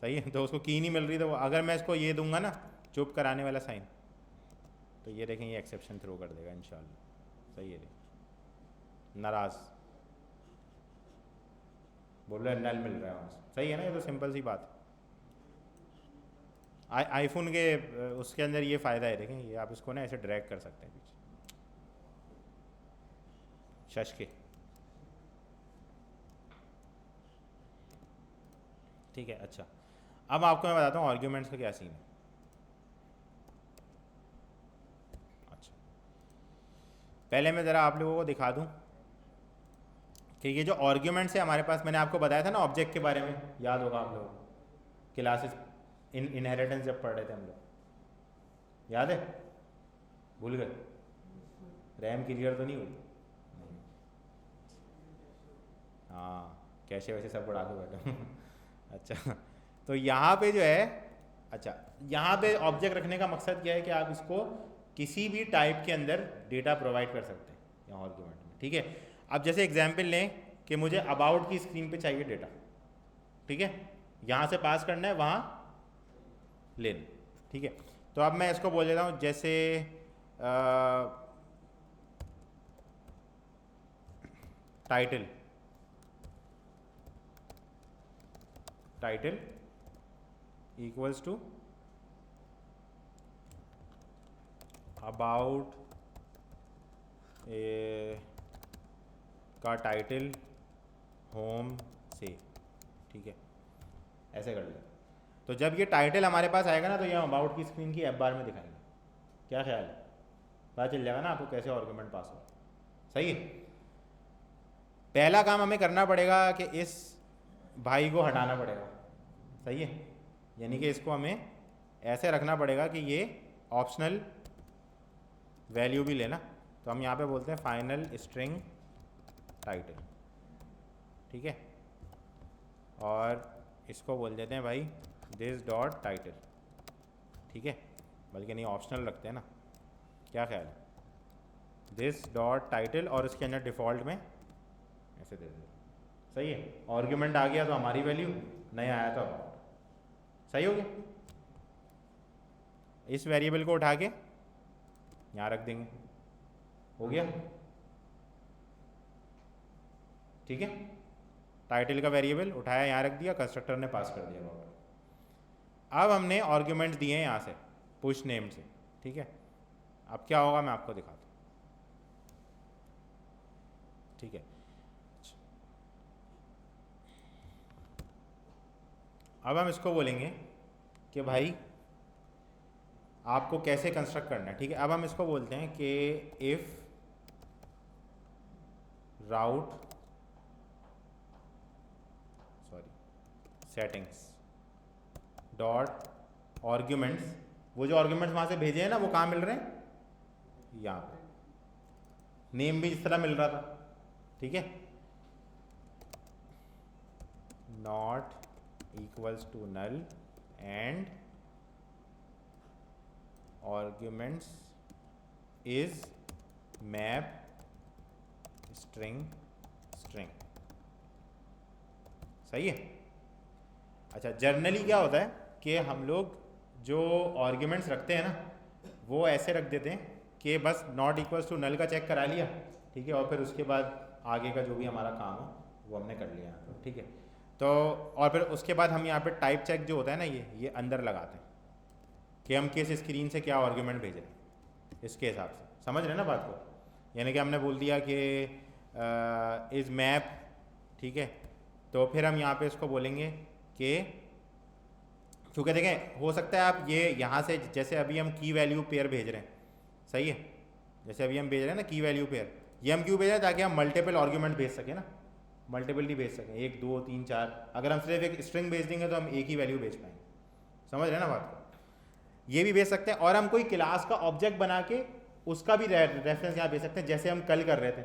सही है। तो उसको की नहीं मिल रही, तो अगर मैं इसको ये दूंगा ना चुप कराने वाला साइन, तो ये देखें ये एक्सेप्शन थ्रो कर देगा इंशाल्लाह, सही है। नाराज़ बोल रहा है नल मिल रहा है वहाँ से, सही है ना, ये तो सिंपल सी बात है। आईफोन के उसके अंदर ये फ़ायदा है, देखें ये आप इसको ना ऐसे ड्रैग कर सकते हैं पीछे, शश के, ठीक है। अच्छा, अब आपको मैं बताता हूँ आर्ग्यूमेंट्स का क्या सीन है। अच्छा, पहले मैं ज़रा आप लोगों को दिखा दूँ कि ये जो आर्ग्यूमेंट्स है हमारे पास, मैंने आपको बताया था ना ऑब्जेक्ट के बारे में, याद होगा आप लोगों को क्लासेस इनहेरिटेंस जब पढ़ रहे थे हम लोग, याद है? भूल गए? रैम क्लियर तो नहीं हुई? हाँ, कैसे वैसे सब बढ़ा के बैठे। अच्छा, तो यहाँ पे जो है, अच्छा यहाँ पे ऑब्जेक्ट रखने का मकसद क्या है कि आप इसको किसी भी टाइप के अंदर डेटा प्रोवाइड कर सकते हैं यहाँ आर्ग्यूमेंट में, ठीक है। अब जैसे एग्जांपल लें कि मुझे अबाउट की स्क्रीन पे चाहिए डेटा, ठीक है, यहाँ से पास करना है वहाँ लेना, ठीक है। तो अब मैं इसको बोल देता हूँ जैसे टाइटल इक्वल्स टू अबाउट का टाइटल होम से, ठीक है, ऐसे कर ले। तो जब ये टाइटल हमारे पास आएगा ना तो ये अबाउट की स्क्रीन की ऐप बार में दिखाएंगे। क्या ख्याल है? पता चल जाएगा ना आपको कैसे आर्गुमेंट पास हो, सही है। पहला काम हमें करना पड़ेगा कि इस भाई को हटाना पड़ेगा, सही है, यानी कि इसको हमें ऐसे रखना पड़ेगा कि ये ऑप्शनल वैल्यू भी लेना। तो हम यहाँ पे बोलते हैं फाइनल स्ट्रिंग टाइटल, ठीक है, और इसको बोल देते हैं भाई दिस डॉट टाइटल, ठीक है, बल्कि नहीं ऑप्शनल रखते हैं ना, क्या ख्याल है? दिस डॉट टाइटल और इसके अंदर डिफ़ॉल्ट में ऐसे दे देते, सही है। आर्ग्यूमेंट आ गया तो हमारी वैल्यू, नहीं आया तो अबाउट, सही हो गया। इस वेरिएबल को उठा के यहाँ रख देंगे, हो गया, ठीक है। टाइटल का वेरिएबल उठाया यहाँ रख दिया, कंस्ट्रक्टर ने पास कर दिया अबाउट। अब हमने आर्ग्यूमेंट दिए हैं यहाँ से पुश नेम से, ठीक है। अब क्या होगा मैं आपको दिखाता हूँ, ठीक है। अब हम इसको बोलेंगे कि भाई आपको कैसे कंस्ट्रक्ट करना है, ठीक है। अब हम इसको बोलते हैं कि if route settings dot arguments, वो जो आर्ग्यूमेंट्स वहाँ से भेजे हैं ना वो कहाँ मिल रहे हैं, यहाँ पे। नेम भी इस तरह मिल रहा था, ठीक है। Not equals to null and arguments is map string string, सही है। अच्छा, जर्नली क्या होता है कि हम लोग जो आर्ग्यूमेंट्स रखते हैं ना वो ऐसे रख देते हैं कि बस नॉट इक्वल्स टू नल का चेक करा लिया, ठीक है, और फिर उसके बाद आगे का जो भी हमारा काम हो वो हमने कर लिया, ठीक है। तो और फिर उसके बाद हम यहाँ पे टाइप चेक जो होता है ना ये अंदर लगाते हैं कि हम किस स्क्रीन से क्या आर्ग्यूमेंट भेज रहे हैं, इसके हिसाब से समझ रहे हैं ना बात को। यानी कि हमने बोल दिया कि इज़ मैप, ठीक है, तो फिर हम यहाँ पे इसको बोलेंगे कि क्योंकि देखें हो सकता है आप ये यहाँ से, जैसे अभी हम की वैल्यू पेयर भेज रहे हैं, सही है, जैसे अभी हम भेज रहे हैं ना की वैल्यू पेयर, ये हम क्यों भेज रहे हैं, ताकि हम मल्टीपल आर्ग्यूमेंट भेज सकें ना, मल्टीपल नहीं भेज सकें, 1 2 3 4। अगर हम सिर्फ एक स्ट्रिंग भेज देंगे तो हम एक ही वैल्यू भेज पाएंगे, समझ रहे हैं ना बात को। ये भी भेज सकते हैं, और हम कोई क्लास का ऑब्जेक्ट बना के उसका भी रेफरेंस यहाँ भेज सकते हैं, जैसे हम कल कर रहे थे।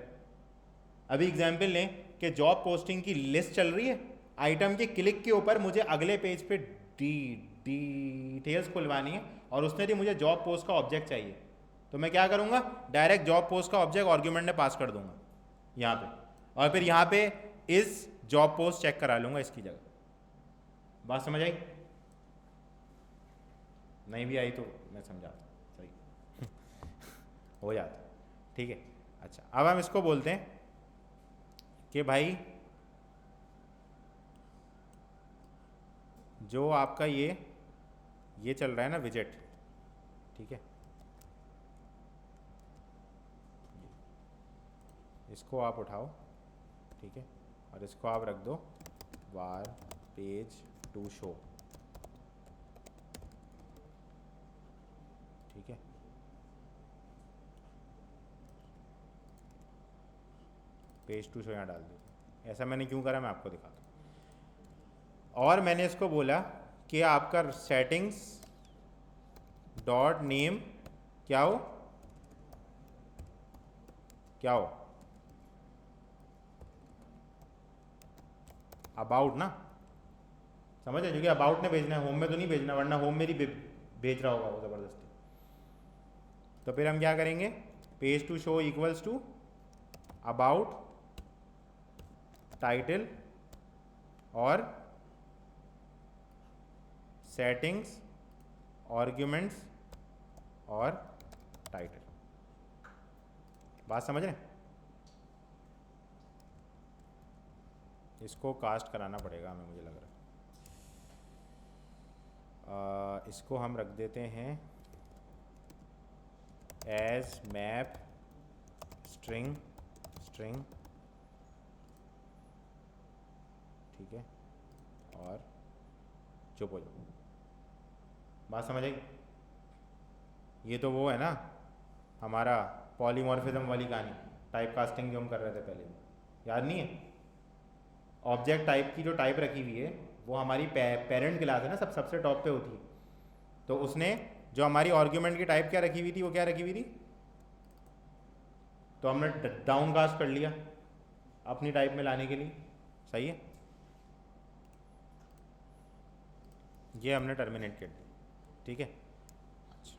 अभी एग्जाम्पल लें कि जॉब पोस्टिंग की लिस्ट चल रही है, आइटम के क्लिक के ऊपर मुझे अगले पेज पे डिटेल्स खुलवानी है, और उसने भी मुझे जॉब पोस्ट का ऑब्जेक्ट चाहिए, तो मैं क्या करूँगा, डायरेक्ट जॉब पोस्ट का ऑब्जेक्ट आर्ग्यूमेंट में पास कर दूंगा यहाँ पे, और फिर यहाँ पे इस जॉब पोस्ट चेक करा लूँगा इसकी जगह। बात समझ आई? नहीं भी आई तो मैं समझाता, सही हो जाता, ठीक है। अच्छा, अब हम इसको बोलते हैं कि भाई जो आपका ये चल रहा है ना विजेट, ठीक है, इसको आप उठाओ, ठीक है, और इसको आप रख दो वार पेज टू शो, ठीक है। पेज टू शो यहाँ डाल दो। ऐसा मैंने क्यों करा मैं आपको दिखाता हूँ। और मैंने इसको बोला कि आपका सेटिंग्स डॉट नेम क्या हो, क्या हो, अबाउट ना, समझ है, क्योंकि अबाउट ने भेजना है, होम में तो नहीं भेजना, वरना होम में ही भेज रहा होगा वो ज़बरदस्ती। तो फिर हम क्या करेंगे, page to show equals to about title और सेटिंग्स आर्ग्यूमेंट्स और टाइटल। बात समझ रहे हैं? इसको कास्ट कराना पड़ेगा हमें, मुझे लग रहा है। इसको हम रख देते हैं एज मैप स्ट्रिंग स्ट्रिंग, ठीक है, और चुप हो जाओ। बात समझ आई? ये तो वो है ना हमारा पॉलीमॉर्फिज्म वाली कहानी, टाइप कास्टिंग जो हम कर रहे थे पहले, याद नहीं है? ऑब्जेक्ट टाइप की जो टाइप रखी हुई है वो हमारी पेरेंट क्लास है ना, सबसे टॉप पे होती है। तो उसने जो हमारी आर्ग्यूमेंट की टाइप क्या रखी हुई थी, वो क्या रखी हुई थी, तो हमने डाउन कास्ट कर लिया अपनी टाइप में लाने के लिए, सही है। ये हमने टर्मिनेट कर दिया, ठीक है। अच्छा,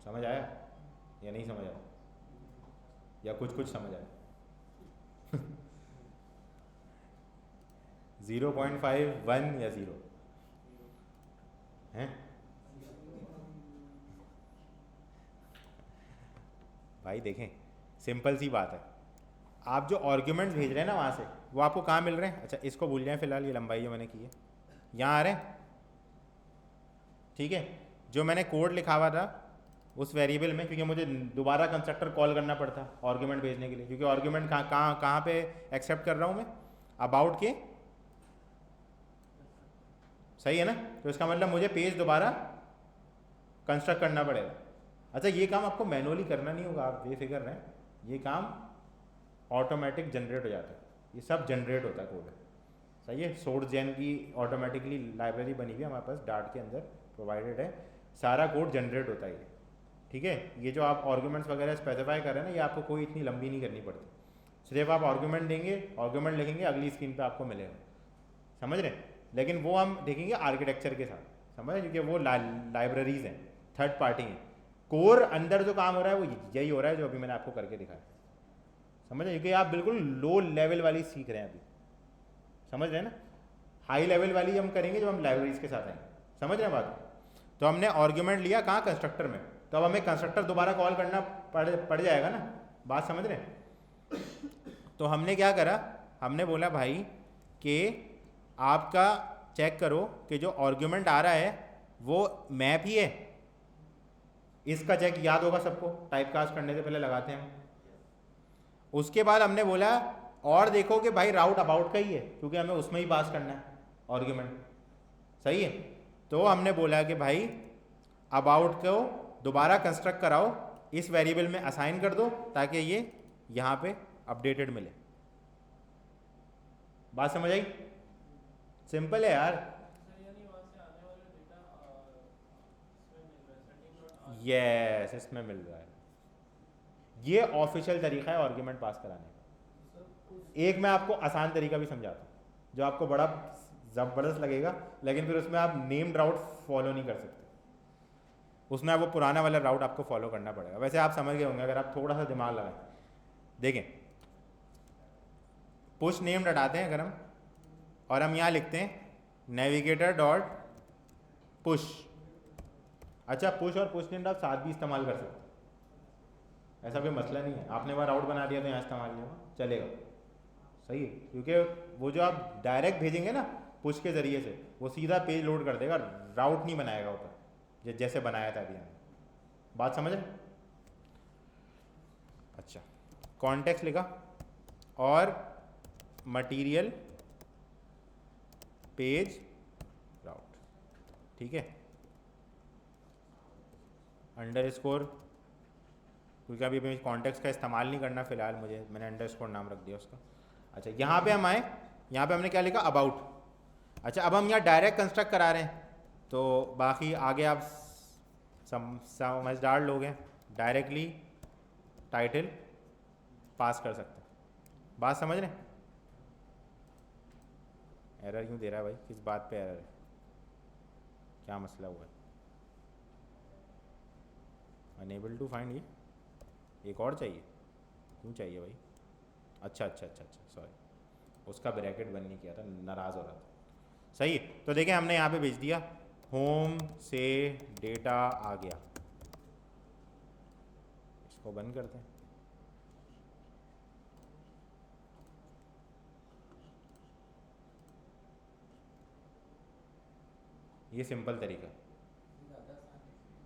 समझ आया या नहीं समझ आया, या कुछ कुछ समझ आया? 0.51 या 0 हैं भाई? देखें, सिंपल सी बात है, आप जो आर्ग्यूमेंट्स भेज रहे हैं ना वहाँ से, वो आपको कहाँ मिल रहे हैं? अच्छा, इसको भूल जाएं फिलहाल, ये लंबाई जो मैंने की है यहाँ आ रहे हैं, ठीक है। जो मैंने कोड लिखा हुआ था उस वेरिएबल में, क्योंकि मुझे दोबारा कंस्ट्रक्टर कॉल करना पड़ता आर्ग्यूमेंट भेजने के लिए, क्योंकि आर्ग्यूमेंट कहाँ पे एक्सेप्ट कर रहा हूँ मैं? अबाउट के, सही है ना? तो इसका मतलब मुझे पेज दोबारा कंस्ट्रक्ट करना पड़ेगा। अच्छा, ये काम आपको मैनुअली करना नहीं होगा, आप बेफिक्र रहें, ये काम ऑटोमेटिक जनरेट हो जाता है, ये सब जनरेट होता है कोड, सही है। सोर्स जेन की ऑटोमेटिकली लाइब्रेरी बनी हुई है हमारे पास, डार्ट के अंदर प्रोवाइडेड है, सारा कोड जनरेट होता है ये, ठीक है। ये जो आप आर्ग्यूमेंट्स वगैरह स्पेसिफाई कर रहे हैं ना, ये आपको कोई इतनी लंबी नहीं करनी पड़ती, सिर्फ आप आर्ग्यूमेंट देंगे, आर्ग्यूमेंट लिखेंगे, अगली स्क्रीन पे आपको मिलेगा, समझ रहे हैं? लेकिन वो हम देखेंगे आर्किटेक्चर के साथ, समझ रहे हैं, क्योंकि वो लाइब्रेरीज हैं, थर्ड पार्टी हैं। कोर अंदर जो काम हो रहा है वो यही हो रहा है जो अभी मैंने आपको करके दिखाया, समझ रहे हैं? क्योंकि आप बिल्कुल लो लेवल वाली सीख रहे हैं अभी, समझ रहे हैं ना? हाई लेवल वाली हम करेंगे जब हम लाइब्रेरीज के साथ आएंगे, समझ रहे हैं बात? तो हमने आर्ग्यूमेंट लिया कहाँ? कंस्ट्रक्टर में, तो अब हमें कंस्ट्रक्टर दोबारा कॉल करना पड़ जाएगा ना, बात समझ रहे हैं? तो हमने क्या करा, हमने बोला भाई कि आपका चेक करो कि जो आर्ग्यूमेंट आ रहा है वो मैप ही है, इसका चेक याद होगा सबको, टाइप कास्ट करने से पहले लगाते हैं। उसके बाद हमने बोला और देखो कि भाई राउट अबाउट का ही है, क्योंकि हमें उसमें ही पास करना है आर्ग्यूमेंट, सही है। तो हमने बोला कि भाई अबाउट को दोबारा कंस्ट्रक्ट कराओ, इस वेरिएबल में असाइन कर दो ताकि ये यहाँ पे अपडेटेड मिले। बात समझ आई? सिंपल है यार। यस, इसमें मिल रहा है, ये ऑफिशियल तरीका है आर्ग्यूमेंट पास कराने का। एक मैं आपको आसान तरीका भी समझाता हूँ जो आपको बड़ा ज़बरदस्त लगेगा, लेकिन फिर उसमें आप नेम्ड राउट फॉलो नहीं कर सकते, उसमें वो पुराना वाला राउट आपको फॉलो करना पड़ेगा। वैसे आप समझ गए होंगे अगर आप थोड़ा सा दिमाग लगाएं। देखें, पुश नेम हटाते हैं अगर हम, और हम यहाँ लिखते हैं नेविगेटर डॉट पुश। अच्छा, पुश और पुश नेम आप साथ भी इस्तेमाल कर सकते हैं, ऐसा कोई मसला नहीं है। आपने वहाँ राउट बना दिया तो यहाँ इस्तेमाल नहीं होगा, चलेगा, सही है। क्योंकि वो जो आप डायरेक्ट भेजेंगे ना पुश के ज़रिए से, वो सीधा पेज लोड कर देगा, राउट नहीं बनाएगा ऊपर, जैसे बनाया था अभी हमने। बात समझ? अच्छा, कॉन्टेक्स्ट लिखा और मटेरियल पेज राउट, ठीक है। अंडरस्कोर, क्योंकि अभी मैं कॉन्टेक्स्ट का इस्तेमाल नहीं करना फिलहाल, मैंने अंडरस्कोर नाम रख दिया उसका। अच्छा, यहाँ पे हम आए, यहाँ पे हमने क्या लिखा? अबाउट। अच्छा, अब हम यहाँ डायरेक्ट कंस्ट्रक्ट करा रहे हैं, तो बाकी आगे आप समझदार लोग हैं, डायरेक्टली टाइटल पास कर सकते हैं। बात समझ रहे हैं? एरर क्यों दे रहा है भाई? किस बात पे एरर है? क्या मसला हुआ है? अनेबल टू फाइंड, ये एक और चाहिए, क्यों चाहिए भाई? अच्छा, सॉरी, उसका ब्रैकेट बंद नहीं किया था, नाराज़ हो रहा था। सही है, तो देखें हमने यहाँ पे भेज दिया, होम से डेटा आ गया, इसको बंद करते हैं। ये सिंपल तरीका,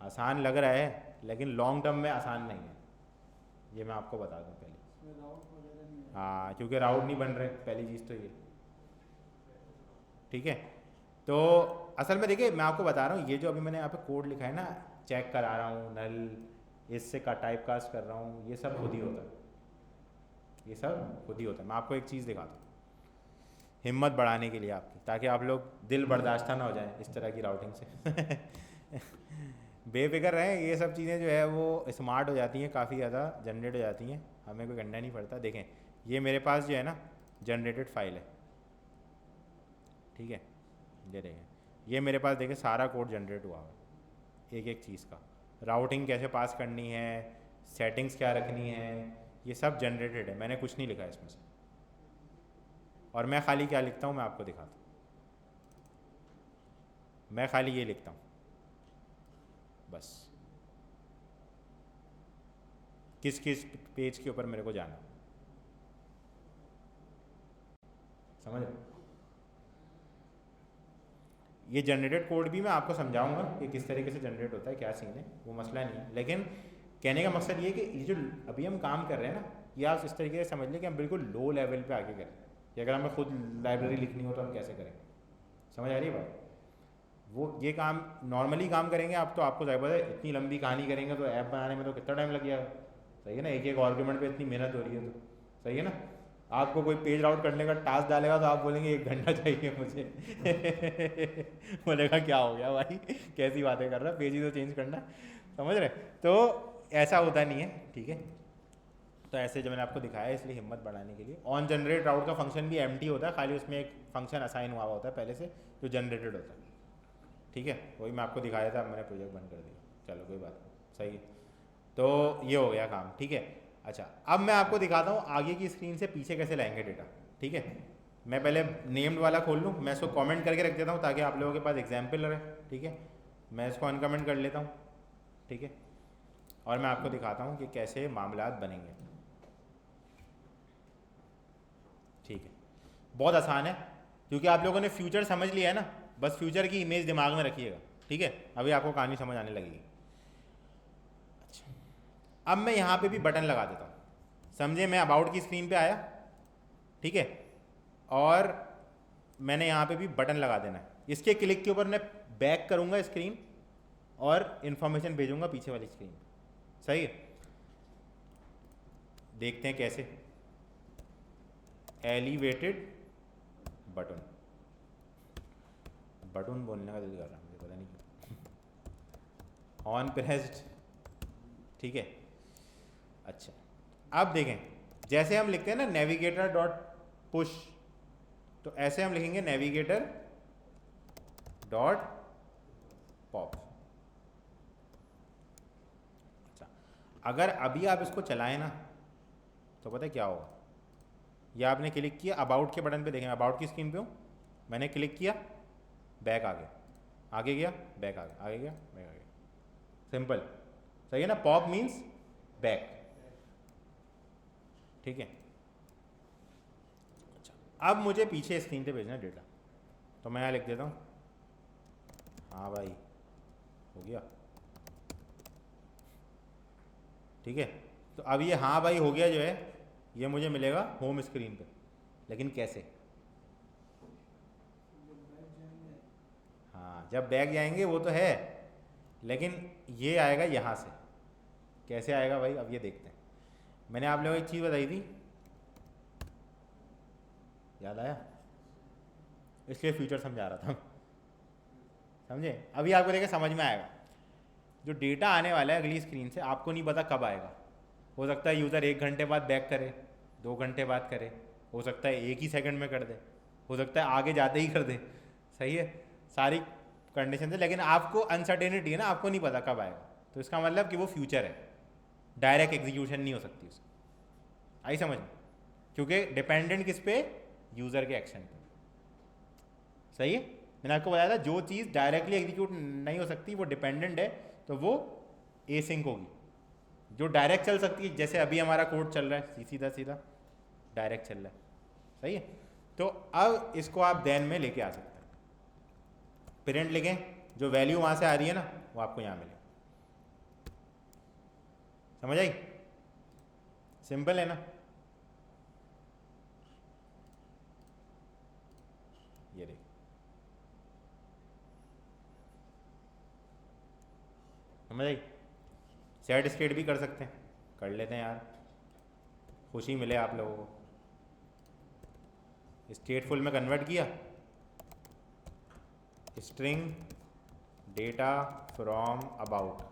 आसान लग रहा है लेकिन लॉन्ग टर्म में आसान नहीं है, ये मैं आपको बता दूं पहले। हाँ, क्योंकि राउट नहीं बन रहे, पहली चीज़ तो ये, ठीक है। तो असल में देखिए मैं आपको बता रहा हूँ, ये जो अभी मैंने यहाँ पे कोड लिखा है ना, चेक करा रहा हूँ नल, इससे का टाइप कास्ट कर रहा हूँ, ये सब खुद ही होता है, ये सब खुद ही होता है। मैं आपको एक चीज़ दिखाता हूँ हिम्मत बढ़ाने के लिए आपकी, ताकि आप लोग दिल बर्दाश्त ना हो जाए इस तरह की राउटिंग से। बेफिक्र रहें, ये सब चीज़ें जो है वो स्मार्ट हो जाती हैं, काफ़ी ज़्यादा जनरेट हो जाती हैं, हमें कोई करना नहीं पड़ता। देखें, ये मेरे पास जो है ना जनरेटेड फाइल है, ठीक है, ये देखें, ये मेरे पास देखें सारा कोड जनरेट हुआ है एक एक चीज़ का, राउटिंग कैसे पास करनी है, सेटिंग्स क्या रखनी है, ये सब जनरेटेड है, मैंने कुछ नहीं लिखा है इसमें से। और मैं खाली क्या लिखता हूँ मैं आपको दिखाता हूँ, मैं खाली ये लिखता हूँ बस, किस किस पेज के ऊपर मेरे को जाना, समझ रहे? ये जनरेटेड कोड भी मैं आपको समझाऊंगा कि किस तरीके से जनरेट होता है, क्या सीन है, वो मसला नहीं है। लेकिन कहने का मकसद ये कि ये जो अभी हम काम कर रहे हैं ना, ये आप इस तरीके से समझ लें कि हम बिल्कुल लो लेवल पे आगे करें कि अगर हमें खुद लाइब्रेरी लिखनी हो तो हम कैसे करें, समझ आ रही है बात? वो ये काम नॉर्मली काम करेंगे आप तो आपको ज़ाहिर है इतनी लंबी कहानी करेंगे तो ऐप बनाने में तो कितना टाइम लग जाएगा, सही है ना? एक एक आर्गुमेंट पे इतनी मेहनत हो रही है तो सही है ना? आपको कोई पेज राउट करने का टास्क डालेगा तो आप बोलेंगे 1 घंटा चाहिए मुझे बोलेगा क्या हो गया भाई, कैसी बातें कर रहा है, पेज ही तो चेंज करना, समझ रहे? तो ऐसा होता नहीं है, ठीक है? तो ऐसे जो मैंने आपको दिखाया है इसलिए हिम्मत बढ़ाने के लिए। ऑन जनरेट राउट का फंक्शन भी एम्प्टी होता है, खाली उसमें एक फंक्शन असाइन हुआ होता है पहले से जो जनरेटेड होता है, ठीक है? वही मैं आपको दिखाया था, मैंने प्रोजेक्ट बंद कर दिया, चलो कोई बात नहीं, सही है। तो ये हो गया काम, ठीक है? अच्छा, अब मैं आपको दिखाता हूँ आगे की स्क्रीन से पीछे कैसे लाएंगे डेटा, ठीक है? मैं पहले नेम्ड वाला खोल लूँ, मैं इसको कमेंट करके रख देता हूँ ताकि आप लोगों के पास एग्जाम्पल रहे, ठीक है? मैं इसको अनकमेंट कर लेता हूँ, ठीक है? और मैं आपको दिखाता हूँ कि कैसे मामलात बनेंगे, ठीक है? बहुत आसान है क्योंकि आप लोगों ने फ्यूचर समझ लिया है ना, बस फ्यूचर की इमेज दिमाग में रखिएगा, ठीक है? अभी आपको कहानी समझ आने लगेगी। अच्छा, अब मैं यहाँ पे भी बटन लगा देता हूँ, समझे? मैं अबाउट की स्क्रीन पे आया, ठीक है? और मैंने यहाँ पे भी बटन लगा देना है, इसके क्लिक के ऊपर मैं बैक करूँगा स्क्रीन और इन्फॉर्मेशन भेजूँगा पीछे वाली स्क्रीन, सही है? देखते हैं कैसे। एलिवेटेड बटन, बटन बोलने का दिल कर रहा है मुझे, पता नहीं क्यों। ऑन प्रेस्ड, ठीक है? अच्छा, अब देखें जैसे हम लिखते हैं ना नेविगेटर डॉट पुश, तो ऐसे हम लिखेंगे नेविगेटर डॉट पॉप। अच्छा, अगर अभी आप इसको चलाएं ना तो पता है क्या होगा? ये आपने क्लिक किया अबाउट के बटन पे, देखें अबाउट की स्क्रीन पे हूँ, मैंने क्लिक किया, बैक आ गया, आगे गया, बैक आ गया, आगे गया, बैक आ गया, सिंपल, सही है ना? पॉप मीन्स बैक, ठीक है? अच्छा, अब मुझे पीछे स्क्रीन पे भेजना है डेटा, तो मैं यहाँ लिख देता हूँ हाँ भाई हो गया, ठीक है? तो अब ये हाँ भाई हो गया जो है ये मुझे मिलेगा होम स्क्रीन पे, लेकिन कैसे? हाँ, जब बैक जाएंगे वो तो है, लेकिन ये आएगा यहाँ से, कैसे आएगा भाई? अब ये देखते हैं। मैंने आप लोगों को एक चीज़ बताई थी, याद आया? इसलिए फ्यूचर समझा रहा था, समझे? अभी आपको देखिए समझ में आएगा। जो डेटा आने वाला है अगली स्क्रीन से आपको नहीं पता कब आएगा, हो सकता है यूज़र 1 घंटे बाद बैक करे, 2 घंटे बाद करे, हो सकता है 1 ही सेकंड में कर दे, हो सकता है आगे जाते ही कर दे, सही है? सारी कंडीशन है, लेकिन आपको अनसर्टेनिटी है ना, आपको नहीं पता कब आएगा, तो इसका मतलब कि वो फ्यूचर है, डायरेक्ट एग्जीक्यूशन नहीं हो सकती उसकी, आई समझ में? क्योंकि डिपेंडेंट किस पे? यूज़र के एक्शन पे, सही है? मैंने आपको बताया था जो चीज़ डायरेक्टली एग्जीक्यूट नहीं हो सकती वो डिपेंडेंट है, तो वो एसिंक होगी। जो डायरेक्ट चल सकती है, जैसे अभी हमारा कोड चल रहा है सीधा सीधा डायरेक्ट चल रहा है, सही है? तो अब इसको आप देन में लेके आ सकते हैं, प्रिंट लिखें, जो वैल्यू वहाँ से आ रही है ना वो आपको यहाँ मिले, समझ आई? सिंपल है ना? ये देख, समझ आई? सेट स्टेट भी कर सकते हैं, कर लेते हैं यार, खुशी मिले आप लोगों को। स्टेटफुल में कन्वर्ट किया, string data from about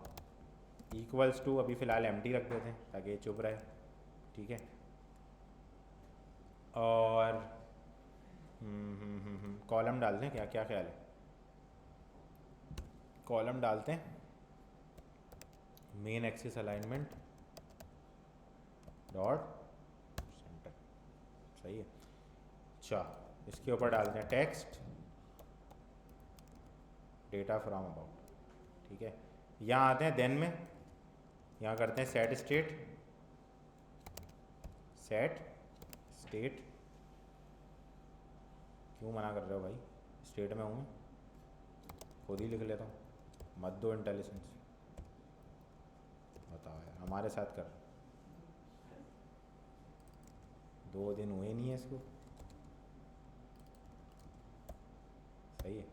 equals to, अभी फ़िलहाल एम्प्टी रख देते हैं ताकि ये चुप रहे, ठीक है? और कॉलम डालते हैं, क्या क्या ख्याल है? कॉलम डालते हैं, main axis alignment dot centre, सही है। अच्छा, इसके ऊपर डालते हैं टेक्स्ट डेटा फ्रॉम अबाउट, ठीक है। यहाँ आते हैं देन में, यहाँ करते हैं सेट स्टेट, सेट स्टेट, क्यों मना कर रहे हो भाई, स्टेट में हूँ, खुद ही लिख लेता हूँ, मत दो इंटेलिजेंस, बताओ यार, हमारे साथ कर, 2 दिन हुए नहीं है इसको, सही है।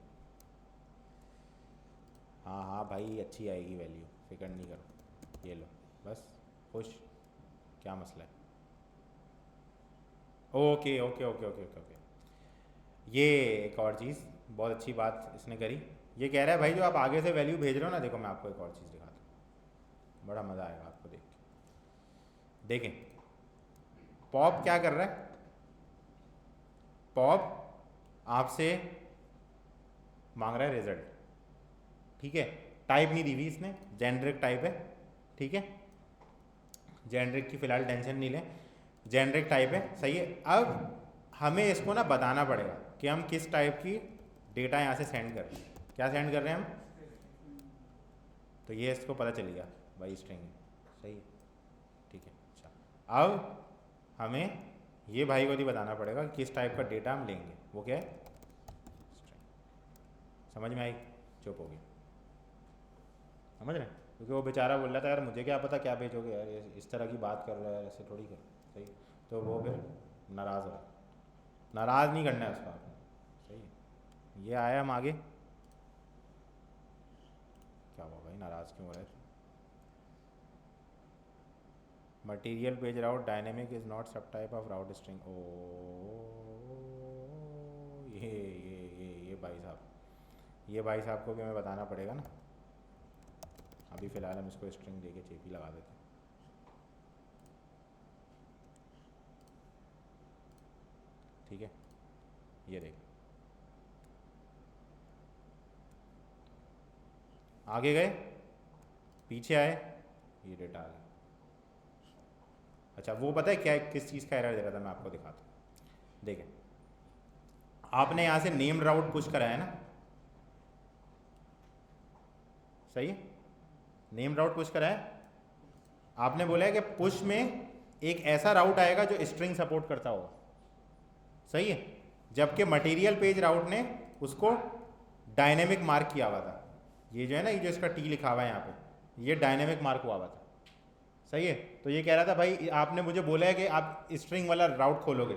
हाँ हाँ भाई, अच्छी आएगी वैल्यू, फिक्र नहीं करो, ये लो बस, खुश, क्या मसला है। Okay okay okay okay okay okay, ये एक और चीज़, बहुत अच्छी बात इसने करी, ये कह रहा है भाई जो आप आगे से वैल्यू भेज रहे हो ना, देखो मैं आपको एक और चीज़ दिखाता हूँ, बड़ा मज़ा आएगा आपको देख के। देखें पॉप क्या कर रहा है, पॉप आपसे मांग रहा है रिजल्ट, ठीक है। टाइप नहीं दी हुई इसने, जेनरिक टाइप है, ठीक है, जेनरिक की फ़िलहाल टेंशन नहीं लें, जेनरिक टाइप है, सही है। अब हमें इसको ना बताना पड़ेगा कि हम किस टाइप की डेटा यहाँ से सेंड कर रहे हैं, क्या सेंड कर रहे हैं हम, तो ये इसको पता चल गया भाई स्ट्रिंग, सही है, ठीक है। अच्छा, अब हमें ये भाई को भी बताना पड़ेगा कि किस टाइप का डेटा हम लेंगे, वो क्या है, स्ट्रिंग, समझ में आई, चुप हो गया, समझ रहे हैं, क्योंकि वो बेचारा बोल रहा था यार मुझे क्या पता क्या भेजोगे यार, ये इस तरह की बात कर रहा है, ऐसे थोड़ी कर, सही, तो वो फिर नाराज़ हो रहा है, नाराज़ नहीं करना है उसको आपने, सही है। ये आया, हम आगे, क्या हुआ भाई, नाराज़ क्यों हो रहा है, material page route dynamic is not सब टाइप ऑफ राउट स्ट्रिंग, ओ ये भाई साहब, ये भाई साहब को भी हमें बताना पड़ेगा ना, अभी फ़िलहाल हम इसको स्ट्रिंग दे के चेपी लगा देते हैं, ठीक है। ये देख, आगे गए, पीछे आए, ये डेटा आ गया। अच्छा, वो पता है क्या, किस चीज़ का एरर दे रहा था, मैं आपको दिखाता हूँ, देखें, आपने यहाँ से नेम राउट पुश करा है ना, सही है, नेम राउट पुश करा है, आपने बोला है कि पुश में एक ऐसा राउट आएगा जो स्ट्रिंग सपोर्ट करता होगा, सही है, जबकि मटेरियल पेज राउट ने उसको डायनेमिक मार्क किया हुआ था, ये जो है ना, ये जो इसका टी लिखा हुआ है यहाँ पे, ये डायनेमिक मार्क हुआ हुआ था, सही है। तो ये कह रहा था भाई आपने मुझे बोला है कि आप स्ट्रिंग वाला राउट खोलोगे,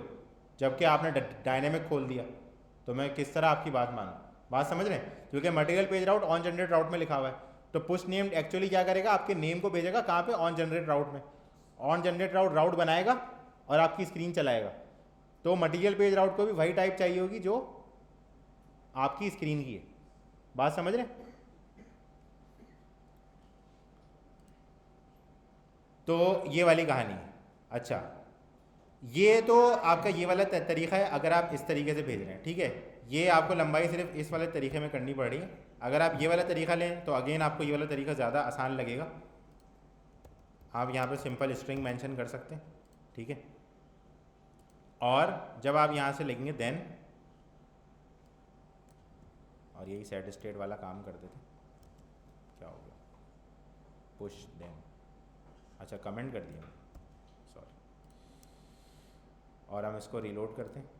जबकि आपने डायनेमिक खोल दिया, तो मैं किस तरह आपकी बात मानूं, बात समझ रहे हैं, क्योंकि material page route on generate route में लिखा हुआ है, तो पुश नेम एक्चुअली क्या करेगा, आपके नेम को भेजेगा कहाँ पे, ऑन जनरेट राउट में, ऑन जनरेट राउट बनाएगा और आपकी स्क्रीन चलाएगा, तो मटेरियल पेज राउट को भी वही टाइप चाहिए होगी जो आपकी स्क्रीन की है, बात समझ रहे हैं। तो ये वाली कहानी है। अच्छा, ये तो आपका ये वाला तरीका है अगर आप इस तरीके से भेज रहे हैं, ठीक है, ये आपको लंबाई सिर्फ इस वाले तरीके में करनी पड़ रही है, अगर आप ये वाला तरीका लें तो अगेन आपको ये वाला तरीका ज़्यादा आसान लगेगा, आप यहाँ पे सिंपल स्ट्रिंग मेंशन कर सकते हैं, ठीक है, और जब आप यहाँ से लिखेंगे देन, और यही सेट स्टेट वाला काम कर देते, क्या हो गया, पुश देन, अच्छा कमेंट कर दिया, सॉरी, और हम इसको रीलोड करते हैं,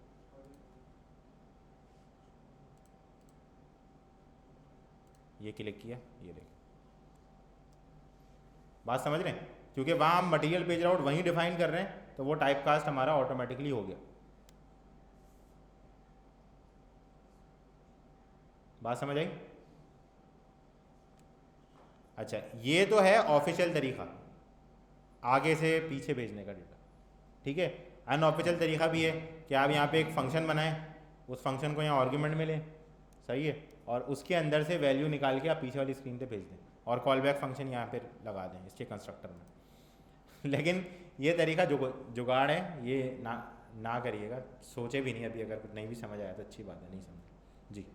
ये क्लिक किया, ये देख, बात समझ रहे हैं, क्योंकि वहाँ हम मटेरियल पेज राउट वहीं डिफाइन कर रहे हैं, तो वो टाइप कास्ट हमारा ऑटोमेटिकली हो गया, बात समझ आई। अच्छा, ये तो है ऑफिशियल तरीका आगे से पीछे भेजने का डेटा, ठीक है। अनऑफिशियल तरीका भी है कि आप यहाँ पे एक फंक्शन बनाएं, उस फंक्शन को यहाँ आर्गुमेंट में लें, सही है, और उसके अंदर से वैल्यू निकाल के आप पीछे वाली स्क्रीन पे भेज दें, और कॉल बैक फंक्शन यहाँ पे लगा दें इसके कंस्ट्रक्टर में लेकिन ये तरीका जुगाड़ है, ये ना करिएगा, सोचे भी नहीं अभी, अगर कुछ नहीं भी समझ आया तो अच्छी बात है, नहीं समझ जी।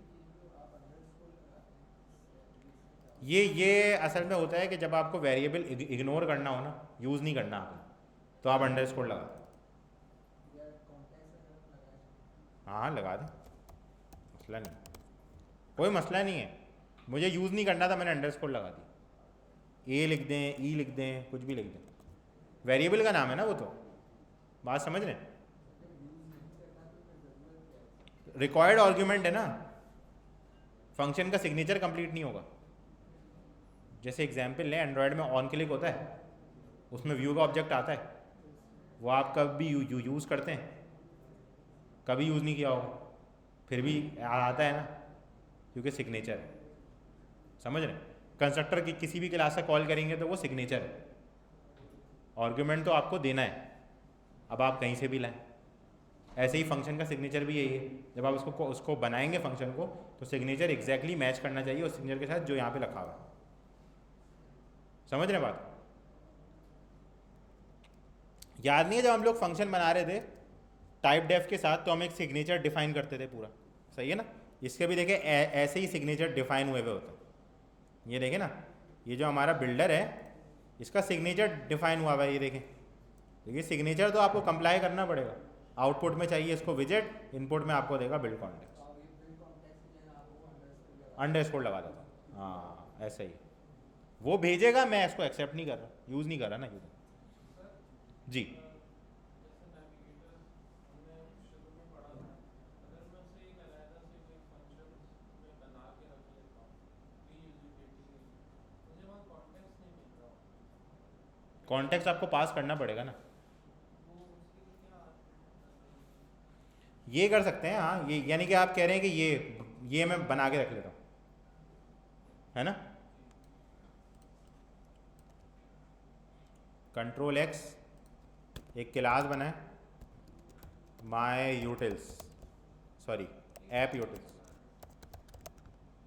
ये असल में होता है कि जब आपको वेरिएबल इग्नोर करना हो ना, यूज़ नहीं करना आपने, तो आप अंडरस्कोर लगा दें। या कॉन्टेक्स्ट अगर लगा सकते हाँ लगा दें, मसला नहीं, कोई मसला नहीं है। मुझे यूज़ नहीं करना था, मैंने अंडरस्कोर लगा दी। ए लिख दें, ई लिख दें, कुछ भी लिख दें, वेरिएबल का नाम है ना वो तो। बात समझ रहे हैं? रिक्वायर्ड आर्ग्यूमेंट है ना, फंक्शन का सिग्नेचर कंप्लीट नहीं होगा। जैसे एग्जांपल लें, एंड्रॉयड में ऑन क्लिक होता है, उसमें व्यू का ऑब्जेक्ट आता है, वो आप कभी यूज़ करते हैं? कभी यूज़ नहीं किया होगा, फिर भी आता है ना, क्योंकि सिग्नेचर है। समझ रहे हैं? कंस्ट्रक्टर की किसी भी क्लास से कॉल करेंगे तो वो सिग्नेचर है, आर्ग्यूमेंट तो आपको देना है, अब आप कहीं से भी लाएं। ऐसे ही फंक्शन का सिग्नेचर भी यही है, जब आप उसको बनाएंगे फंक्शन को, तो सिग्नेचर एग्जैक्टली मैच करना चाहिए उस सिग्नेचर के साथ जो यहाँ पे लिखा हुआ है। समझ रहे हैं बात? याद नहीं है जब हम लोग फंक्शन बना रहे थे टाइप डेफ के साथ, तो हम एक सिग्नेचर डिफाइन करते थे पूरा, सही है ना? इसके भी देखें ऐसे ही सिग्नेचर डिफाइन हुए होते हैं। ये देखें ना, ये जो हमारा बिल्डर है इसका सिग्नेचर डिफाइन हुआ हुआ है, ये देखें। देखिए सिग्नेचर तो आपको कंप्लाई करना पड़ेगा। आउटपुट में चाहिए इसको विजेट, इनपुट में आपको देगा बिल्ड कॉन्टेक्स्ट, हैं, और ये बिल्ड कॉन्टेक्स्ट की जगह आप वो अंडरस्कोर लगा अंडरस्कोर लगा देता हूँ। हाँ ऐसे ही वो भेजेगा, मैं इसको एक्सेप्ट नहीं कर रहा, यूज़ नहीं कर रहा ना यूज़। जी कॉन्टेक्स्ट आपको पास करना पड़ेगा ना, ये कर सकते हैं। हाँ ये यानी कि आप कह रहे हैं कि ये मैं बना के रख लेता हूँ, है ना? कंट्रोल एक्स, एक क्लास बनाए my utils, sorry app utils,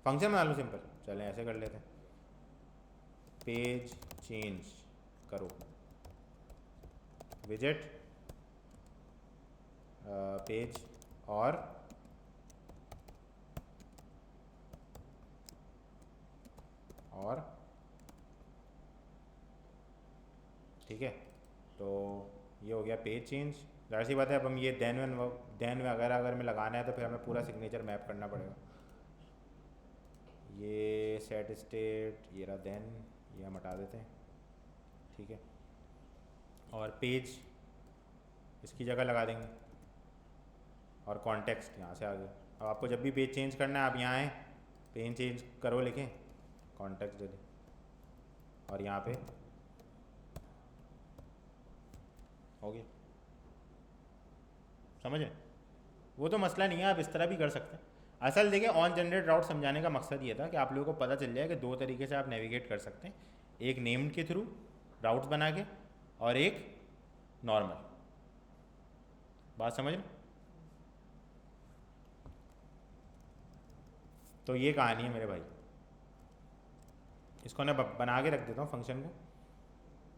function बना लो सिंपल। चलें ऐसे कर लेते हैं, पेज चेंज करो, विजेट पेज और ठीक है। तो ये हो गया पेज चेंज। जाहिर सी बात है, अब हम ये देन वगैरह अगर में लगाना है तो फिर हमें पूरा सिग्नेचर मैप करना पड़ेगा। ये सेट स्टेट, ये रहा देन, ये हम हटा देते हैं, ठीक है। और पेज इसकी जगह लगा देंगे, और कॉन्टेक्स्ट यहाँ से आ गया। अब आपको जब भी पेज चेंज करना है आप यहाँ आएँ, पेज चेंज करो लिखें, कॉन्टेक्स्ट दे दें, और यहाँ पे हो गया। समझे? वो तो मसला नहीं है, आप इस तरह भी कर सकते हैं। असल देखिए, ऑन जनरेट राउट समझाने का मकसद ये था कि आप लोगों को पता चल जाए कि दो तरीके से आप नेविगेट कर सकते हैं, एक नेम्ड के थ्रू राउट्स बना के, और एक नॉर्मल। बात समझ रहे? तो ये कहानी है मेरे भाई। इसको मैं बना के रख देता हूँ फंक्शन को,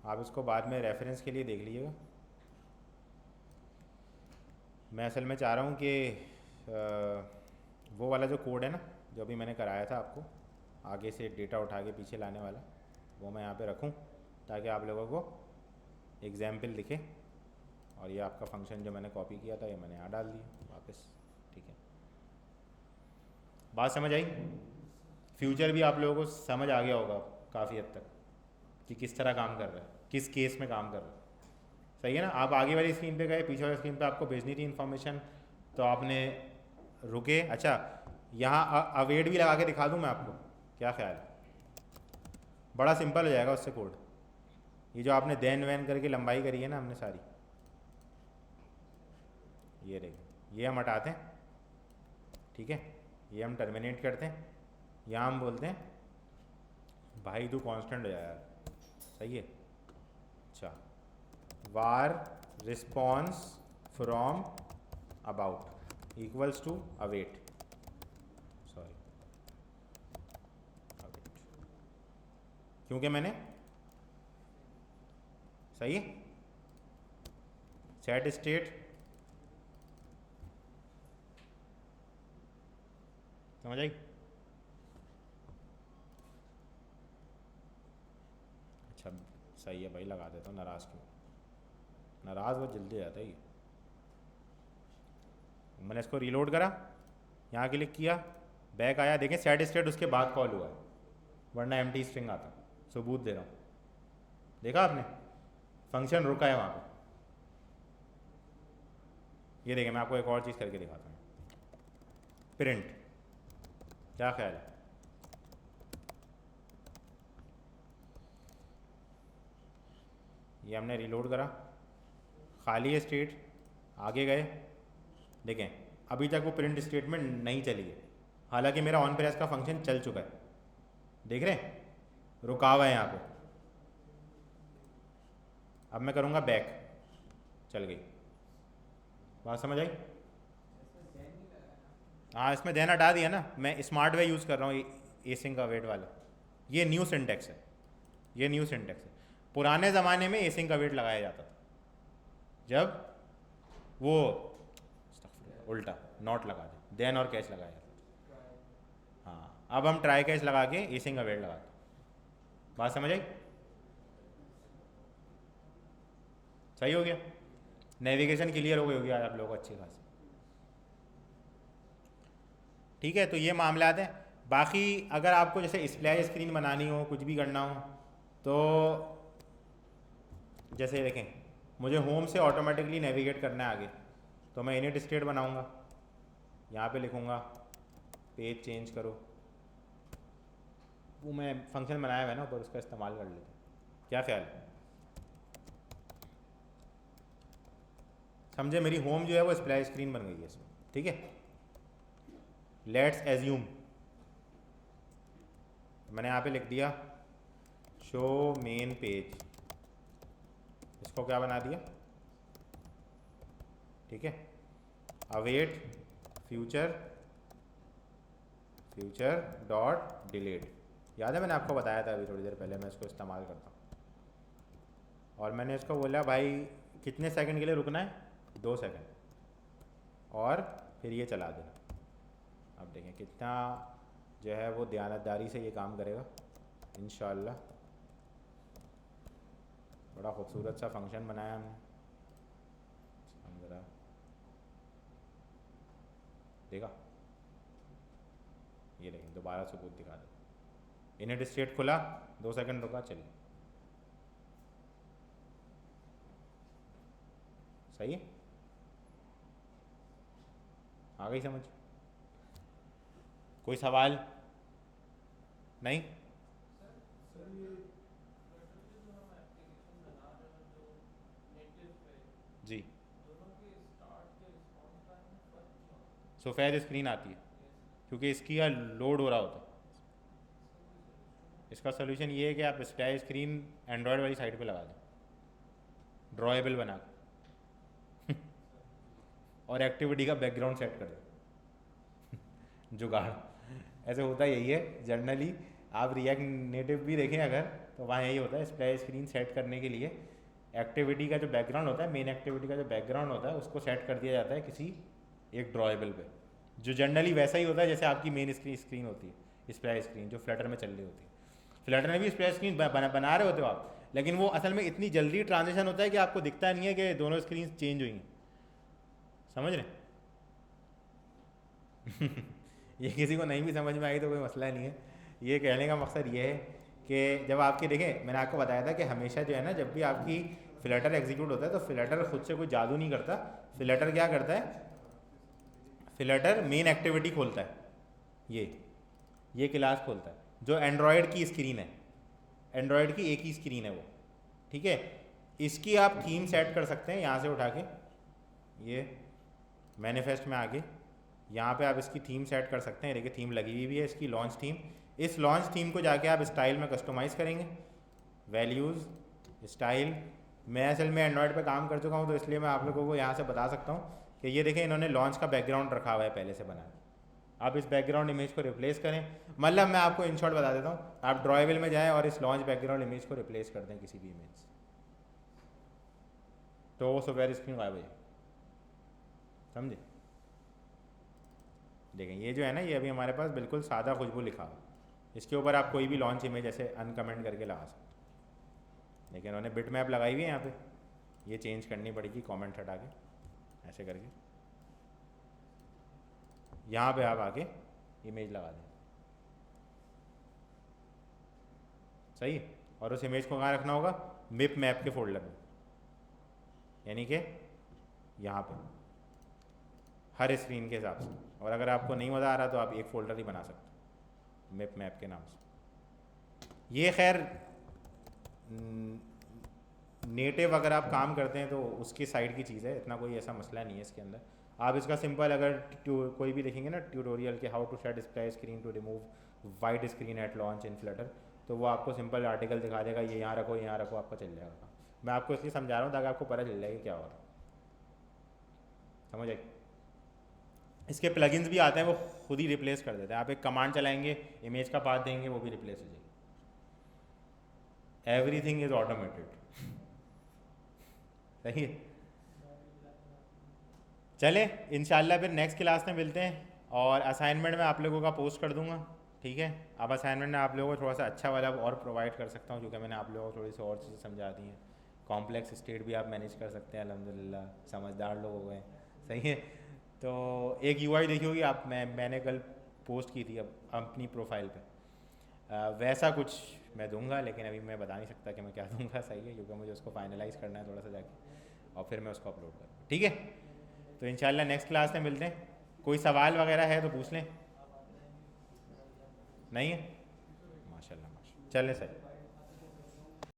आप इसको बाद में रेफरेंस के लिए देख लीजिएगा। मैं असल में चाह रहा हूँ कि वो वाला जो कोड है ना, जो अभी मैंने कराया था आपको, आगे से डेटा उठा के पीछे लाने वाला, वो मैं यहाँ पे रखूँ ताकि आप लोगों को एग्जाम्पल दिखे। और ये आपका फंक्शन जो मैंने कॉपी किया था, ये मैंने यहाँ डाल दिया वापस, ठीक है। बात समझ आई? फ्यूचर भी आप लोगों को समझ आ गया होगा काफ़ी हद तक कि किस तरह काम कर रहा है, किस केस में काम कर रहा है, सही है ना? आप आगे वाली स्क्रीन पे गए, पीछे वाली स्क्रीन पे आपको भेजनी थी इन्फॉर्मेशन, तो आपने रुके। अच्छा, यहाँ अवेट भी लगा के दिखा दूँ मैं आपको, क्या ख्याल है? बड़ा सिंपल हो जाएगा उससे कोड। ये जो आपने देन वैन करके लंबाई करी है ना हमने सारी, ये रही, ये हम हटाते हैं, ठीक है। ये हम टर्मिनेट करते हैं, यहाँ हम बोलते हैं भाई तू कांस्टेंट हो जाए यार, सही है। अच्छा, var response from about equals to await, sorry await, क्योंकि मैंने, सही है, सेट स्टेट, समझ आई? सही है भाई, लगा देता हूँ, नाराज़ क्यों, नाराज़ बहुत जल्दी हो जाता है ये। मैंने इसको रीलोड करा, यहाँ क्लिक किया, बैक आया, देखें सेट स्टेट उसके बाद कॉल हुआ है, वरना एम्प्टी स्ट्रिंग आता। सबूत दे रहा हूँ, देखा आपने, फंक्शन रुका है वहाँ पे। ये देखें, मैं आपको एक और चीज़ करके दिखाता हूँ, प्रिंट, क्या ख्याल है, ये हमने रीलोड करा, खाली है स्टेट, आगे गए, देखें अभी तक वो प्रिंट स्टेटमेंट नहीं चली है, हालांकि मेरा ऑन प्रेस का फंक्शन चल चुका है, देख रहे हैं, रुका हुआ है यहाँ पे। अब मैं करूँगा बैक, चल गई, बात समझ आई? हाँ, इसमें देन हटा दिया ना, मैं स्मार्ट वे यूज़ कर रहा हूँ, एसिंग का वेट वाला, ये न्यू सिंटेक्स है, ये न्यू सिंटेक्स है। पुराने ज़माने में एसिंग का वेट लगाया जाता था, जब वो उल्टा नॉट लगा दे, देन और कैच लगाया जाता था। हाँ, अब हम ट्राई कैच लगा के एसिंग का वेट लगाते, बात समझ आई? सही हो गया, नेविगेशन क्लियर हो गई होगी आज आप लोगों को अच्छी खासी। ठीक है, तो ये मामलात हैं। बाकी अगर आपको जैसे स्प्लैश स्क्रीन बनानी हो, कुछ भी करना हो, तो जैसे देखें मुझे होम से ऑटोमेटिकली नेविगेट करना है आगे, तो मैं इनिट स्टेट बनाऊंगा, यहाँ पे लिखूंगा पेज चेंज करो, वो मैं फंक्शन बनाया हुआ है ना ऊपर, उसका इस्तेमाल कर लेते हैं, क्या ख्याल है? समझे, मेरी होम जो है वो स्प्लैश स्क्रीन बन गई है इसमें। ठीक है, लेट्स एज्यूम, मैंने यहाँ पे लिख दिया शो मेन पेज, इसको क्या बना दिया, ठीक है, अवेट फ्यूचर डॉट डिलीट, याद है मैंने आपको बताया था अभी थोड़ी देर पहले, मैं इसको इस्तेमाल करता हूँ। और मैंने इसको बोला भाई कितने सेकंड के लिए रुकना है, 2 सेकंड, और फिर ये चला देना। अब देखें कितना जो है वो दयानतदारी से ये काम करेगा इंशाअल्लाह। बड़ा खूबसूरत सा फंक्शन बनाया हमने, हम ज़रा देखा, ये देखें दोबारा सबूत दिखा दे, इनिट स्टेट खुला, 2 सेकंड रुका, चलिए सही है, आ गई समझ? कोई सवाल नहीं? सर ये जी, सफ़ेद स्क्रीन आती है क्योंकि इसकी यहाँ लोड हो रहा होता है। इसका सोल्यूशन ये है कि आप स्प्लैश स्क्रीन एंड्रॉयड वाली साइड पे लगा दें, ड्रॉएबल बना के और एक्टिविटी का बैकग्राउंड सेट कर दें जुगाड़, ऐसे होता यही है जनरली। आप रिएक्ट नेटिव भी देखें अगर, तो वहाँ यही होता है, स्प्लैश स्क्रीन सेट करने के लिए एक्टिविटी का जो बैकग्राउंड होता है, मेन एक्टिविटी का जो बैकग्राउंड होता है, उसको सेट कर दिया जाता है किसी एक ड्रॉएबल पे, जो जनरली वैसा ही होता है जैसे आपकी मेन स्क्रीन होती है, स्प्लैश स्क्रीन जो फ्लटर में चल रही होती है। फ्लटर में भी स्प्लैश स्क्रीन बना रहे होते हो आप, लेकिन वो असल में इतनी जल्दी ट्रांजिशन होता है कि आपको दिखता नहीं है कि दोनों स्क्रीन चेंज हुई हैं, समझ रहे? ये किसी को नहीं भी समझ में आई तो कोई मसला नहीं है। ये कहने का मकसद ये है कि जब आपकी देखें, मैंने आपको बताया था कि हमेशा जो है ना, जब भी आपकी फ्लटर एग्जीक्यूट होता है तो फ्लटर खुद से कोई जादू नहीं करता। फ्लटर क्या करता है, फ्लटर मेन एक्टिविटी खोलता है, ये क्लास खोलता है, जो एंड्रॉयड की स्क्रीन है, एंड्रॉयड की एक ही स्क्रीन है वो, ठीक है। इसकी आप थीम सेट कर सकते हैं, यहाँ से उठा के ये मैनिफेस्ट में आके यहाँ पे आप इसकी थीम सेट कर सकते हैं। देखिए थीम लगी हुई भी है इसकी, लॉन्च थीम। इस लॉन्च थीम को जाके आप स्टाइल में कस्टमाइज़ करेंगे, वैल्यूज़, स्टाइल। मैं असल में एंड्रॉयड पे काम कर चुका हूँ तो इसलिए मैं आप लोगों को यहाँ से बता सकता हूँ कि ये देखें इन्होंने लॉन्च का बैकग्राउंड रखा हुआ है पहले से बना के। आप इस बैकग्राउंड इमेज को रिप्लेस करें, मतलब मैं आपको इन शॉर्ट बता देता हूँ, आप ड्रॉएबल में जाएँ और इस लॉन्च बैकग्राउंड इमेज को रिप्लेस कर दें किसी भी इमेज से, तो वो सॉफ्टवेयर स्क्रीन गायब हो जाए, समझे? देखें ये जो है ना, ये अभी हमारे पास बिल्कुल सादा खुशबू लिखा हुआ, इसके ऊपर आप कोई भी लॉन्च इमेज ऐसे अनकमेंट करके लगा सकते। लेकिन उन्होंने बिट मैप लगाई हुई है यहाँ पे, ये चेंज करनी पड़ेगी कमेंट हटा के ऐसे करके, यहाँ पे आप आके इमेज लगा दें, सही है। और उस इमेज को कहाँ रखना होगा, मिप मैप के फोल्डर में, यानी कि यहाँ पे हर स्क्रीन के हिसाब से। और अगर आपको नहीं मज़ा आ रहा तो आप एक फ़ोल्डर ही बना सकते हो मिप मैप के नाम से। ये खैर नेटिव अगर आप काम करते हैं तो उसकी साइड की चीज़ है, इतना कोई ऐसा मसला नहीं है इसके अंदर। आप इसका सिंपल अगर कोई भी देखेंगे ना ट्यूटोरियल के how to set display screen to remove white screen at launch in Flutter, तो वो आपको सिंपल आर्टिकल दिखा देगा, ये यहाँ रखो यहाँ रखो, आपका चल जाएगा। मैं आपको इसलिए समझा रहा हूँ ताकि आपको पता चल जाएगा क्या हो रहा है, समझ आए। इसके प्लगइन्स भी आते हैं, वो खुद ही रिप्लेस कर देते हैं। आप एक कमांड चलाएंगे, इमेज का पाथ देंगे, वो भी रिप्लेस हो जाएगी। एवरीथिंग इज ऑटोमेटेड, सही है। चले इंशाल्लाह फिर नेक्स्ट क्लास में मिलते हैं, और असाइनमेंट मैं आप लोगों का पोस्ट कर दूंगा, ठीक है। अब असाइनमेंट में आप लोगों को थोड़ा सा अच्छा वाला और प्रोवाइड कर सकता हूँ, क्योंकि मैंने आप लोगों को थोड़ी सी और चीज़ें समझा दी हैं। कॉम्प्लेक्स स्टेट भी आप मैनेज कर सकते हैं, अल्हम्दुलिल्लाह समझदार लोग हो गए, सही है। तो एक UI देखी होगी आप, मैंने कल पोस्ट की थी अब अपनी प्रोफाइल पे, वैसा कुछ मैं दूंगा, लेकिन अभी मैं बता नहीं सकता कि मैं क्या दूंगा, सही है, क्योंकि मुझे उसको फाइनलाइज़ करना है थोड़ा सा जाके, और फिर मैं उसको अपलोड करूँगा, ठीक है। तो इंशाल्लाह नेक्स्ट क्लास में मिलते हैं। कोई सवाल वगैरह है तो पूछ लें, नहीं है, माशाल्लाह माशाल्लाह, चलें सही।